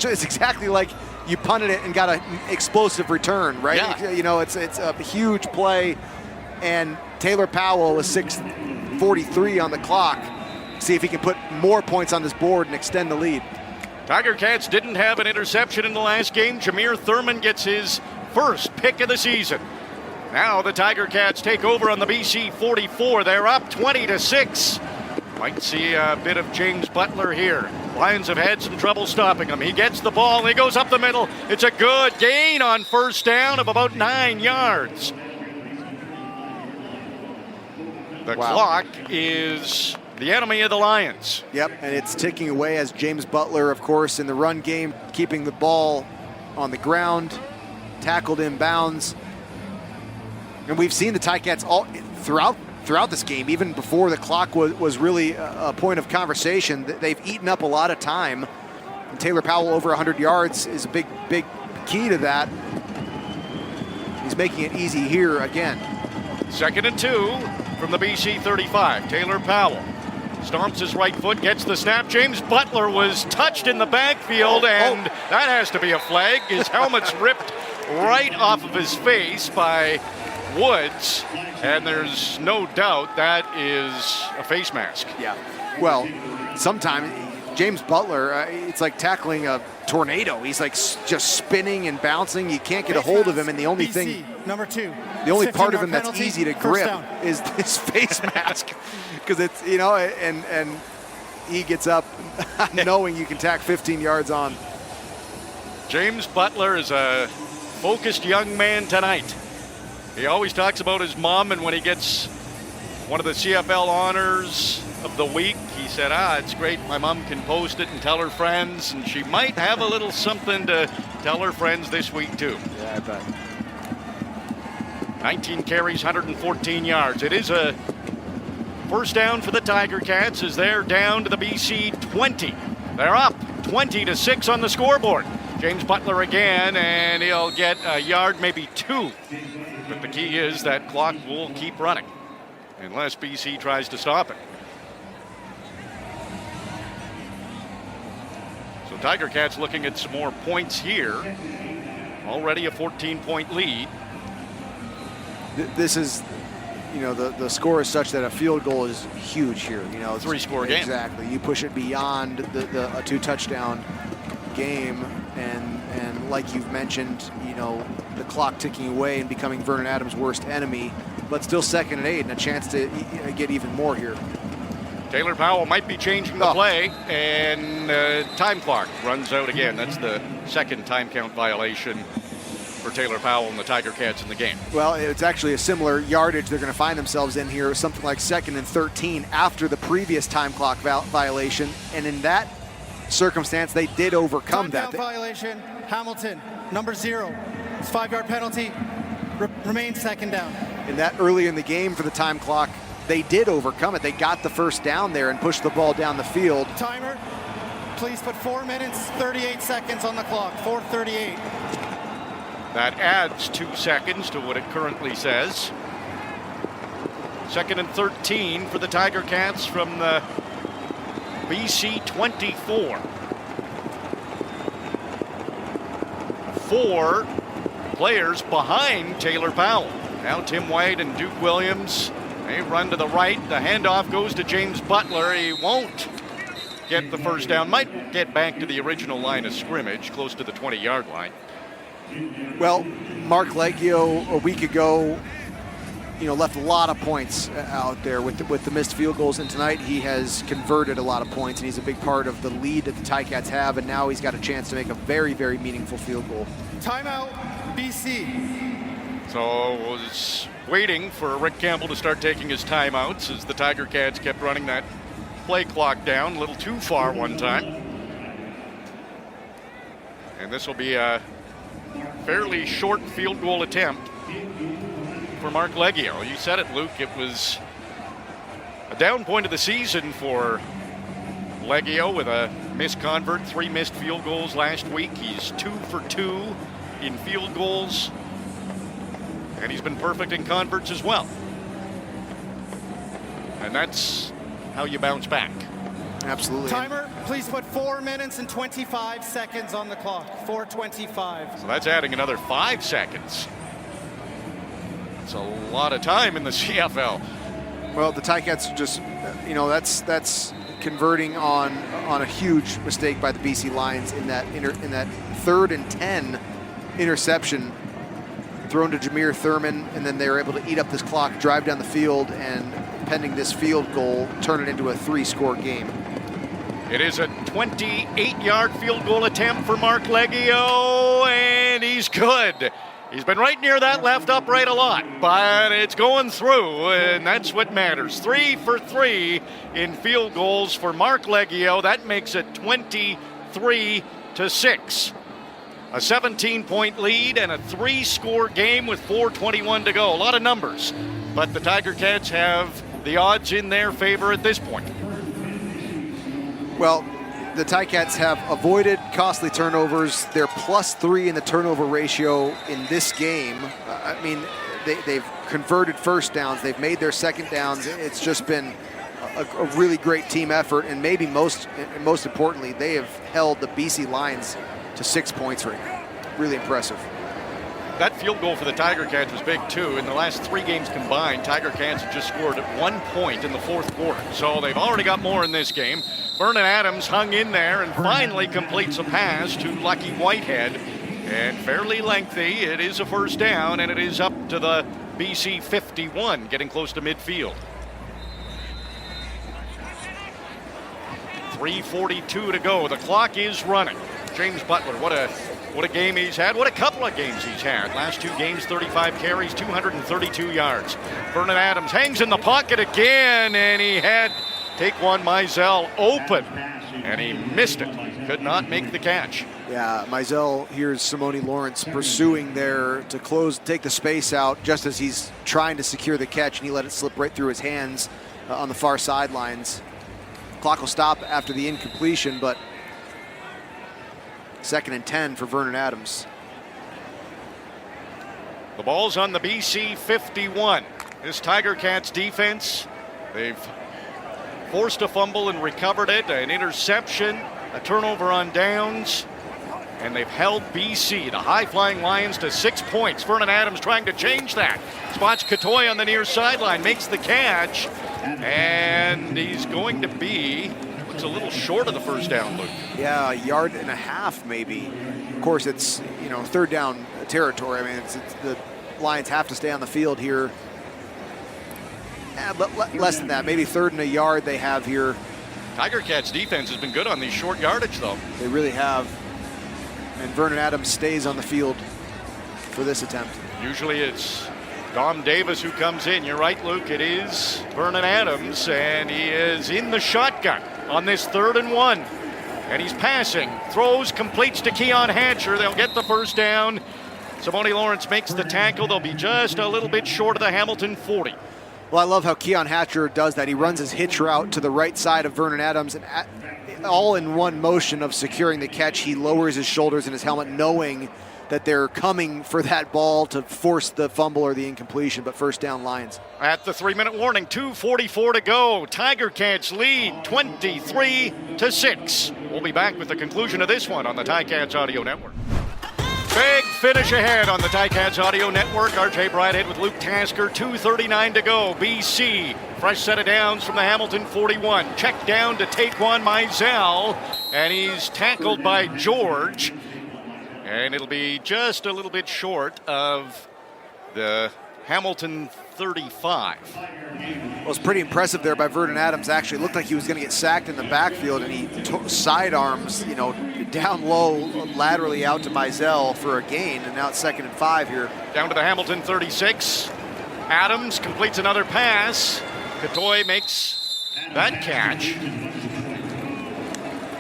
it's exactly like you punted it and got an explosive return, right? Yeah. It's a huge play, and Taylor Powell is 6:43 on the clock. See if he can put more points on this board and extend the lead. Tiger Cats didn't have an interception in the last game. Jameer Thurman gets his first pick of the season. Now the Tiger Cats take over on the BC 44. They're up 20-6. Might see a bit of James Butler here. Lions have had some trouble stopping him. He gets the ball and he goes up the middle. It's a good gain on first down of about 9 yards. The clock is the enemy of the Lions. Yep, and it's ticking away as James Butler, of course, in the run game, keeping the ball on the ground, tackled in bounds. And we've seen the Ticats all throughout this game, even before the clock was really a point of conversation. They've eaten up a lot of time. And Taylor Powell over 100 yards is a big key to that. He's making it easy here again. 2nd and 2 from the BC 35. Taylor Powell stomps his right foot, gets the snap. James Butler was touched in the backfield, and that has to be a flag. His helmet's ripped right off of his face by Woods, and there's no doubt that is a face mask. Yeah. Well, sometimes James Butler, it's like tackling a tornado. He's like just spinning and bouncing. You can't get a hold of him, and the only thing, number 2, the only part of him that's easy to grip is this face mask, because it's and he gets up knowing you can tack 15 yards on. James Butler is a focused young man tonight. He always talks about his mom, and when he gets one of the CFL honors of the week, he said, it's great. My mom can post it and tell her friends, and she might have a little something to tell her friends this week, too. Yeah, I bet. 19 carries, 114 yards. It is a first down for the Tiger Cats as they're down to the BC 20. They're up 20-6 on the scoreboard. James Butler again, and he'll get a yard, maybe 2. But the key is that clock will keep running unless BC tries to stop it. So Tiger Cats looking at some more points here. Already a 14-point lead. This is, the score is such that a field goal is huge here. It's 3-score game. Exactly. You push it beyond a 2-touchdown game, and like you've mentioned, the clock ticking away and becoming Vernon Adams' worst enemy, but still 2nd and 8 and a chance to get even more here. Taylor Powell might be changing the play, and time clock runs out again. That's the second time count violation for Taylor Powell and the Tiger Cats in the game. Well, it's actually a similar yardage they're going to find themselves in here, something like 2nd and 13 after the previous time clock violation, and in that circumstance, they did overcome that. Violation, Hamilton, number 0. It's 5-yard penalty, remains 2nd down. And that early in the game for the time clock, they did overcome it. They got the first down there and pushed the ball down the field. Timer, please put 4 minutes, 38 seconds on the clock, 4:38. That adds 2 seconds to what it currently says. 2nd and 13 for the Tiger Cats from the BC 24. 4 players behind Taylor Powell. Now Tim White and Duke Williams, they run to the right. The handoff goes to James Butler. He won't get the first down. Might get back to the original line of scrimmage, close to the 20-yard line. Well, Mark Leggio a week ago, left a lot of points out there with the missed field goals, and tonight he has converted a lot of points, and he's a big part of the lead that the Ticats have, and now he's got a chance to make a very, very meaningful field goal. Timeout, BC. So was waiting for Rick Campbell to start taking his timeouts as the Tiger Cats kept running that play clock down a little too far one time. And this will be a fairly short field goal attempt for Mark Leggio. You said it, Luke. It was a down point of the season for Leggio with a missed convert, 3 missed field goals last week. He's 2 for 2 in field goals, and he's been perfect in converts as well. And that's how you bounce back. Absolutely. Timer, please put 4 minutes and 25 seconds on the clock. 4:25. So that's adding another 5 seconds. It's a lot of time in the CFL. Well, the Ticats just, that's converting on a huge mistake by the BC Lions in that 3rd and 10 interception thrown to Jameer Thurman, and then they were able to eat up this clock, drive down the field, and pending this field goal, turn it into a 3-score game. It is a 28-yard field goal attempt for Mark Leggio, and he's good. He's been right near that left upright a lot, but it's going through, and that's what matters. 3 for 3 in field goals for Mark Leggio. That makes it 23-6. A 17-point lead and a 3-score game with 4:21 to go. A lot of numbers, but the Tiger Cats have the odds in their favor at this point. Well, the Ticats have avoided costly turnovers. They're +3 in the turnover ratio in this game. They've converted first downs. They've made their second downs. It's just been a really great team effort, and maybe most importantly, they have held the BC Lions to 6 points right now. Really impressive. That field goal for the Tiger Cats was big too. In the last 3 games combined, Tiger Cats have just scored 1 point in the 4th quarter. So they've already got more in this game. Vernon Adams hung in there and finally completes a pass to Lucky Whitehead. And fairly lengthy. It is a first down, and it is up to the BC 51, getting close to midfield. 3:42 to go. The clock is running. James Butler, what a What a game he's had. What a couple of games he's had. Last 2 games, 35 carries, 232 yards. Vernon Adams hangs in the pocket again, and he had Taquan Mizell open, and he missed it. Could not make the catch. Yeah, Mizell here's Simone Lawrence pursuing there to take the space out just as he's trying to secure the catch, and he let it slip right through his hands on the far sidelines. Clock will stop after the incompletion, but 2nd and 10 for Vernon Adams. The ball's on the BC 51. This Tiger Cats defense, they've forced a fumble and recovered it, an interception, a turnover on downs, and they've held BC, the high-flying Lions, to 6 points. Vernon Adams trying to change that. Spots Katoy on the near sideline, makes the catch, and he's going to be, looks a little short of the first down, Luke. Yeah, a yard and a half maybe. Of course, it's, 3rd down territory. I mean, it's the Lions have to stay on the field here. But less than that, maybe 3rd and a yard they have here. Tiger Cats defense has been good on these short yardage, though. They really have. And Vernon Adams stays on the field for this attempt. Usually it's Dom Davis who comes in. You're right, Luke. It is Vernon Adams, and he is in the shotgun on this 3rd and 1. And he's passing, throws, completes to Keon Hatcher. They'll get the first down. Simone Lawrence makes the tackle. They'll be just a little bit short of the Hamilton 40. Well, I love how Keon Hatcher does that. He runs his hitch route to the right side of Vernon Adams, and all in one motion of securing the catch, he lowers his shoulders and his helmet, knowing that they're coming for that ball to force the fumble or the incompletion, but first down Lions. At the 3-minute warning, 2:44 to go. Tiger Cats lead 23-6. We'll be back with the conclusion of this one on the Ticats Audio Network. Big finish ahead on the Ticats Audio Network. RJ Broadhead with Luke Tasker. 2:39 to go. BC, fresh set of downs from the Hamilton 41. Check down to Taquan Mizell, and he's tackled by George. And it'll be just a little bit short of the Hamilton 35. Well, it was pretty impressive there by Vernon Adams. Actually, it looked like he was going to get sacked in the backfield, and he sidearms, down low, laterally out to Mizell for a gain, and now it's 2nd and 5 here. Down to the Hamilton 36. Adams completes another pass. Katoy makes that catch.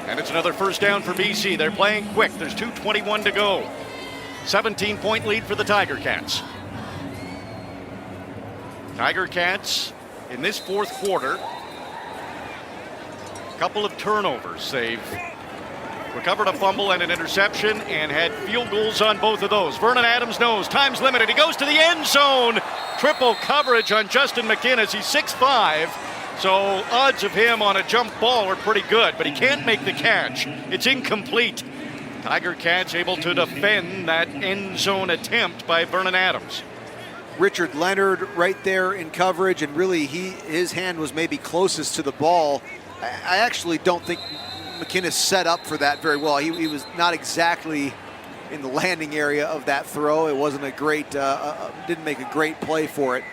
And it's another first down for BC. They're playing quick. There's 2:21 to go. 17-point lead for the Tiger Cats. Tiger Cats in this 4th quarter, a couple of turnovers. They've recovered a fumble and an interception and had field goals on both of those. Vernon Adams knows time's limited. He goes to the end zone. Triple coverage on Justin McInnes. He's 6'5", so odds of him on a jump ball are pretty good, but he can't make the catch. It's incomplete. Tiger Cats able to defend that end zone attempt by Vernon Adams. Richard Leonard right there in coverage, and really his hand was maybe closest to the ball. I actually don't think McInnes set up for that very well. He was not exactly in the landing area of that throw. It wasn't a great, didn't make a great play for it.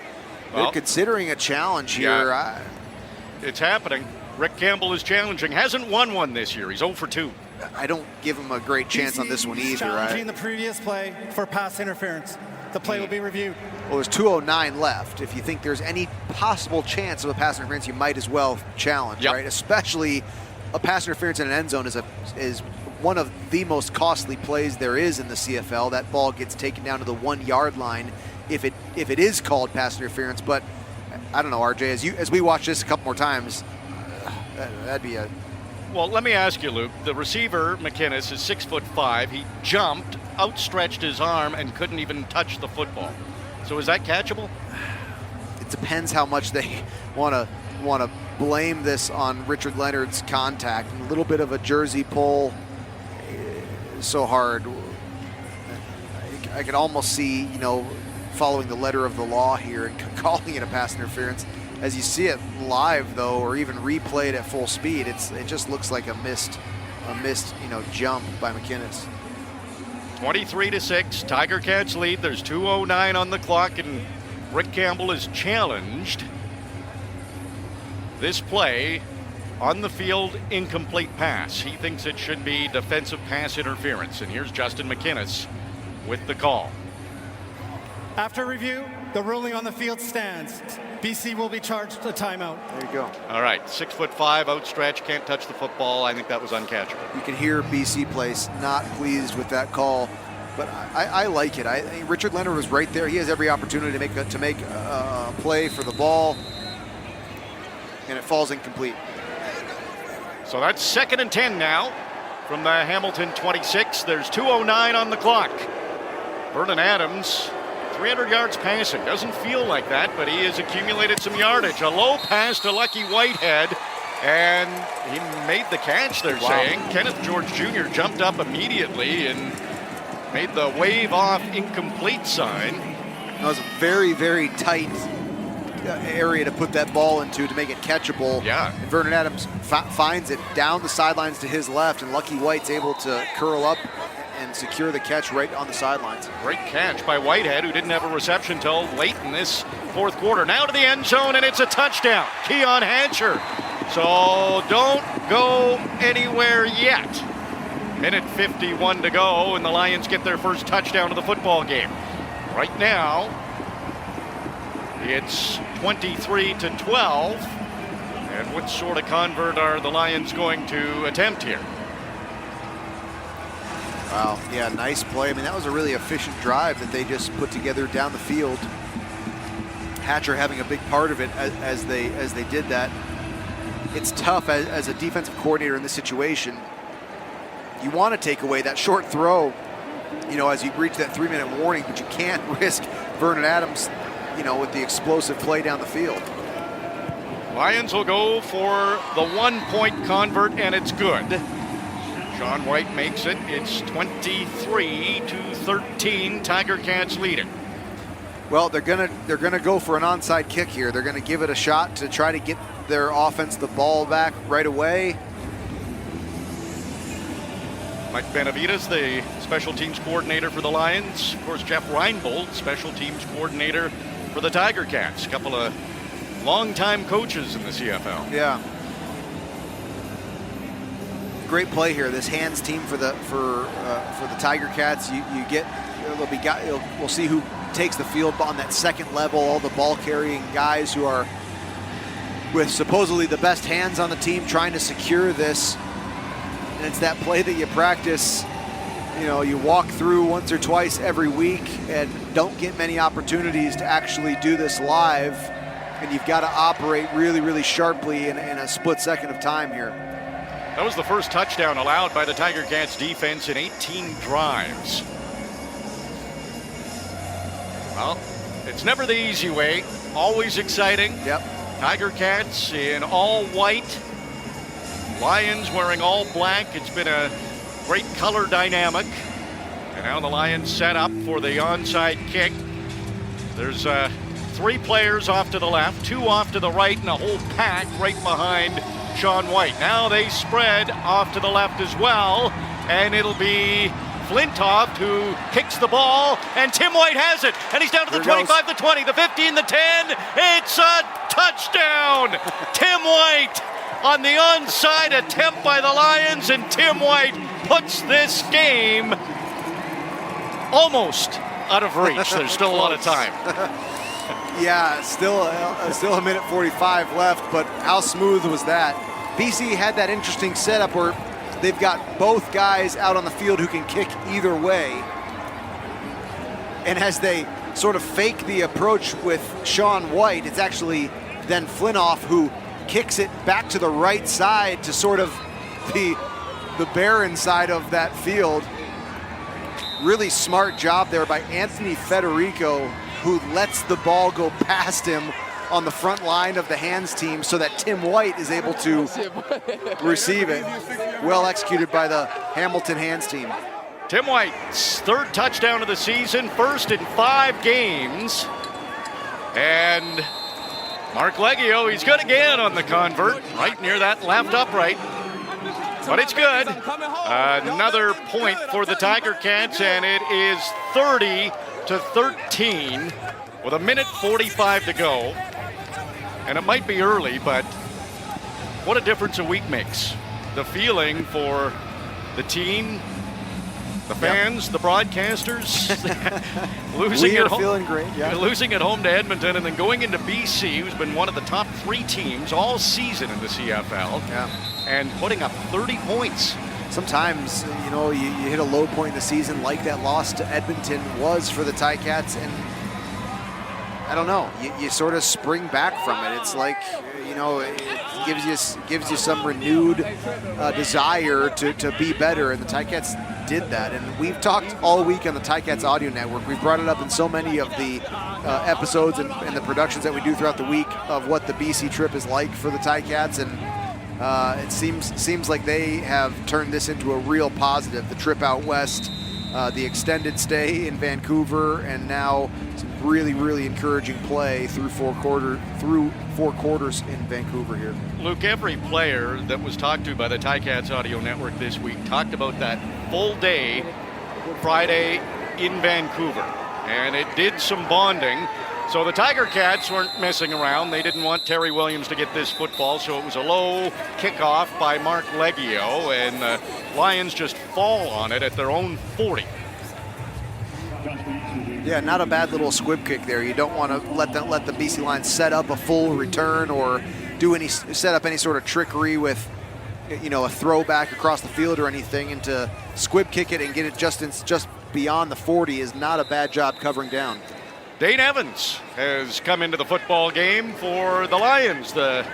Well, they're considering a challenge here. Yeah, it's happening. Rick Campbell is challenging. Hasn't won one this year. He's 0 for 2. I don't give him a great chance on this one either. Challenging the previous play for pass interference. The play will be reviewed. Well, there's 2:09 left. If you think there's any possible chance of a pass interference, you might as well challenge, right? Especially a pass interference in an end zone is one of the most costly plays there is in the CFL. That ball gets taken down to the 1-yard line if it is called pass interference. But I don't know, RJ, as we watch this a couple more times, that'd be a... Well, let me ask you, Luke. The receiver, McInnes, is 6'5". He jumped, outstretched his arm, and couldn't even touch the football. So is that catchable? It depends how much they want to blame this on Richard Leonard's contact. A little bit of a jersey pull, so hard. I could almost see, following the letter of the law here and calling it a pass interference. As you see it live, though, or even replayed at full speed, it just looks like a missed jump by McInnes. 23-6, Tiger Cats lead. There's 2:09 on the clock, and Rick Campbell is challenged. This play on the field, incomplete pass. He thinks it should be defensive pass interference. And here's Justin McInnes with the call. After review, the ruling on the field stands. BC will be charged a timeout. There you go. All right, 6'5", outstretched, can't touch the football. I think that was uncatchable. You can hear BC place not pleased with that call, but I like it. Richard Leonard was right there. He has every opportunity to make a play for the ball, and it falls incomplete. So that's 2nd and 10 now from the Hamilton 26. There's 2:09 on the clock. Vernon Adams, 300 yards passing. Doesn't feel like that, but he has accumulated some yardage. A low pass to Lucky Whitehead, and he made the catch, they're saying. Kenneth George Jr. jumped up immediately and made the wave off incomplete sign. That was a very, very tight area to put that ball into to make it catchable. Yeah. And Vernon Adams finds it down the sidelines to his left, and Lucky White's able to curl up and secure the catch right on the sidelines. Great catch by Whitehead, who didn't have a reception until late in this 4th quarter. Now to the end zone, and it's a touchdown. Keon Hatcher. So don't go anywhere yet. Minute 51 to go, and the Lions get their first touchdown of the football game. Right now, it's 23-12. And what sort of convert are the Lions going to attempt here? Wow, yeah, nice play. I mean, that was a really efficient drive that they just put together down the field. Hatcher having a big part of it as they did that. It's tough as a defensive coordinator in this situation. You want to take away that short throw, as you breach that 3-minute warning, but you can't risk Vernon Adams, with the explosive play down the field. Lions will go for the 1-point convert, and it's good. Sean White makes it. It's 23-13. Tiger Cats leading. Well, they're gonna go for an onside kick here. They're gonna give it a shot to try to get their offense the ball back right away. Mike Benavides, the special teams coordinator for the Lions. Of course, Jeff Reinbold, special teams coordinator for the Tiger Cats. A couple of longtime coaches in the CFL. Yeah. Great play here. This hands team for the Tiger Cats. We'll see who takes the field on that second level. All the ball carrying guys who are with supposedly the best hands on the team trying to secure this. And it's that play that you practice. You walk through once or twice every week and don't get many opportunities to actually do this live. And you've got to operate really, really sharply in a split second of time here. That was the first touchdown allowed by the Tiger Cats defense in 18 drives. Well, it's never the easy way. Always exciting. Yep. Tiger Cats in all white. Lions wearing all black. It's been a great color dynamic. And now the Lions set up for the onside kick. There's 3 players off to the left, 2 off to the right, and a whole pack right behind Sean White. Now they spread off to the left as well, and it'll be Flintoft who kicks the ball, and Tim White has it, and he's down to the 25, the 20, the 15, the 10. It's a touchdown! Tim White on the onside attempt by the Lions, and Tim White puts this game almost out of reach. There's still a lot of time. Yeah, still a minute 45 left, but how smooth was that? BC had that interesting setup where they've got both guys out on the field who can kick either way. And as they sort of fake the approach with Sean White, it's actually then Flintoff who kicks it back to the right side to sort of the barren side of that field. Really smart job there by Anthony Federico, who lets the ball go past him on the front line of the hands team so that Tim White is able to receive it. Well executed by the Hamilton hands team. Tim White's 3rd touchdown of the season, first in 5 games. And Mark Leggio, he's good again on the convert, right near that left upright. But it's good. Another point for the Tiger Cats, and it is 30-13 with a minute 45 to go. And it might be early, but what a difference a week makes. The feeling for the team, the fans, the broadcasters, losing at home, feeling great. Yeah. losing at home to Edmonton, and then going into BC, who's been one of the top 3 teams all season in the CFL, and putting up 30 points. Sometimes, you hit a low point in the season like that loss to Edmonton was for the Ticats, and I don't know, you sort of spring back from it. It's like, it gives you some renewed desire to be better, and the Ticats did that. And we've talked all week on the Ticats Audio Network. We've brought it up in so many of the episodes and the productions that we do throughout the week of what the BC trip is like for the Ticats, and it seems like they have turned this into a real positive. The trip out west, the extended stay in Vancouver, and now some really, really encouraging play through four quarters in Vancouver here. Luke, every player that was talked to by the Ticats Audio Network this week talked about that full day Friday in Vancouver, and it did some bonding. So the Tiger Cats weren't messing around. They didn't want Terry Williams to get this football, so it was a low kickoff by Mark Leggio, and the Lions just fall on it at their own 40. Yeah, not a bad little squib kick there. You don't want to let the BC Lions set up a full return or set up any sort of trickery with, a throwback across the field or anything, and to squib kick it and get it just beyond the 40 is not a bad job covering down. Dane Evans has come into the football game for the Lions, the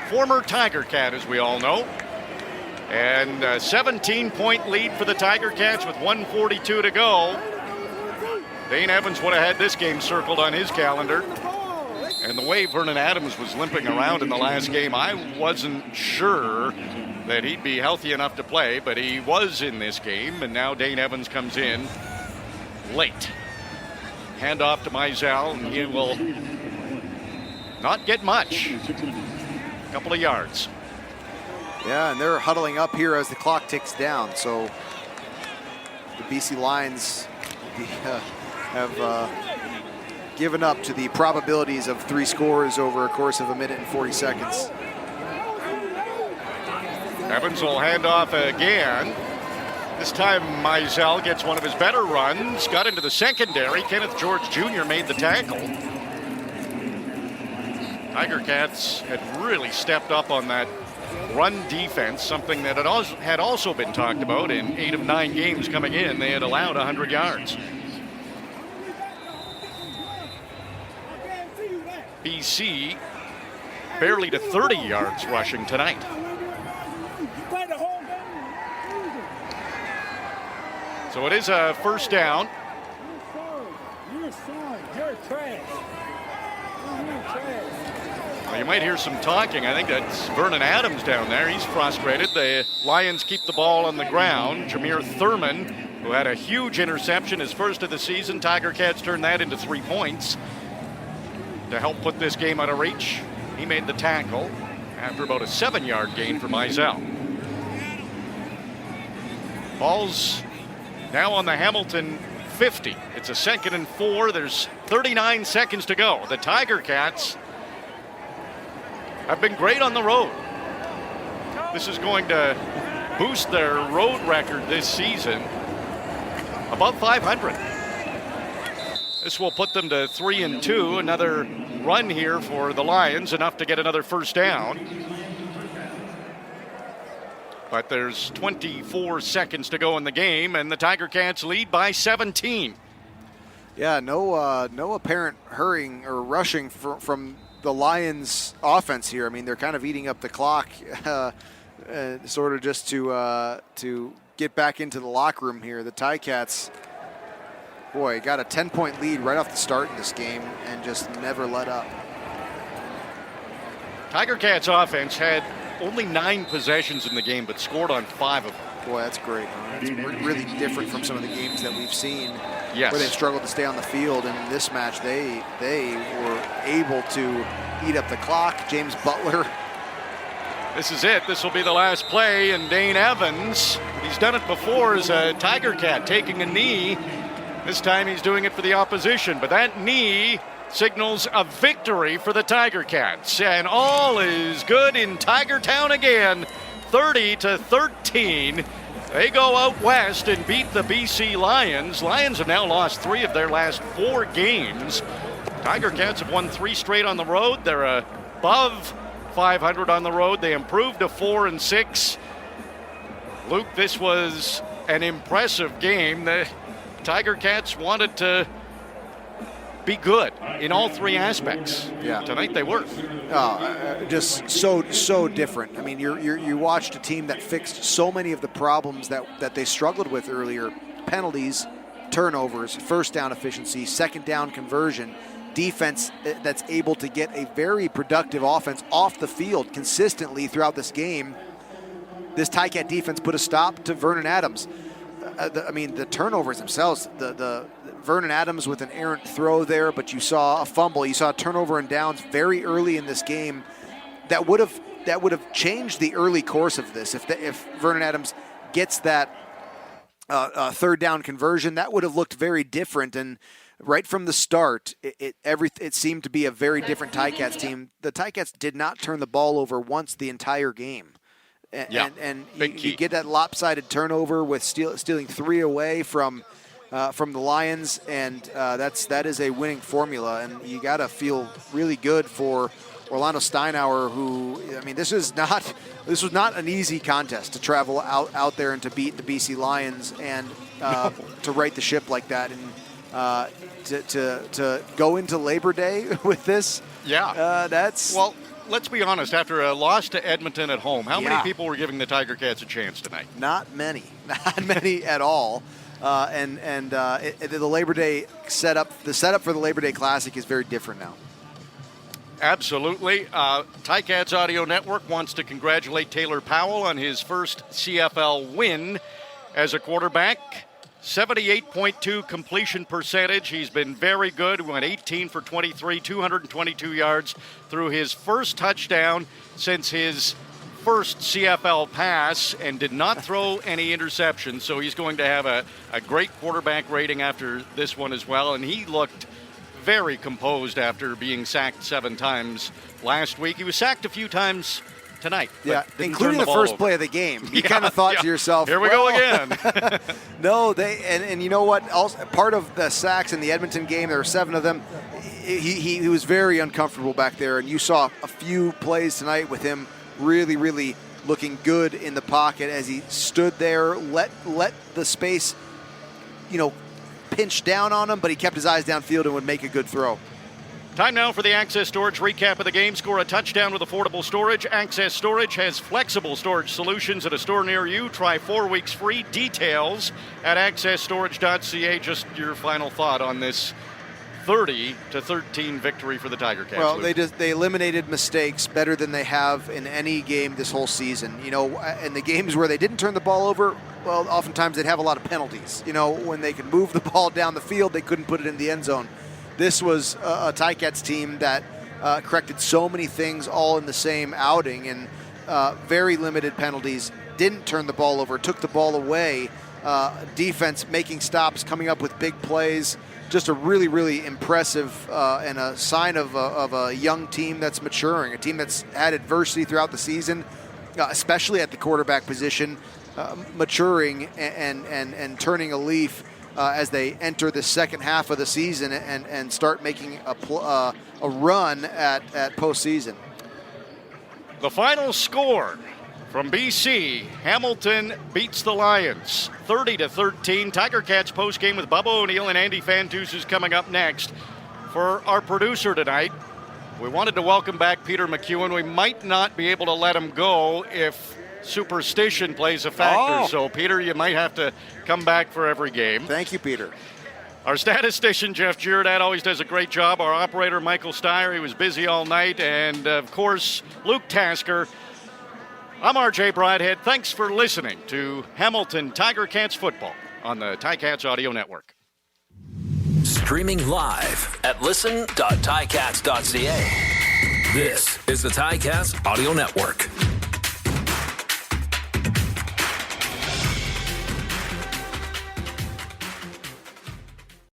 former Tiger Cat, as we all know. And a 17-point lead for the Tiger Cats with 1:42 to go. Dane Evans would have had this game circled on his calendar. And the way Vernon Adams was limping around in the last game, I wasn't sure that he'd be healthy enough to play, but he was in this game, and now Dane Evans comes in late. Hand off to Mizell, and he will not get much. A couple of yards. Yeah, and they're huddling up here as the clock ticks down. So the BC Lions have given up to the probabilities of 3 scores over a course of 1 minute and 40 seconds. Evans will hand off again. This time, Mizell gets one of his better runs, got into the secondary. Kenneth George Jr. made the tackle. Tiger Cats had really stepped up on that run defense, something that had also been talked about in 8 of 9 games coming in. They had allowed 100 yards. BC barely to 30 yards rushing tonight. So it is a first down. Well, you might hear some talking. I think that's Vernon Adams down there. He's frustrated. The Lions keep the ball on the ground. Jameer Thurman, who had a huge interception, his first of the season. Tiger Cats turned that into 3 points to help put this game out of reach. He made the tackle after about a 7-yard gain for Mizell. Ball's now on the Hamilton 50. It's a 2nd and 4. There's 39 seconds to go. The Tiger Cats have been great on the road. This is going to boost their road record this season above 500. This will put them to 3-2. Another run here for the Lions, enough to get another first down. But there's 24 seconds to go in the game, and the Tiger Cats lead by 17. Yeah, no apparent hurrying or rushing from the Lions' offense here. I mean, they're kind of eating up the clock, sort of just to get back into the locker room here. The Ticats, boy, got a 10-point lead right off the start in this game and just never let up. Tiger Cats' offense had only 9 possessions in the game, but scored on 5 of them. Boy, that's great. It's really different from some of the games that we've seen, yes, where they've struggled to stay on the field. And in this match, they were able to eat up the clock. James Butler. This is it. This will be the last play, and Dane Evans, he's done it before as a Tiger Cat, taking a knee. This time he's doing it for the opposition, but that knee signals a victory for the Tiger Cats. And all is good in Tiger Town again, 30-13. They go out west and beat the BC Lions. Lions have now lost 3 of their last 4 games. Tiger Cats have won 3 straight on the road. They're above 500 on the road. They improved to 4-6. Luke, this was an impressive game. The Tiger Cats wanted to be good in all 3 aspects. Yeah. Tonight they were. Just so different. I mean, you watched a team that fixed so many of the problems that they struggled with earlier. Penalties, turnovers, first down efficiency, second down conversion, defense that's able to get a very productive offense off the field consistently throughout this game. This Ticat defense put a stop to Vernon Adams. The turnovers themselves, the Vernon Adams with an errant throw there, but you saw a fumble, you saw a turnover and downs very early in this game that would have changed the early course of this. If Vernon Adams gets that third down conversion, that would have looked very different. And right from the start, it seemed to be a very different Ticats team. The Ticats did not turn the ball over once the entire game. And you get that lopsided turnover with stealing 3 away from the Lions, and that is a winning formula. And you got to feel really good for Orlando Steinauer, who, I mean, this was not an easy contest to travel out there and to beat the BC Lions and to right the ship like that, and to go into Labor Day with this. Yeah, that's well. Let's be honest, after a loss to Edmonton at home, how many people were giving the Tiger Cats a chance tonight? Not many. Not many at all. The Labor Day setup, the setup for the Labor Day Classic is very different now. Absolutely. Ticats Audio Network wants to congratulate Taylor Powell on his first CFL win as a quarterback. 78.2 completion percentage. He's been very good. Went 18 for 23, 222 yards through his first touchdown since his first CFL pass, and did not throw any interceptions. So he's going to have a great quarterback rating after this one as well. And he looked very composed after being sacked 7 times last week. He was sacked a few times tonight. Yeah, including the first play of the game. You kind of thought to yourself, here we go again. No, and you know what? Also, part of the sacks in the Edmonton game, there were 7 of them. He was very uncomfortable back there, and you saw a few plays tonight with him really, really looking good in the pocket as he stood there, let the space, pinch down on him, but he kept his eyes downfield and would make a good throw. Time now for the Access Storage recap of the game. Score a touchdown with affordable storage. Access Storage has flexible storage solutions at a store near you. Try 4 weeks free. Details at accessstorage.ca. Just your final thought on this 30-13 victory for the Tiger Cats. Well, they eliminated mistakes better than they have in any game this whole season. In the games where they didn't turn the ball over, well, oftentimes they'd have a lot of penalties. When they could move the ball down the field, they couldn't put it in the end zone. This was a Ticats team that corrected so many things all in the same outing, and very limited penalties, didn't turn the ball over, took the ball away, defense making stops, coming up with big plays. Just a really, really impressive and a sign of a young team that's maturing, a team that's had adversity throughout the season, especially at the quarterback position, maturing and turning a leaf as they enter the second half of the season and start making a run at postseason. The final score from BC, Hamilton beats the Lions 30-13. Tiger Cats postgame with Bubba O'Neill and Andy Fantus is coming up next. For our producer tonight, we wanted to welcome back Peter McEwen. We might not be able to let him go if superstition plays a factor. So, Peter, you might have to come back for every game. Thank you, Peter. Our statistician, Jeff Girodat, always does a great job. Our operator, Michael Steyer, he was busy all night. And, of course, Luke Tasker. I'm RJ Broadhead. Thanks for listening to Hamilton Tiger Cats football on the Ticats Audio Network. Streaming live at listen.ticats.ca. This is the Ticats Audio Network.